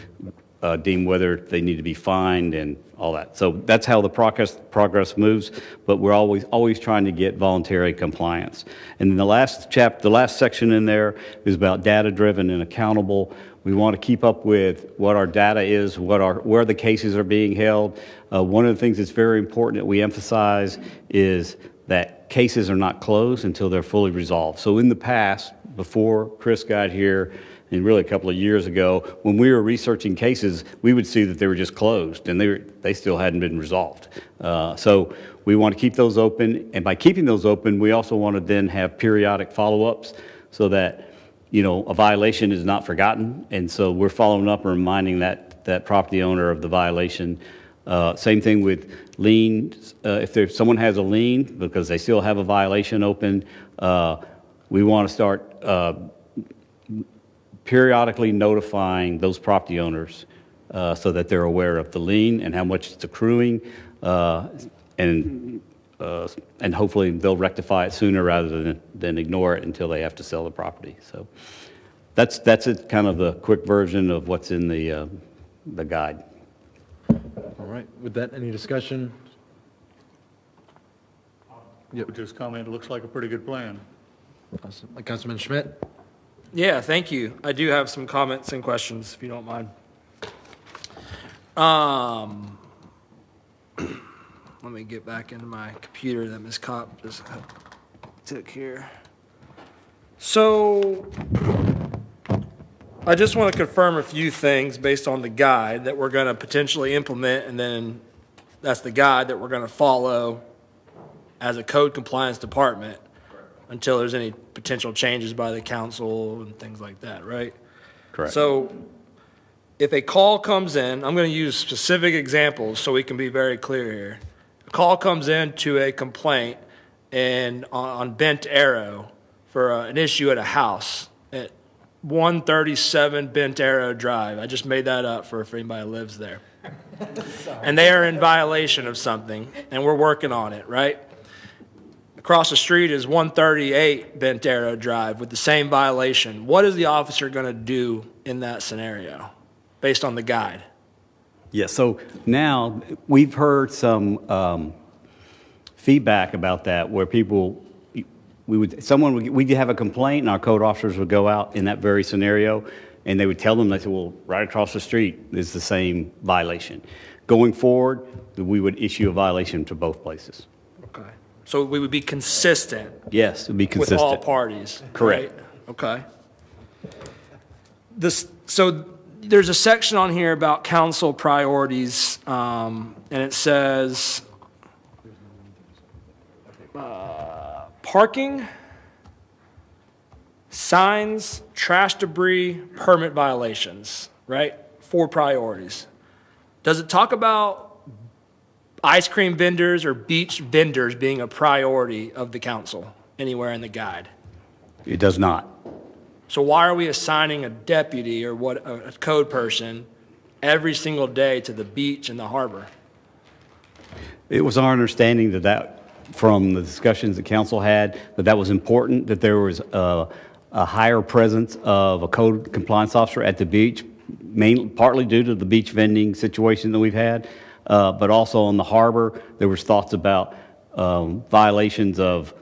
deem whether they need to be fined and all that. So that's how the progress moves, but we're always trying to get voluntary compliance. And then the last section in there is about data-driven and accountable. We want to keep up with what our data is, where the cases are being held. One of the things that's very important that we emphasize is that cases are not closed until they're fully resolved. So in the past, before Chris got here, And really, a couple of years ago, when we were researching cases, we would see that they were just closed, and they still hadn't been resolved. So we want to keep those open, and by keeping those open, we also want to then have periodic follow-ups so that, you know, a violation is not forgotten. And so we're following up and reminding that property owner of the violation. Same thing with liens. If someone has a lien because they still have a violation open, we want to start periodically notifying those property owners so that they're aware of the lien and how much it's accruing, and hopefully they'll rectify it sooner rather than ignore it until they have to sell the property. So that's it, kind of the quick version of what's in the guide. All right, with that, any discussion? Yep. Just comment, it looks like a pretty good plan. Awesome. Councilman Schmidt? Yeah, thank you. I do have some comments and questions, if you don't mind. Let me get back into my computer that Ms. Kopp just took here. So, I just want to confirm a few things based on the guide that we're going to potentially implement, and then that's the guide that we're going to follow as a code compliance department until there's any potential changes by the council and things like that, right? Correct. So if a call comes in, I'm going to use specific examples so we can be very clear here. A call comes in to a complaint and on Bent Arrow for an issue at a house at 137 Bent Arrow Drive. I just made that up for if anybody lives there. And they are in violation of something, and we're working on it, right? Across the street is 138 Bent Arrow Drive with the same violation. What is the officer going to do in that scenario based on the guide? Yeah, so now we've heard some feedback about that where people, we'd have a complaint and our code officers would go out in that very scenario and they would tell them, they said, well, right across the street is the same violation. Going forward, we would issue a violation to both places. Okay. So we would be consistent. Yes, it would be consistent. With all parties. Correct. Right? Okay. So there's a section on here about council priorities, and it says parking, signs, trash debris, permit violations, right? 4 priorities. Does it talk about ice cream vendors or beach vendors being a priority of the council anywhere in the guide? It does not. So why are we assigning a deputy or a code person every single day to the beach and the harbor? It was our understanding that from the discussions the council had, that was important, that there was a higher presence of a code compliance officer at the beach, partly due to the beach vending situation that we've had, but also on the harbor, there was thoughts about violations of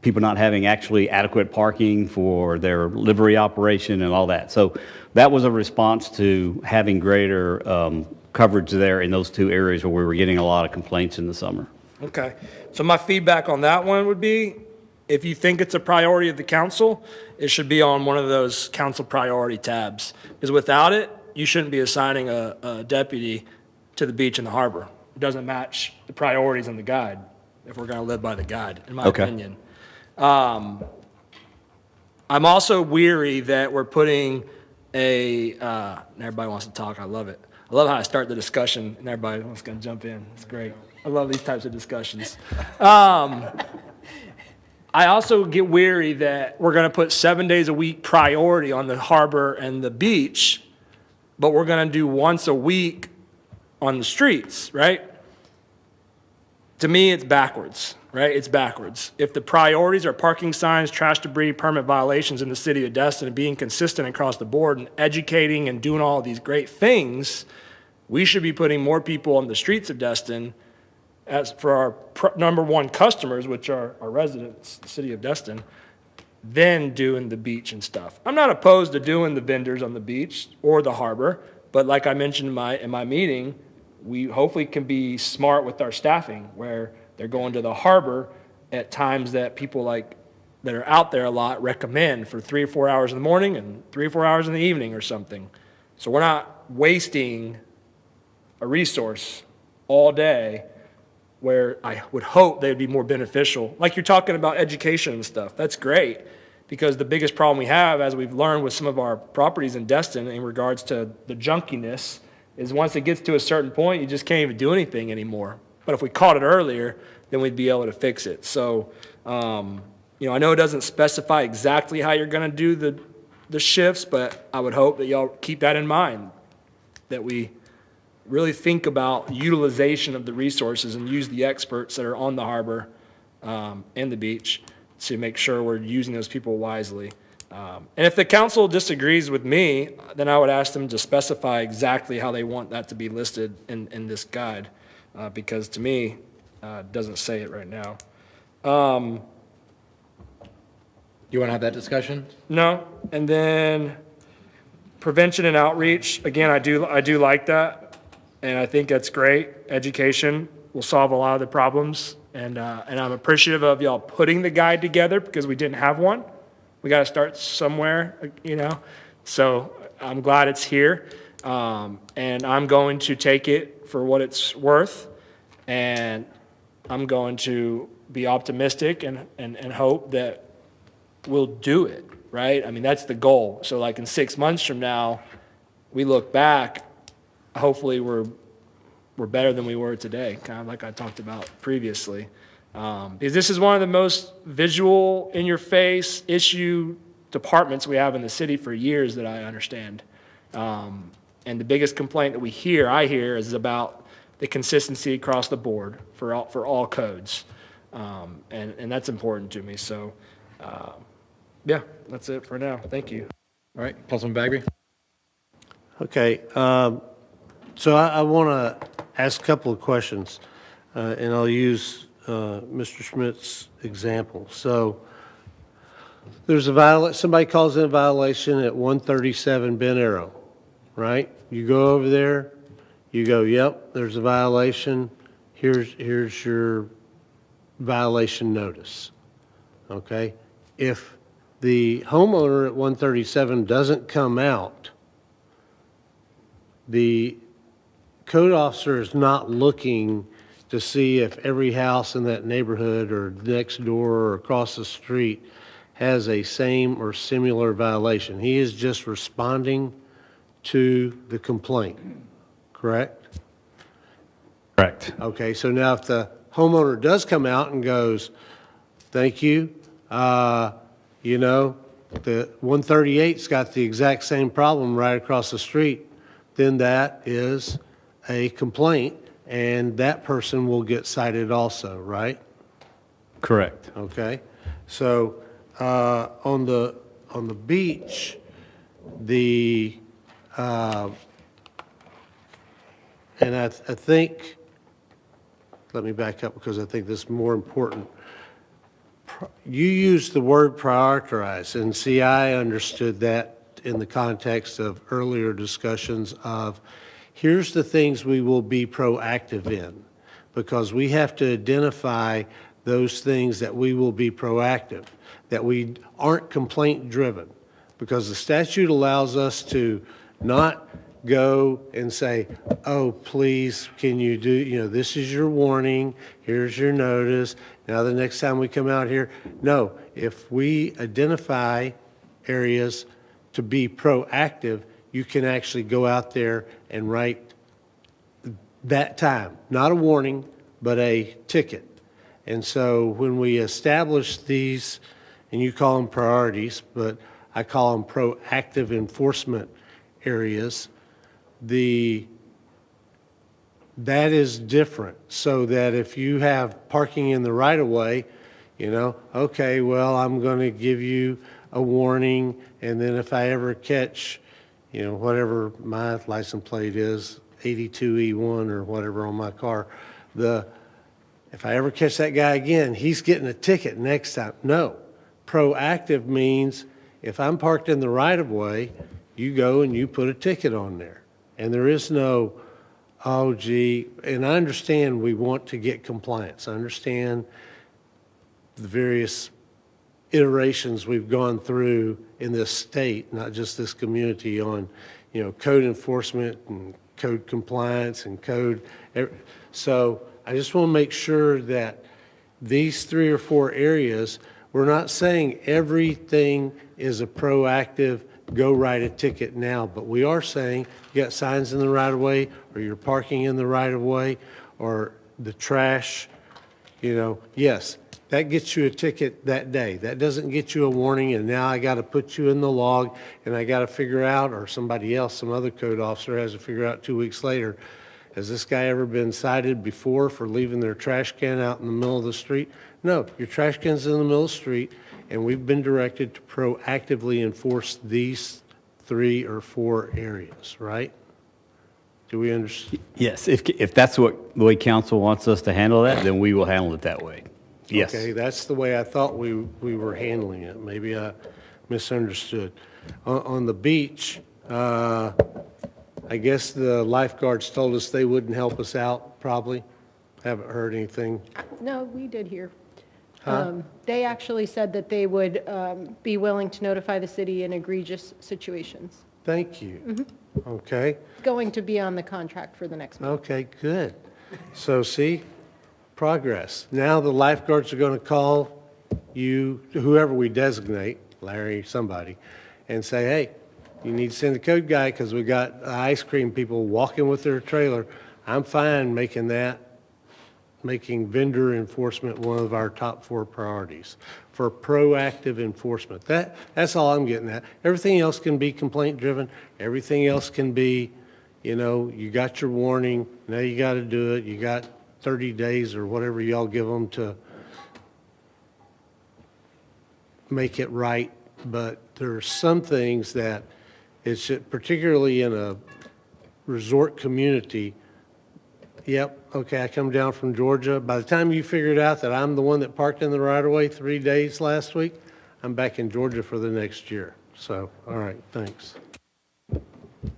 people not having actually adequate parking for their livery operation and all that. So that was a response to having greater coverage there in those 2 areas where we were getting a lot of complaints in the summer. Okay. So my feedback on that one would be, if you think it's a priority of the council, it should be on one of those council priority tabs. Because without it, you shouldn't be assigning a deputy to the beach and the harbor. It doesn't match the priorities in the guide, if we're going to live by the guide, in my opinion. I'm also weary that we're putting and everybody wants to talk. I love it. I love how I start the discussion and everybody wants to jump in. It's great. I love these types of discussions. I also get weary that we're going to put 7 days a week priority on the harbor and the beach, but we're going to do once a week on the streets, right? To me, it's backwards, right? It's backwards. If the priorities are parking signs, trash debris, permit violations in the city of Destin, and being consistent across the board and educating and doing all of these great things, we should be putting more people on the streets of Destin as for our number 1 customers, which are our residents, the city of Destin, than doing the beach and stuff. I'm not opposed to doing the vendors on the beach or the harbor, but like I mentioned in my meeting, we hopefully can be smart with our staffing where they're going to the harbor at times that people like that are out there a lot recommend for 3 or 4 hours in the morning and 3 or 4 hours in the evening or something. So we're not wasting a resource all day where I would hope they would be more beneficial. Like you're talking about education and stuff. That's great, because the biggest problem we have, as we've learned with some of our properties in Destin in regards to the junkiness, is once it gets to a certain point, you just can't even do anything anymore. But if we caught it earlier, then we'd be able to fix it. So, you know, I know it doesn't specify exactly how you're going to do the shifts, but I would hope that y'all keep that in mind, that we really think about utilization of the resources and use the experts that are on the harbor and the beach to make sure we're using those people wisely. And if the council disagrees with me, then I would ask them to specify exactly how they want that to be listed in this guide, because to me, it doesn't say it right now. You want to have that discussion? No. And then prevention and outreach, again, I do like that, and I think that's great. Education will solve a lot of the problems, and I'm appreciative of y'all putting the guide together, because we didn't have one. We got to start somewhere, you know. So I'm glad it's here, and I'm going to take it for what it's worth, and I'm going to be optimistic and hope that we'll do it, right? I mean, that's the goal. So like in 6 months from now, we look back, hopefully we're better than we were today, kind of like I talked about previously. Because this is one of the most visual, in-your-face issue departments we have in the city for years that I understand. And the biggest complaint that I hear, is about the consistency across the board for all codes. And that's important to me. So, yeah, that's it for now. Thank you. All right, Councilman Bagby. Okay, so I want to ask a couple of questions, and I'll use Mr. Schmidt's example. So there's somebody calls in a violation at 137 Ben Arrow, right? You go over there, you go, yep, there's a violation. Here's your violation notice, okay? If the homeowner at 137 doesn't come out, the code officer is not looking to see if every house in that neighborhood or next door or across the street has a same or similar violation. He is just responding to the complaint, correct? Correct. Okay, so now if the homeowner does come out and goes, thank you, you know, the 138's got the exact same problem right across the street, then that is a complaint, and that person will get cited also, right? Correct. Okay, so on the beach, and I think, let me back up because I think this is more important. You used the word prioritize, and see, I understood that in the context of earlier discussions of, here's the things we will be proactive in, because we have to identify those things that we will be proactive, that we aren't complaint driven, because the statute allows us to not go and say, oh, please, can you do, you know, this is your warning, here's your notice, now the next time we come out here. No, if we identify areas to be proactive, you can actually go out there and write that time, not a warning, but a ticket. And so when we establish these, and you call them priorities, but I call them proactive enforcement areas, that is different, so that if you have parking in the right of way, you know, okay, well, I'm going to give you a warning, and then if I ever catch, you know, whatever my license plate is, 82E1 or whatever on my car, if I ever catch that guy again, he's getting a ticket next time. No, proactive means if I'm parked in the right of way, you go and you put a ticket on there. And there is no, oh, gee, and I understand we want to get compliance. I understand the various iterations we've gone through in this state, not just this community, on, code enforcement and code compliance and code. So I just want to make sure that these 3 or 4 areas, we're not saying everything is a proactive, go write a ticket now, but we are saying you got signs in the right of way, or you're parking in the right of way, or the trash, yes, that gets you a ticket that day. That doesn't get you a warning, and now I got to put you in the log, and I got to figure out, or somebody else, some other code officer has to figure out 2 weeks later, has this guy ever been cited before for leaving their trash can out in the middle of the street? No, your trash can's in the middle of the street, and we've been directed to proactively enforce these 3 or 4 areas, right? Do we understand? Yes, if that's the way council wants us to handle that, then we will handle it that way. Yes. Okay, that's the way I thought we were handling it. Maybe I misunderstood. On the beach, I guess the lifeguards told us they wouldn't help us out, probably. Haven't heard anything. No, we did hear. Huh? They actually said that they would be willing to notify the city in egregious situations. Thank you. Okay. Going to be on the contract for the next month. Okay, good. So see, progress. Now the lifeguards are going to call you, whoever we designate, Larry, somebody, and say, hey, you need to send the code guy because we got ice cream people walking with their trailer. I'm fine making vendor enforcement one of our top 4 priorities for proactive enforcement. That's all I'm getting at. Everything else can be complaint driven. Everything else can be, you got your warning. Now you got to do it. You got 30 days or whatever y'all give them to make it right. But there are some things that it's particularly in a resort community. Yep, okay, I come down from Georgia. By the time you figured out that I'm the one that parked in the right-of-way 3 days last week, I'm back in Georgia for the next year. So, all right, thanks.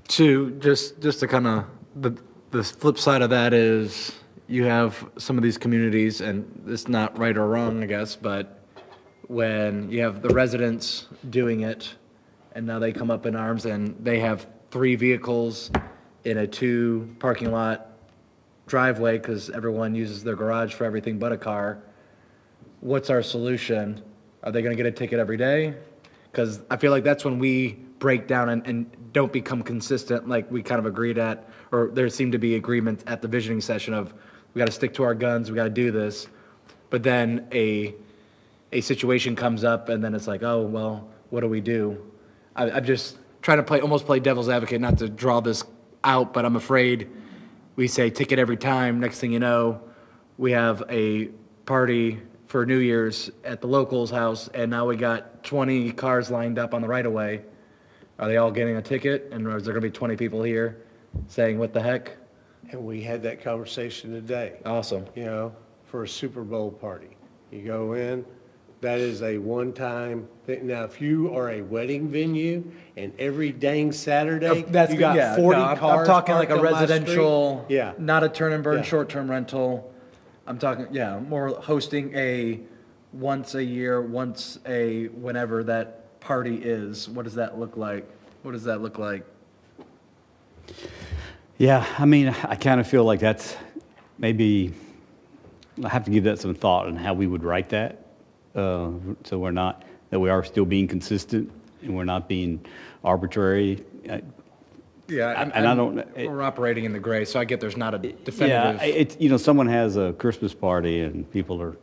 Just to kind of, the flip side of that is you have some of these communities, and it's not right or wrong, I guess, but when you have the residents doing it, and now they come up in arms and they have 3 vehicles in a 2 parking lot driveway because everyone uses their garage for everything but a car. What's our solution? Are they going to get a ticket every day? Because I feel like that's when we break down and don't become consistent like we kind of agreed at, or there seemed to be agreement at the visioning session of we got to stick to our guns, we got to do this. But then a situation comes up and then it's like, oh, well, what do we do? I'm just trying to almost play devil's advocate, not to draw this out, but I'm afraid we say ticket every time. Next thing you know, we have a party for New Year's at the local's house, and now we got 20 cars lined up on the right-of-way. Are they all getting a ticket? And is there going to be 20 people here saying, what the heck? And we had that conversation today. Awesome. For a Super Bowl party. You go in, that is a one-time thing. Now, if you are a wedding venue and every dang Saturday, you got 40 cars I'm talking like a parked on my residential, street. not a turn and burn Yeah. short-term rental. I'm talking, more hosting a once a year, whenever that party is. What does that look like? Yeah, I mean, I kind of feel like that's maybe, I have to give that some thought on how we would write that. So we are still being consistent and we're not being arbitrary. We're operating in the gray, so I get there's not a definitive. Yeah, it's, someone has a Christmas party and people are,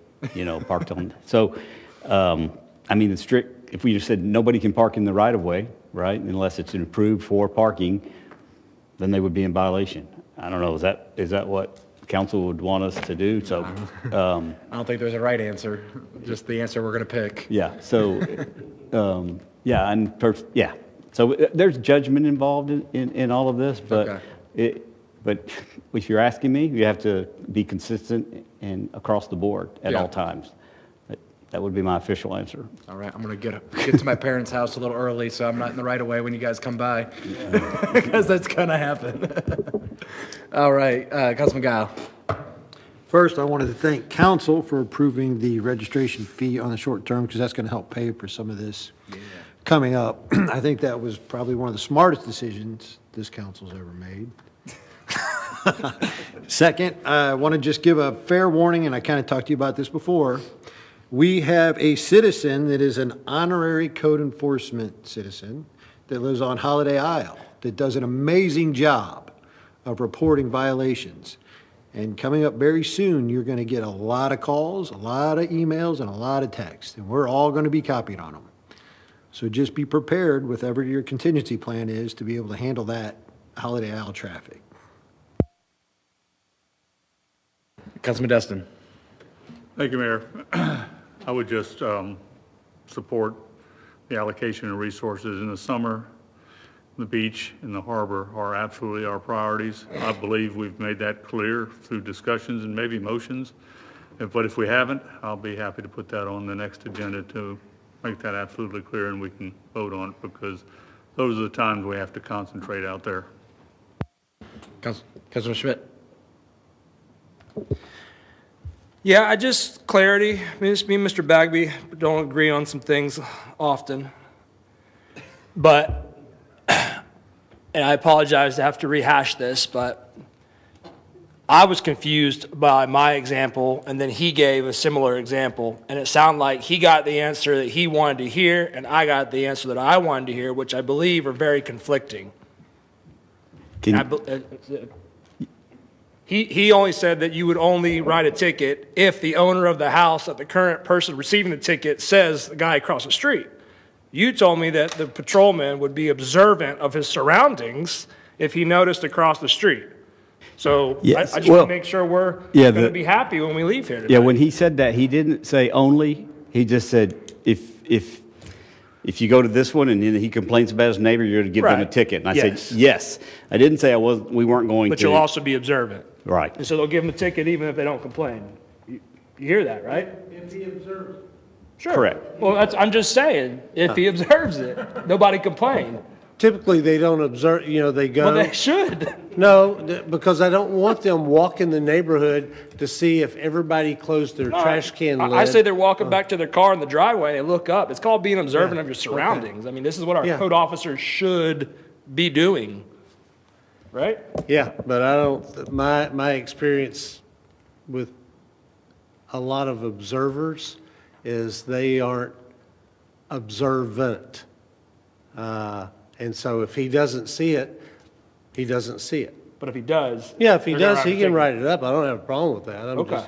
parked on. So, I mean, if we just said nobody can park in the right of way, right, unless it's improved for parking, then they would be in violation. I don't know, is that what council would want us to do? So, I don't think there's a right answer, just the answer we're going to pick. Yeah, so, So there's judgment involved in all of this, but but if you're asking me, you have to be consistent and across the board at all times. That would be my official answer. All right, I'm going to get to my parents' house a little early so I'm not in the right of way when you guys come by, because that's going to happen. All right, Councilman Guile. First, I wanted to thank council for approving the registration fee on the short term, because that's going to help pay for some of this coming up. I think that was probably one of the smartest decisions this council's ever made. Second, I want to just give a fair warning, and I kind of talked to you about this before. We have a citizen that is an honorary code enforcement citizen that lives on Holiday Isle that does an amazing job of reporting violations. And coming up very soon, you're going to get a lot of calls, a lot of emails, and a lot of texts, and we're all going to be copied on them. So just be prepared, whatever your contingency plan is, to be able to handle that Holiday Isle traffic. Councilman Destin. Thank you, Mayor. I would just support the allocation of resources in the summer. The beach and the harbor are absolutely our priorities. I believe we've made that clear through discussions and maybe motions. But if we haven't, I'll be happy to put that on the next agenda to make that absolutely clear, and we can vote on it, because those are the times we have to concentrate out there. Councilman Schmidt. Yeah, I just, clarity, me and Mr. Bagby don't agree on some things often. But, and I apologize to have to rehash this, but I was confused by my example, and then he gave a similar example, and it sounded like he got the answer that he wanted to hear, and I got the answer that I wanted to hear, which I believe are very conflicting. He only said that you would only write a ticket if the owner of the house that the current person receiving the ticket says the guy across the street. You told me that the patrolman would be observant of his surroundings if he noticed across the street. So Yes. I just want to make sure we're going to be happy when we leave here today. Yeah, when he said that, he didn't say only. He just said if you go to this one and then he complains about his neighbor, you're going to give them a ticket. And I said yes. I didn't say we weren't going to. But you'll also be observant. Right. And so they'll give him a ticket even if they don't complain. You hear that, right? If he observes. Sure. Correct. Well, I'm just saying, if he observes it, nobody complain. Typically, they don't observe, they go. Well, they should. No, because I don't want them walking the neighborhood to see if everybody closed their trash can lid. I say they're walking back to their car in the driveway and look up. It's called being observant of your surroundings. I mean, this is what our code officers should be doing, right? Yeah, but I don't, my experience with a lot of observers is they aren't observant. And so if he doesn't see it, he doesn't see it. But if he does. Yeah, if he they're gonna does, write he a can ticket. write it up. I don't have a problem with that. Okay.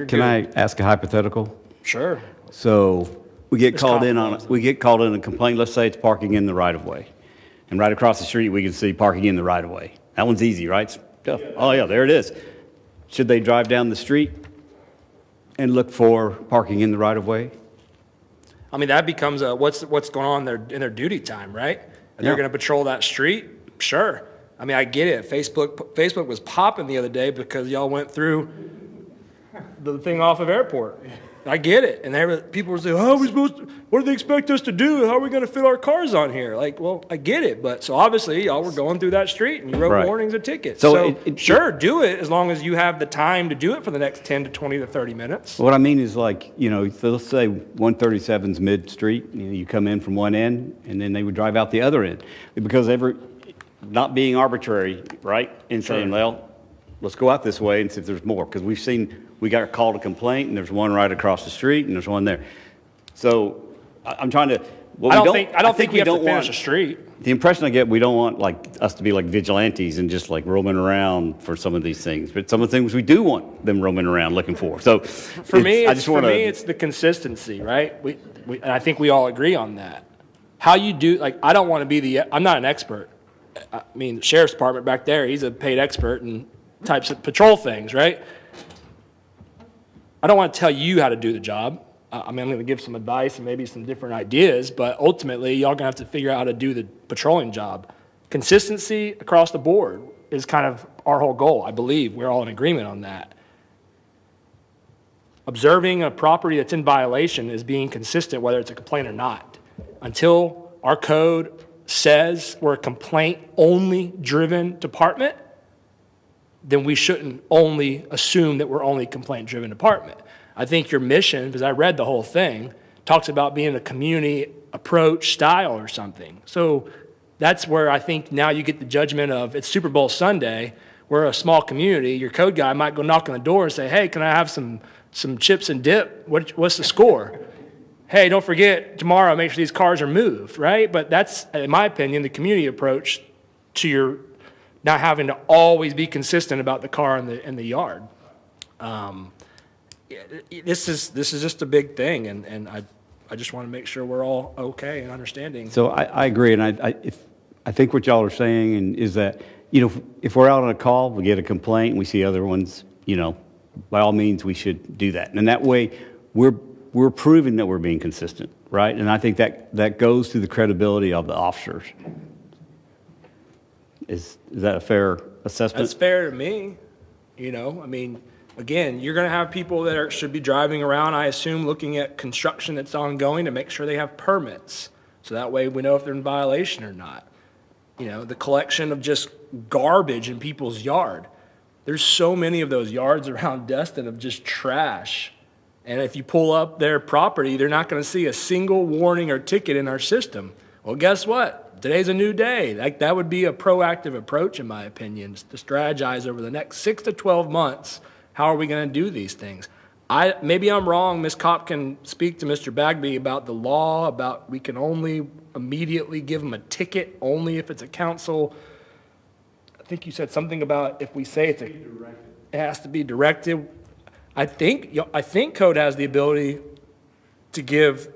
Can I ask a hypothetical? Sure. So we get called in on a complaint. Let's say it's parking in the right of way, and right across the street we can see parking in the right of way. That one's easy, right? Oh yeah, there it is. Should they drive down the street and look for parking in the right of way? I mean, that becomes what's going on in their duty time, right? And they're going to patrol that street? Sure. I mean, I get it. Facebook was popping the other day because y'all went through the thing off of airport. I get it. And people were saying, what do they expect us to do? How are we going to fit our cars on here? Like, well, I get it. But so obviously y'all were going through that street and you wrote warnings and tickets. So sure, do it as long as you have the time to do it for the next 10 to 20 to 30 minutes. What I mean is, like, so let's say 137's mid-street, you come in from one end, and then they would drive out the other end. Because not being arbitrary, right, and saying, well, let's go out this way and see if there's more. Because we got a call to complaint, and there's one right across the street, and there's one there. So I'm trying to. I don't think we have to finish a street. The impression I get, we don't want us to be like vigilantes and just like roaming around for some of these things. But some of the things we do want them roaming around looking for. So for me, it's the consistency, right? And I think we all agree on that. How you do, I don't want to be I'm not an expert. I mean, the sheriff's department back there, he's a paid expert in types of patrol things, right? I don't want to tell you how to do the job. I mean, I'm going to give some advice and maybe some different ideas, but ultimately, y'all going to have to figure out how to do the patrolling job. Consistency across the board is kind of our whole goal. I believe we're all in agreement on that. Observing a property that's in violation is being consistent, whether it's a complaint or not. Until our code says we're a complaint-only driven department, then we shouldn't only assume that we're only a complaint-driven department. I think your mission, because I read the whole thing, talks about being a community approach style or something. So that's where I think now you get the judgment of it's Super Bowl Sunday. We're a small community. Your code guy might go knock on the door and say, hey, can I have some chips and dip? What's the score? Hey, don't forget, tomorrow make sure these cars are moved, right? But that's, in my opinion, the community approach to your not having to always be consistent about the car in the yard. This is just a big thing, and I just want to make sure we're all okay and understanding. So I agree, and I think what y'all are saying is that, if we're out on a call, we get a complaint, and we see other ones, by all means, we should do that. And that way, we're proving that we're being consistent, right? And I think that goes to the credibility of the officers. Is that a fair assessment? That's fair to me. I mean, again, you're going to have people that should be driving around, I assume, looking at construction that's ongoing to make sure they have permits. So that way we know if they're in violation or not. The collection of just garbage in people's yard. There's so many of those yards around Destin of just trash. And if you pull up their property, they're not going to see a single warning or ticket in our system. Well, guess what? Today's a new day. That would be a proactive approach, in my opinion, to strategize over the next 6 to 12 months. How are we going to do these things? Maybe I'm wrong. Ms. Kopp can speak to Mr. Bagby about the law, about we can only immediately give them a ticket only if it's a council. I think you said something about if we say it has to be directed. I think code has the ability to give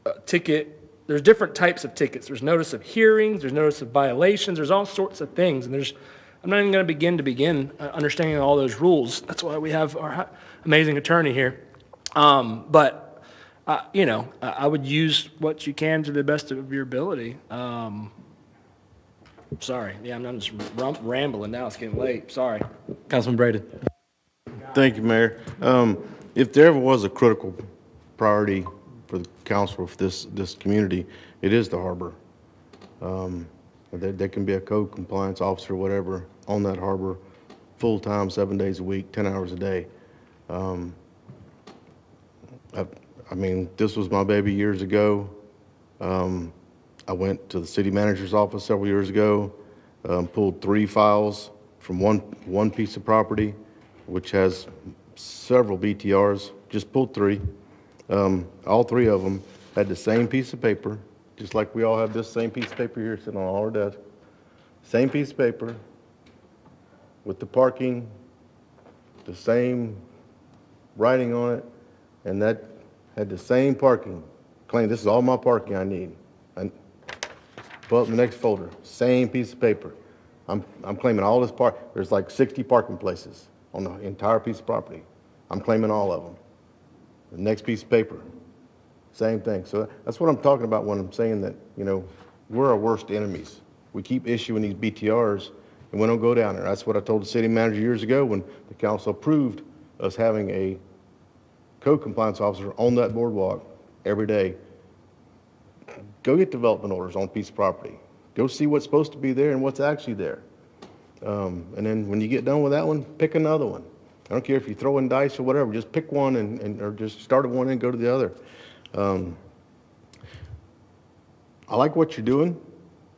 a ticket. There's different types of tickets. There's notice of hearings, there's notice of violations, there's all sorts of things. And I'm not even going to begin understanding all those rules. That's why we have our amazing attorney here. But I would use what you can to the best of your ability. Sorry, I'm just rambling now. It's getting late. Sorry. Councilman Braden. Thank you, Mayor. If there ever was a critical priority for the council for this community, it is the harbor. There can be a code compliance officer, whatever, on that harbor, full-time, 7 days a week, 10 hours a day. I mean, this was my baby years ago. I went to the city manager's office several years ago, pulled 3 files from one piece of property, which has several BTRs, just pulled 3. All 3 of them had the same piece of paper, just like we all have this same piece of paper here sitting on our desk. Same piece of paper with the parking, the same writing on it, and that had the same parking. Claim this is all my parking I need. And pull up the next folder, same piece of paper. I'm claiming all this there's like 60 parking places on the entire piece of property. I'm claiming all of them. The next piece of paper, same thing. So that's what I'm talking about when I'm saying that, we're our worst enemies. We keep issuing these BTRs and we don't go down there. That's what I told the city manager years ago when the council approved us having a code compliance officer on that boardwalk every day. Go get development orders on a piece of property. Go see what's supposed to be there and what's actually there. And then when you get done with that one, pick another one. I don't care if you throw in dice or whatever, just pick one or just start at one and go to the other. I like what you're doing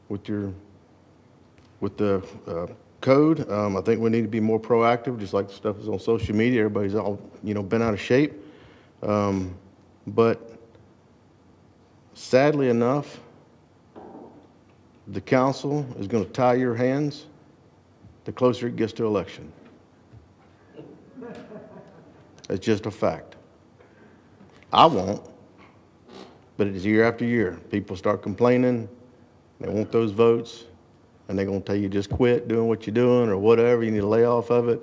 with the code. I think we need to be more proactive, just like the stuff is on social media. Everybody's all, been out of shape. But sadly enough, the council is going to tie your hands the closer it gets to election. It's just a fact. I won't, but it's year after year. People start complaining, they want those votes, and they're going to tell you just quit doing what you're doing or whatever, you need to lay off of it.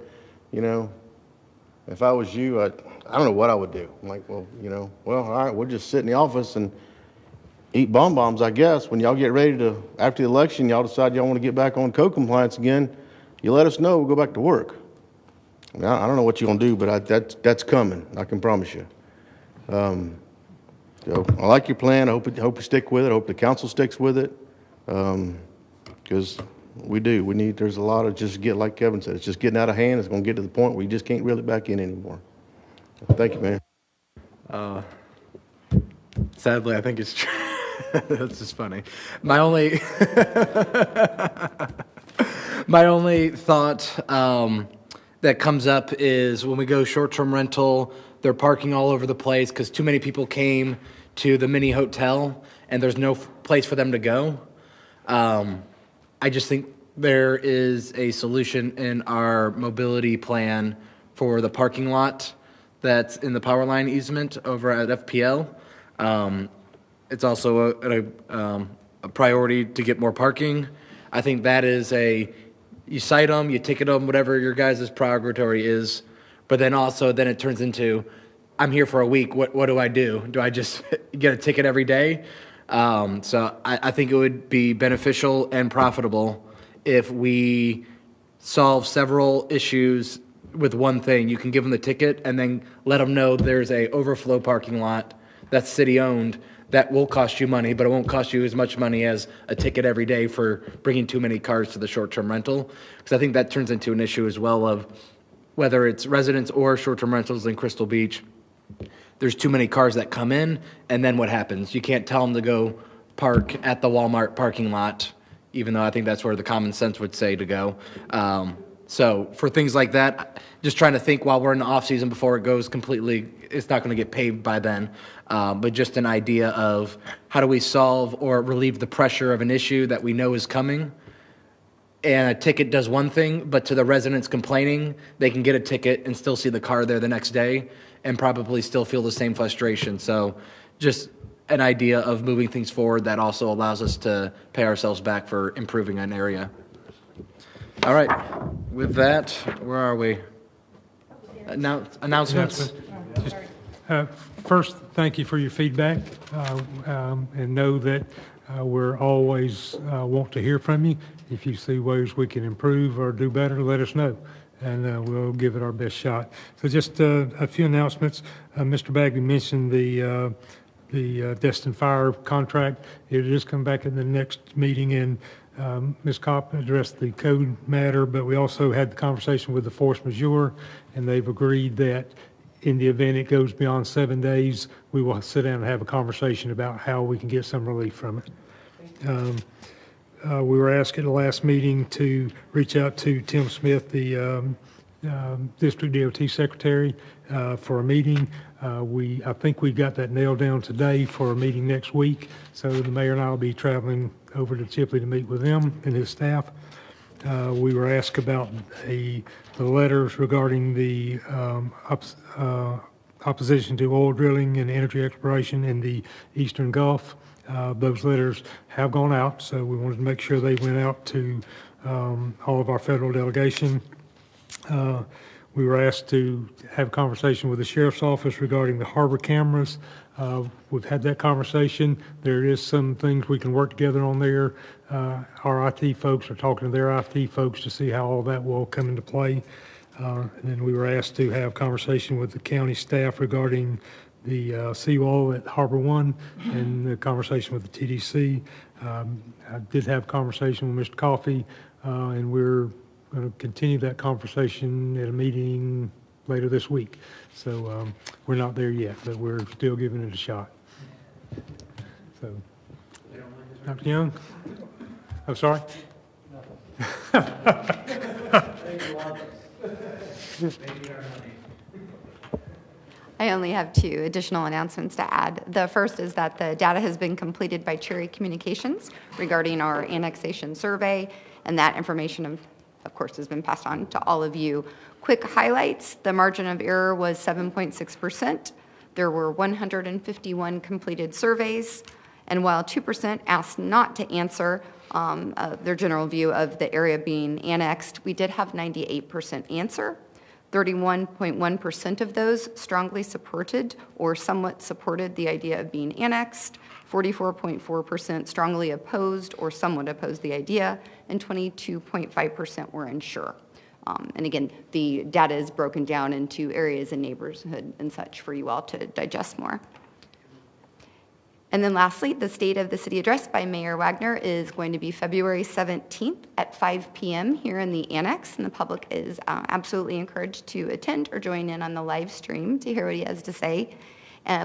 If I was you, I don't know what I would do. I'm like, well, all right, we'll just sit in the office and eat bonbons, I guess. When y'all get ready to, after the election, y'all decide y'all want to get back on code compliance again, you let us know, we'll go back to work. I don't know what you're going to do, but that's coming, I can promise you. So I like your plan. I hope you stick with it. I hope the council sticks with it. Because We do. We need, there's a lot of just get, like Kevin said, it's just getting out of hand. It's going to get to the point where you just can't reel it back in anymore. Thank you, Mayor. Sadly, I think it's true. That's just funny. My only thought that comes up is when we go short-term rental, they're parking all over the place because too many people came to the mini hotel and there's no place for them to go. I just think there is a solution in our mobility plan for the parking lot that's in the power line easement over at FPL. It's also a priority to get more parking. I think that is you cite them, you ticket them, whatever your guys' priority is. But then it turns into, I'm here for a week. What do I do? Do I just get a ticket every day? So I think it would be beneficial and profitable if we solve several issues with one thing. You can give them the ticket and then let them know there's a overflow parking lot that's city owned that will cost you money, but it won't cost you as much money as a ticket every day for bringing too many cars to the short-term rental. Because I think that turns into an issue as well of whether it's residents or short-term rentals in Crystal Beach. There's too many cars that come in, and then what happens? You can't tell them to go park at the Walmart parking lot, even though I think that's where the common sense would say to go. So for things like that, just trying to think while we're in the off season before it goes completely, it's not going to get paved by then. But just an idea of how do we solve or relieve the pressure of an issue that we know is coming. And a ticket does one thing, but to the residents complaining, they can get a ticket and still see the car there the next day and probably still feel the same frustration. So just an idea of moving things forward that also allows us to pay ourselves back for improving an area. All right, with that, where are we? Announcements? First, thank you for your feedback, and know that we're always want to hear from you. If you see ways we can improve or do better, let us know, and we'll give it our best shot. So just a few announcements. Mr. Bagley mentioned the Destin Fire contract. It'll just come back in the next meeting, and Ms. Kopp addressed the code matter, but we also had the conversation with the force majeure, and they've agreed that in the event it goes beyond 7 days, we will sit down and have a conversation about how we can get some relief from it. We were asked at the last meeting to reach out to Tim Smith, the District DOT Secretary, for a meeting. I think we got that nailed down today for a meeting next week, so the mayor and I will be traveling over to Chipley to meet with him and his staff. We were asked about the letters regarding the opposition to oil drilling and energy exploration in the Eastern Gulf. Those letters have gone out, so we wanted to make sure they went out to all of our federal delegation. We were asked to have a conversation with the sheriff's office regarding the harbor cameras. We've had that conversation. There is some things we can work together on there. Our IT folks are talking to their IT folks to see how all that will come into play. And then we were asked to have a conversation with the county staff regarding the seawall at Harbor One and the conversation with the TDC. I did have a conversation with Mr. Coffey, and we're going to continue that conversation at a meeting later this week. So we're not there yet, but we're still giving it a shot. So, Dr. Young? I'm sorry? I only have 2 additional announcements to add. The first is that the data has been completed by Cherry Communications regarding our annexation survey, and that information, of course, has been passed on to all of you. Quick highlights: the margin of error was 7.6%. There were 151 completed surveys, and while 2% asked not to answer their general view of the area being annexed, we did have 98% answer. 31.1% of those strongly supported or somewhat supported the idea of being annexed. 44.4% strongly opposed or somewhat opposed the idea, and 22.5% were unsure. And again, the data is broken down into areas and neighborhood and such for you all to digest more. And then lastly, the State of the City address by Mayor Wagner is going to be February 17th at 5 p.m. here in the annex, and the public is absolutely encouraged to attend or join in on the live stream to hear what he has to say.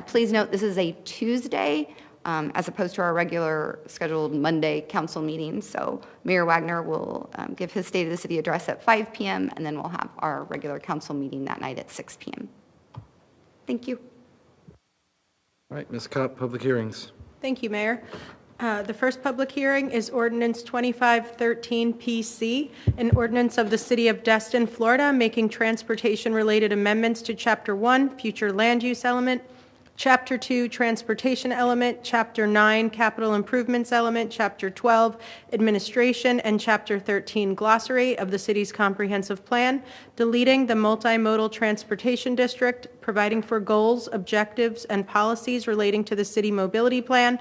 Please note this is a Tuesday as opposed to our regular scheduled Monday council meeting. So Mayor Wagner will give his State of the City address at 5 p.m. and then we'll have our regular council meeting that night at 6 p.m. Thank you. All right, Ms. Kopp, public hearings. Thank you, Mayor. The first public hearing is Ordinance 2513 PC, an ordinance of the City of Destin, Florida, making transportation-related amendments to Chapter 1, Future Land Use Element, Chapter 2, Transportation Element, Chapter 9, Capital Improvements Element, Chapter 12, Administration, and Chapter 13, Glossary of the City's Comprehensive Plan, deleting the Multimodal Transportation District, providing for goals, objectives, and policies relating to the City Mobility Plan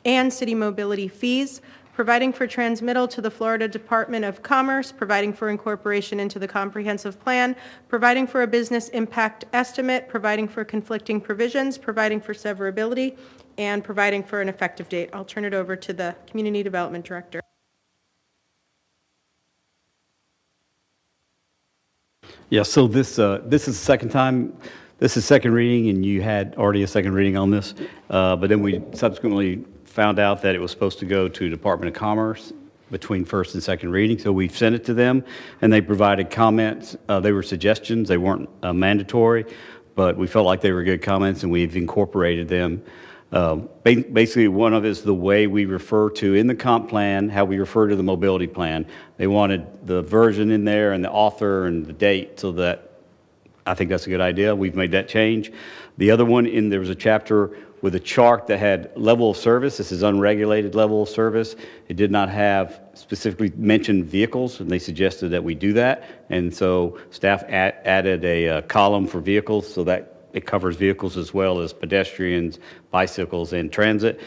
and City Mobility fees, providing for transmittal to the Florida Department of Commerce, providing for incorporation into the comprehensive plan, providing for a business impact estimate, providing for conflicting provisions, providing for severability, and providing for an effective date. I'll turn it over to the Community Development Director. Yeah, so this is the second time, this is second reading, and you had already a second reading on this, but then we subsequently found out that it was supposed to go to Department of Commerce between first and second reading, so we sent it to them, and they provided comments. They were suggestions, they weren't mandatory, but we felt like they were good comments, and we've incorporated them. Basically, one of it is the way we refer to in the comp plan, how we refer to the mobility plan. They wanted the version in there and the author and the date, so that I think that's a good idea. We've made that change. The other one, there was a chapter with a chart that had level of service. This is unregulated level of service. It did not have specifically mentioned vehicles, and they suggested that we do that. And so staff added a column for vehicles so that it covers vehicles as well as pedestrians, bicycles, and transit.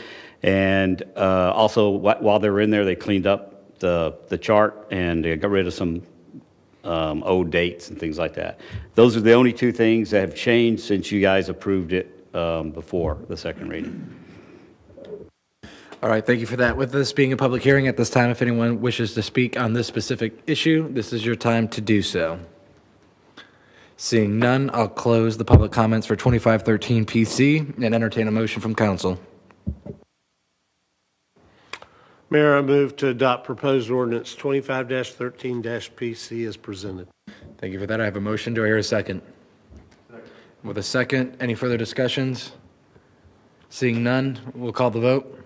And also, while they were in there, they cleaned up the chart and got rid of some old dates and things like that. Those are the only two things that have changed since you guys approved it before the second reading. All right, thank you for that. With this being a public hearing at this time, if anyone wishes to speak on this specific issue, this is your time to do so. Seeing none, I'll close the public comments for 2513 PC and entertain a motion from council. Mayor, I move to adopt proposed ordinance 25-13-PC as presented. Thank you for that. I have a motion. Do I hear a second? With a second, any further discussions? Seeing none, we'll call the vote.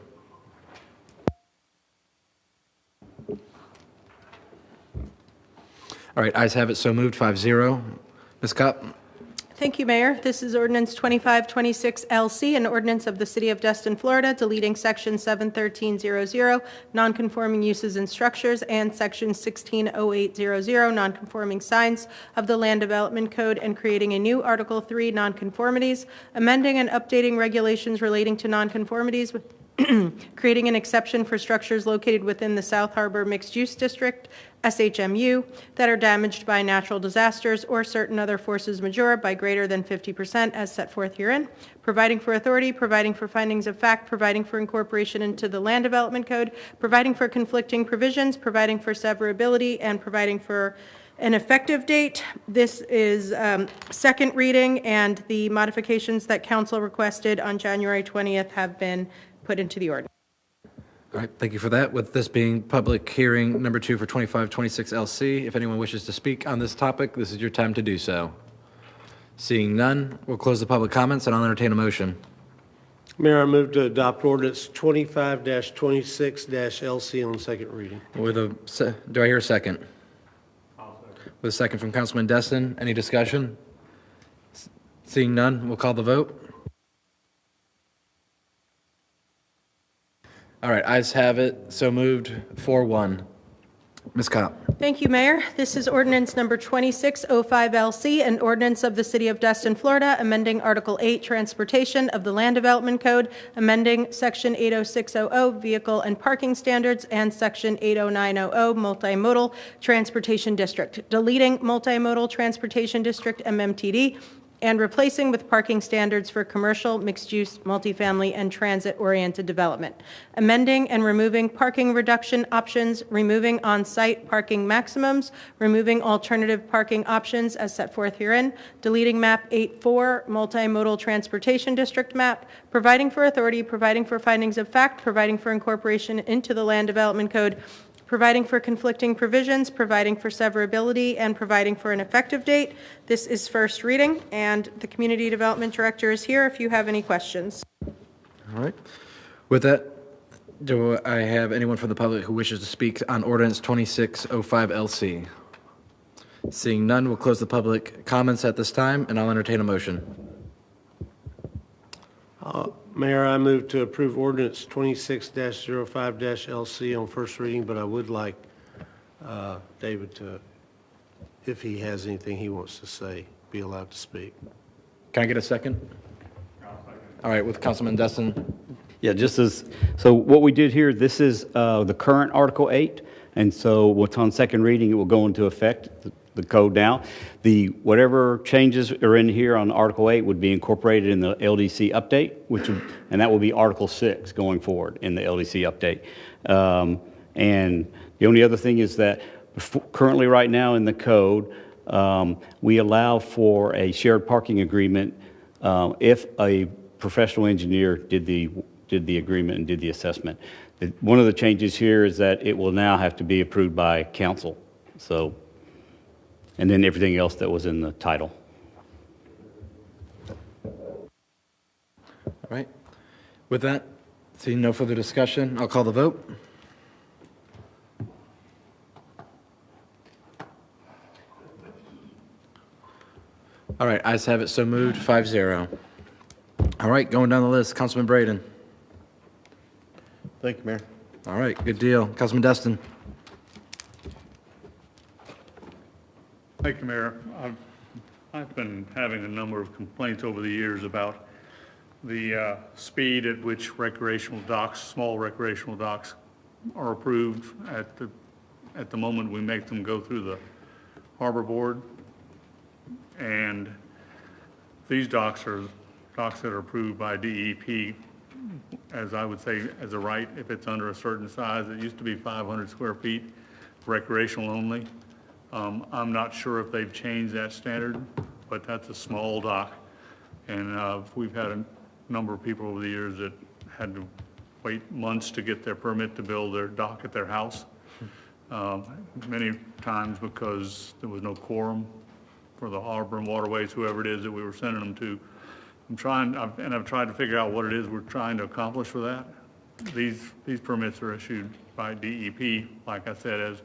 All right, ayes have it, so moved, 5-0. Ms. Kopp? Thank you, Mayor. This is Ordinance 2526LC, an ordinance of the City of Destin, Florida, deleting Section 71300, nonconforming uses and structures, and Section 160800, nonconforming signs of the Land Development Code, and creating a new Article 3, nonconformities, amending and updating regulations relating to nonconformities with creating an exception for structures located within the South Harbor Mixed Use District, SHMU, that are damaged by natural disasters or certain other forces majeure by greater than 50% as set forth herein, providing for authority, providing for findings of fact, providing for incorporation into the Land Development Code, providing for conflicting provisions, providing for severability, and providing for an effective date. This is second reading, and the modifications that council requested on January 20th have been put into the ordinance. All right, thank you for that. With this being public hearing number 2 for 2526LC, if anyone wishes to speak on this topic, this is your time to do so. Seeing none, we'll close the public comments, and I'll entertain a motion. Mayor, I move to adopt ordinance 25-26-LC on second reading. Do I hear a second? With a second from Councilman Destin, any discussion? Seeing none, we'll call the vote. All right, ayes have it, so moved, 4-1. Ms. Kopp. Thank you, Mayor. This is ordinance number 2605LC, an ordinance of the City of Destin, Florida, amending Article 8, Transportation of the Land Development Code, amending Section 80600, Vehicle and Parking Standards, and Section 80900, Multimodal Transportation District, deleting Multimodal Transportation District, MMTD, and replacing with parking standards for commercial, mixed-use, multifamily, and transit-oriented development, amending and removing parking reduction options, removing on-site parking maximums, removing alternative parking options as set forth herein, deleting map 8-4, multimodal transportation district map, providing for authority, providing for findings of fact, providing for incorporation into the land development code, providing for conflicting provisions, providing for severability, and providing for an effective date. This is first reading, and the Community Development Director is here if you have any questions. All right. With that, do I have anyone from the public who wishes to speak on ordinance 2605 LC? Seeing none, we'll close the public comments at this time, and I'll entertain a motion. Mayor, I move to approve ordinance 26-05-LC on first reading, but I would like David to, if he has anything he wants to say, be allowed to speak. Can I get a second? All right, with Councilman Destin. Yeah, so what we did here, this is the current Article 8, and so what's on second reading, it will go into effect, the code now. Whatever changes are in here on Article 8 would be incorporated in the LDC update, and that will be Article 6 going forward in the LDC update. And the only other thing is that currently right now in the code, we allow for a shared parking agreement if a professional engineer did the agreement and did the assessment. One of the changes here is that it will now have to be approved by council. So, and then everything else that was in the title. All right. With that, seeing no further discussion, I'll call the vote. All right, ayes have it, so moved, 5-0. All right, going down the list, Councilman Braden. Thank you, Mayor. All right, good deal. Councilman Destin. Thank you, Mayor. I've been having a number of complaints over the years about the speed at which recreational docks, small recreational docks, are approved. At the moment, we make them go through the Harbor Board, and these docks are docks that are approved by DEP, as I would say, as a right if it's under a certain size. It used to be 500 square feet, recreational only. I'm not sure if they've changed that standard, but that's a small dock. And we've had a number of people over the years that had to wait months to get their permit to build their dock at their house. Many times because there was no quorum for the Harbor and Waterways, whoever it is that we were sending them to. I've tried to figure out what it is we're trying to accomplish with that. These permits are issued by DEP, like I said,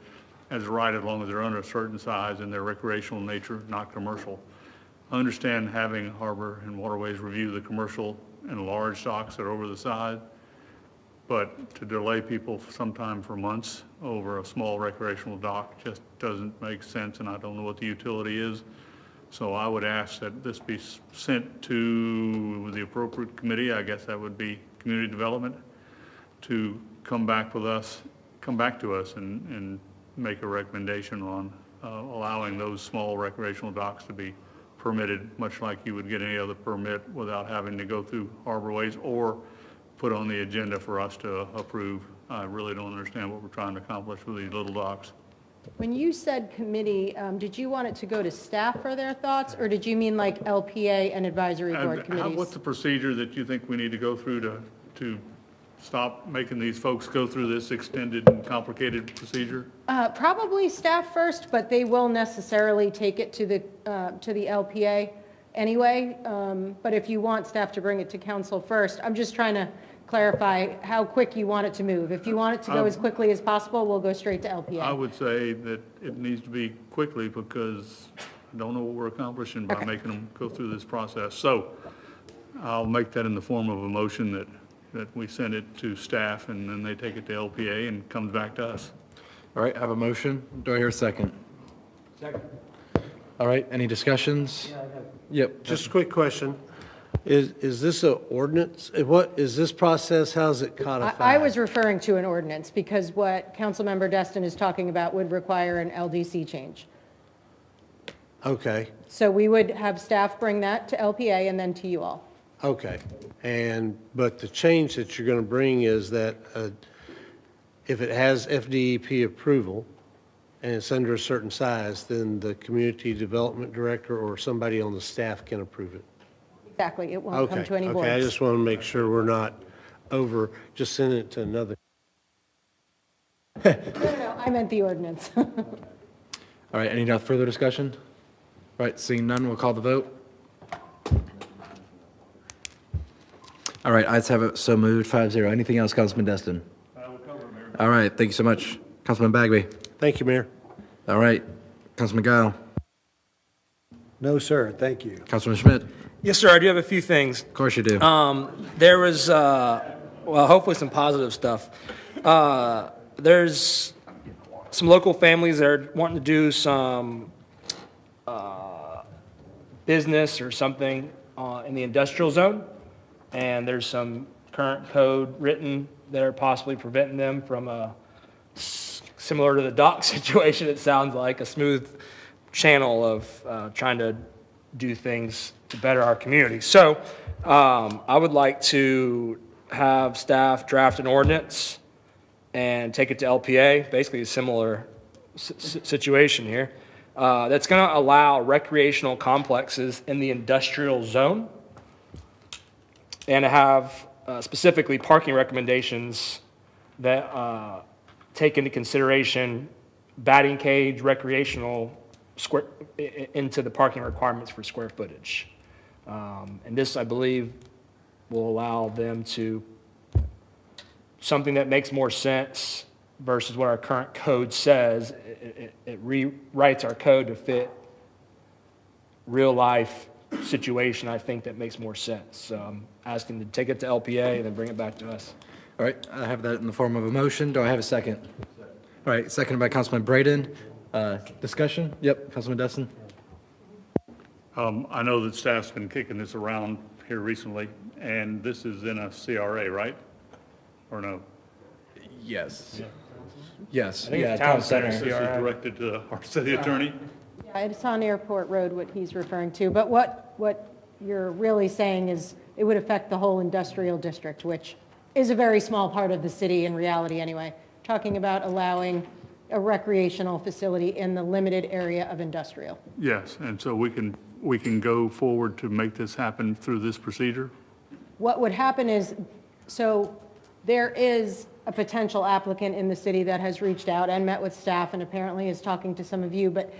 as a right as long as they're under a certain size and they're recreational in nature, not commercial. I understand having Harbor and Waterways review the commercial and large docks that are over the side, but to delay people sometime for months over a small recreational dock just doesn't make sense, and I don't know what the utility is. So I would ask that this be sent to the appropriate committee, I guess that would be Community Development, to come back to us and make a recommendation on allowing those small recreational docks to be permitted, much like you would get any other permit without having to go through Harborways or put on the agenda for us to approve. I really don't understand what we're trying to accomplish with these little docks. When you said committee, did you want it to go to staff for their thoughts, or did you mean like LPA and advisory board committees? What's the procedure that you think we need to go through to stop making these folks go through this extended and complicated procedure? Probably staff first, but they will necessarily take it to the LPA anyway. But if you want staff to bring it to council first, I'm just trying to clarify how quick you want it to move. If you want it to go as quickly as possible, we'll go straight to LPA. I would say that it needs to be quickly because I don't know what we're accomplishing by making them go through this process. So I'll make that in the form of a motion that we send it to staff and then they take it to LPA and comes back to us. All right, I have a motion. Do I hear a second? Second. All right, any discussions? Yeah, I have. Yep. Just a quick question. Is this an ordinance? What is this process? How's it codified? I was referring to an ordinance because what Councilmember Destin is talking about would require an LDC change. Okay, So we would have staff bring that to LPA and then to you all. okay. But the change that you're going to bring is that if it has FDEP approval and it's under a certain size, then the community development director or somebody on the staff can approve it. Exactly, it won't come Okay, to any boards. okay, I just want to make sure we're not just sending it to another. No, I meant the ordinance. All right, any further discussion? All right, seeing none, we'll call the vote. All right, ayes have it, so moved, 5-0. Anything else, Councilman Destin? All right, thank you so much. Councilman Bagby? Thank you, Mayor. All right, Councilman Guile? No, sir, thank you. Councilman Schmidt? Yes, sir, I do have a few things. Of course you do. There was, well, hopefully some positive stuff. There's some local families that are wanting to do some business or something in the industrial zone, and there's some current code written that are possibly preventing them from similar to the dock situation, it sounds like, a smooth channel of trying to do things to better our community. So I would like to have staff draft an ordinance and take it to LPA, basically a similar situation here, that's going to allow recreational complexes in the industrial zone and to have specifically parking recommendations that take into consideration batting cage, recreational square into the parking requirements for square footage. And this, I believe, will allow them to something that makes more sense versus what our current code says. It rewrites our code to fit real life situation. I think that makes more sense. So I'm asking to take it to LPA and then bring it back to us. All right, I have that in the form of a motion. Do I have a second? All right, seconded by Councilman Braden. Discussion? Yep, Councilman Destin. I know that staff's been kicking this around here recently, and this is in a CRA, right? Or no? Yes. Yes. I think Yeah, it's town town center. center. This is directed to our city attorney? Yeah, it's on Airport Road, what he's referring to. But what you're really saying is it would affect the whole industrial district, which is a very small part of the city in reality anyway. Talking about allowing a recreational facility in the limited area of industrial. Yes, and so we can go forward to make this happen through this procedure? What would happen is, so there is a potential applicant in the city that has reached out and met with staff and apparently is talking to some of you, but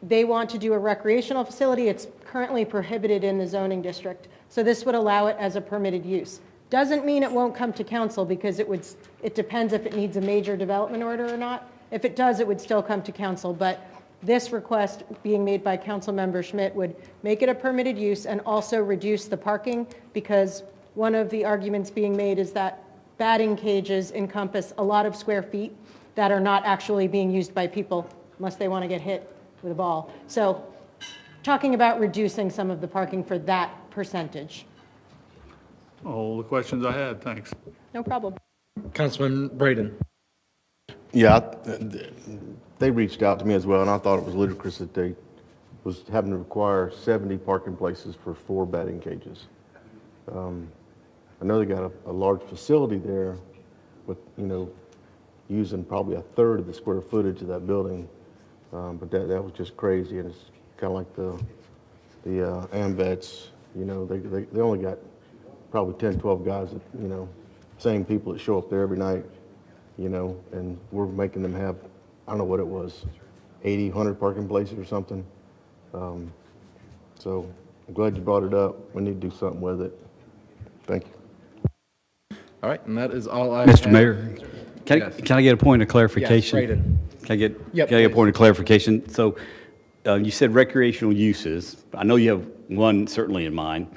they want to do a recreational facility. It's currently prohibited in the zoning district. So this would allow it as a permitted use. Doesn't mean it won't come to council because it depends if it needs a major development order or not. If it does, it would still come to council, but this request being made by Councilmember Schmidt would make it a permitted use and also reduce the parking, because one of the arguments being made is that batting cages encompass a lot of square feet that are not actually being used by people unless they want to get hit with a ball. So talking about reducing some of the parking for that percentage. All the questions I had, thanks. No problem. Councilman Braden. Yeah, they reached out to me as well, and I thought it was ludicrous that they was having to require 70 parking places for 4 batting cages. I know they got a large facility there with, using probably a third of the square footage of that building, but that was just crazy, and it's kind of like the AMVETS, they only got probably 10, 12 guys that, same people that show up there every night, and we're making them have, I don't know what it was, 80, 100 parking places or something. So I'm glad you brought it up. We need to do something with it. Thank you. All right, and that is all I Mr. have. Mayor, can I get a point of clarification? Yes, Braden. Can I get Yep, a please. point of clarification? So you said recreational uses. I know you have one certainly in mind.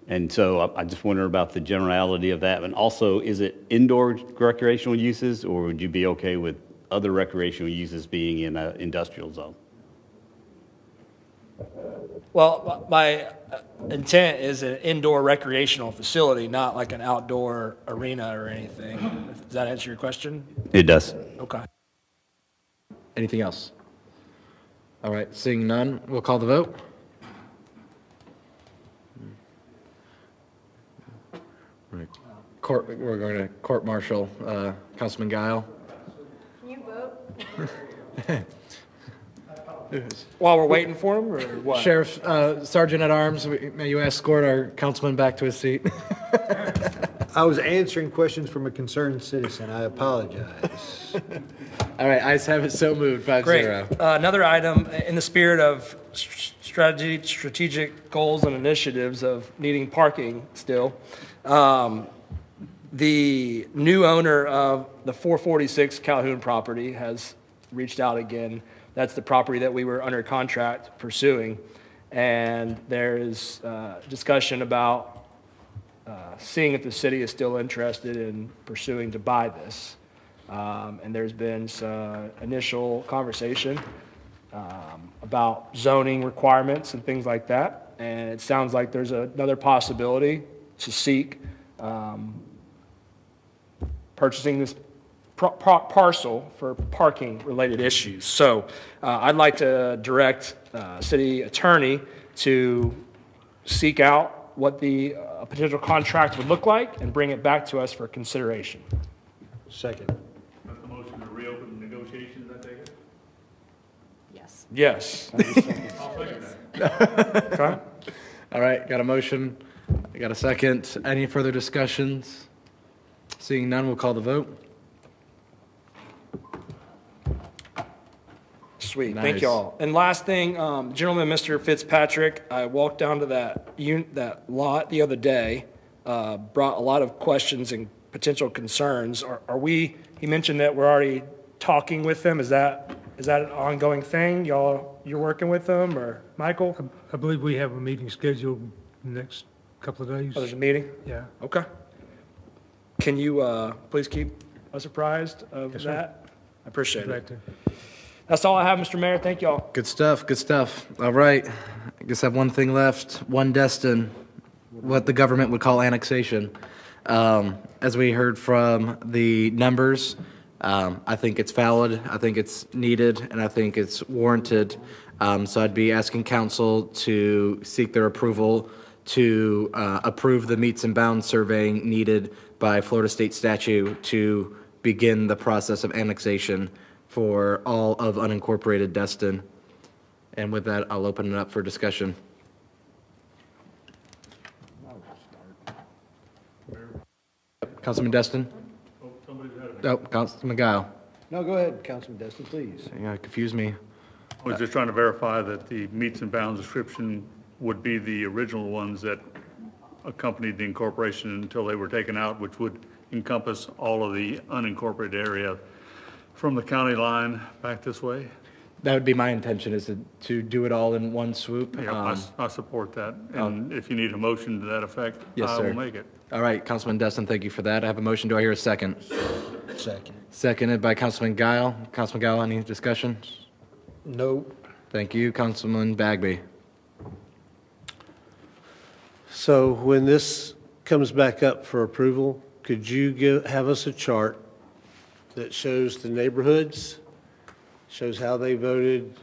And so I just wonder about the generality of that. And also, is it indoor recreational uses, or would you be okay with other recreational uses being in an industrial zone? Well, my intent is an indoor recreational facility, not like an outdoor arena or anything. Does that answer your question? It does. Okay. Anything else? All right, seeing none, we'll call the vote. We're going to court-martial Councilman Guile. Can you vote? While we're waiting for him, or what? Sheriff, Sergeant at Arms, may you escort our councilman back to his seat? I was answering questions from a concerned citizen. I apologize. All right, ayes have it, so moved, 5-0. Great. Another item, in the spirit of strategic goals and initiatives of needing parking still, the new owner of the 446 Calhoun property has reached out again. That's the property that we were under contract pursuing. And there is discussion about seeing if the city is still interested in pursuing to buy this. And there's been some initial conversation about zoning requirements and things like that. And it sounds like there's another possibility to seek purchasing this parcel for parking-related issues. So I'd like to direct city attorney to seek out what the potential contract would look like and bring it back to us for consideration. Second. That's the motion to reopen negotiations, I take it? Yes. Yes. I'll second that. Okay. All right, got a motion, I got a second. Any further discussions? Seeing none, we'll call the vote. Sweet, Nice. thank you all. And last thing, gentleman, Mr. Fitzpatrick, I walked down to that lot the other day, brought a lot of questions and potential concerns. He mentioned that we're already talking with them. Is that an ongoing thing? You're working with them, or Michael? I believe we have a meeting scheduled in the next couple of days. Oh, there's a meeting? Yeah. Okay. Can you please keep us apprised of Yes, sir. that? I appreciate Glad it. to. That's all I have, Mr. Mayor. Thank you all. Good stuff, good stuff. All right, I guess I have one thing left, one Destin, what the government would call annexation. As we heard from the numbers, I think it's valid, I think it's needed, and I think it's warranted. So I'd be asking council to seek their approval to approve the meets and bounds surveying needed by Florida state statute to begin the process of annexation for all of unincorporated Destin. And with that, I'll open it up for discussion. Councilman Destin? Oh, Councilman Guile. No, go ahead, Councilman Destin, please. Yeah, confuse me. I was just trying to verify that the meets and bounds description would be the original ones that accompanied the incorporation until they were taken out, which would encompass all of the unincorporated area from the county line back this way. That would be my intention, is to do it all in one swoop. Yeah, I support that. And if you need a motion to that effect, Yes, I sir. will make it. All right, Councilman Destin, thank you for that. I have a motion. Do I hear a second? Second. Seconded by Councilman Guile. Councilman Guile, any discussion? No. Thank you. Councilman Bagby. So when this comes back up for approval, could you have us a chart that shows the neighborhoods, shows how they voted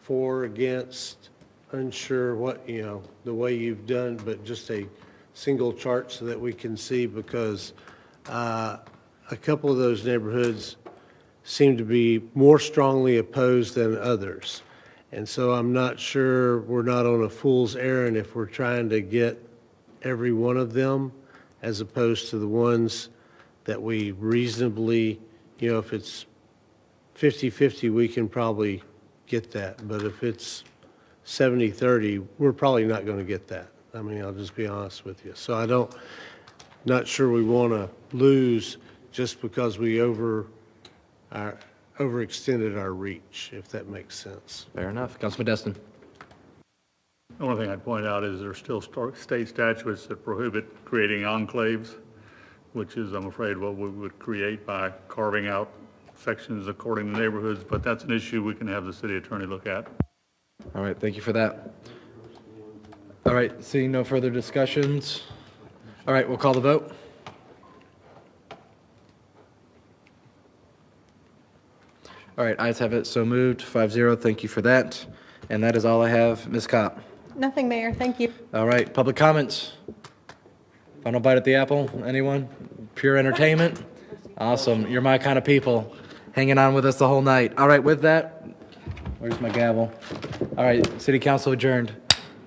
for, against, unsure, what, the way you've done, but just a single chart so that we can see, because a couple of those neighborhoods seem to be more strongly opposed than others. And so I'm not sure we're not on a fool's errand if we're trying to get every one of them, as opposed to the ones that we reasonably, if it's 50-50, we can probably get that. But if it's 70-30, we're probably not going to get that. I mean, I'll just be honest with you. So not sure we want to lose just because we overextended our reach, if that makes sense. Fair enough. Councilman Destin. The only thing I'd point out is there are still state statutes that prohibit creating enclaves, which is, I'm afraid, what we would create by carving out sections according to neighborhoods, but that's an issue we can have the city attorney look at. All right, thank you for that. All right, seeing no further discussions. All right, we'll call the vote. All right, ayes have it, so moved, 5-0. Thank you for that. And that is all I have. Ms. Kopp. Nothing, Mayor, thank you. All right, public comments. Final bite at the apple, anyone? Pure entertainment? Awesome, you're my kind of people, hanging on with us the whole night. All right, with that, where's my gavel? All right, city council adjourned.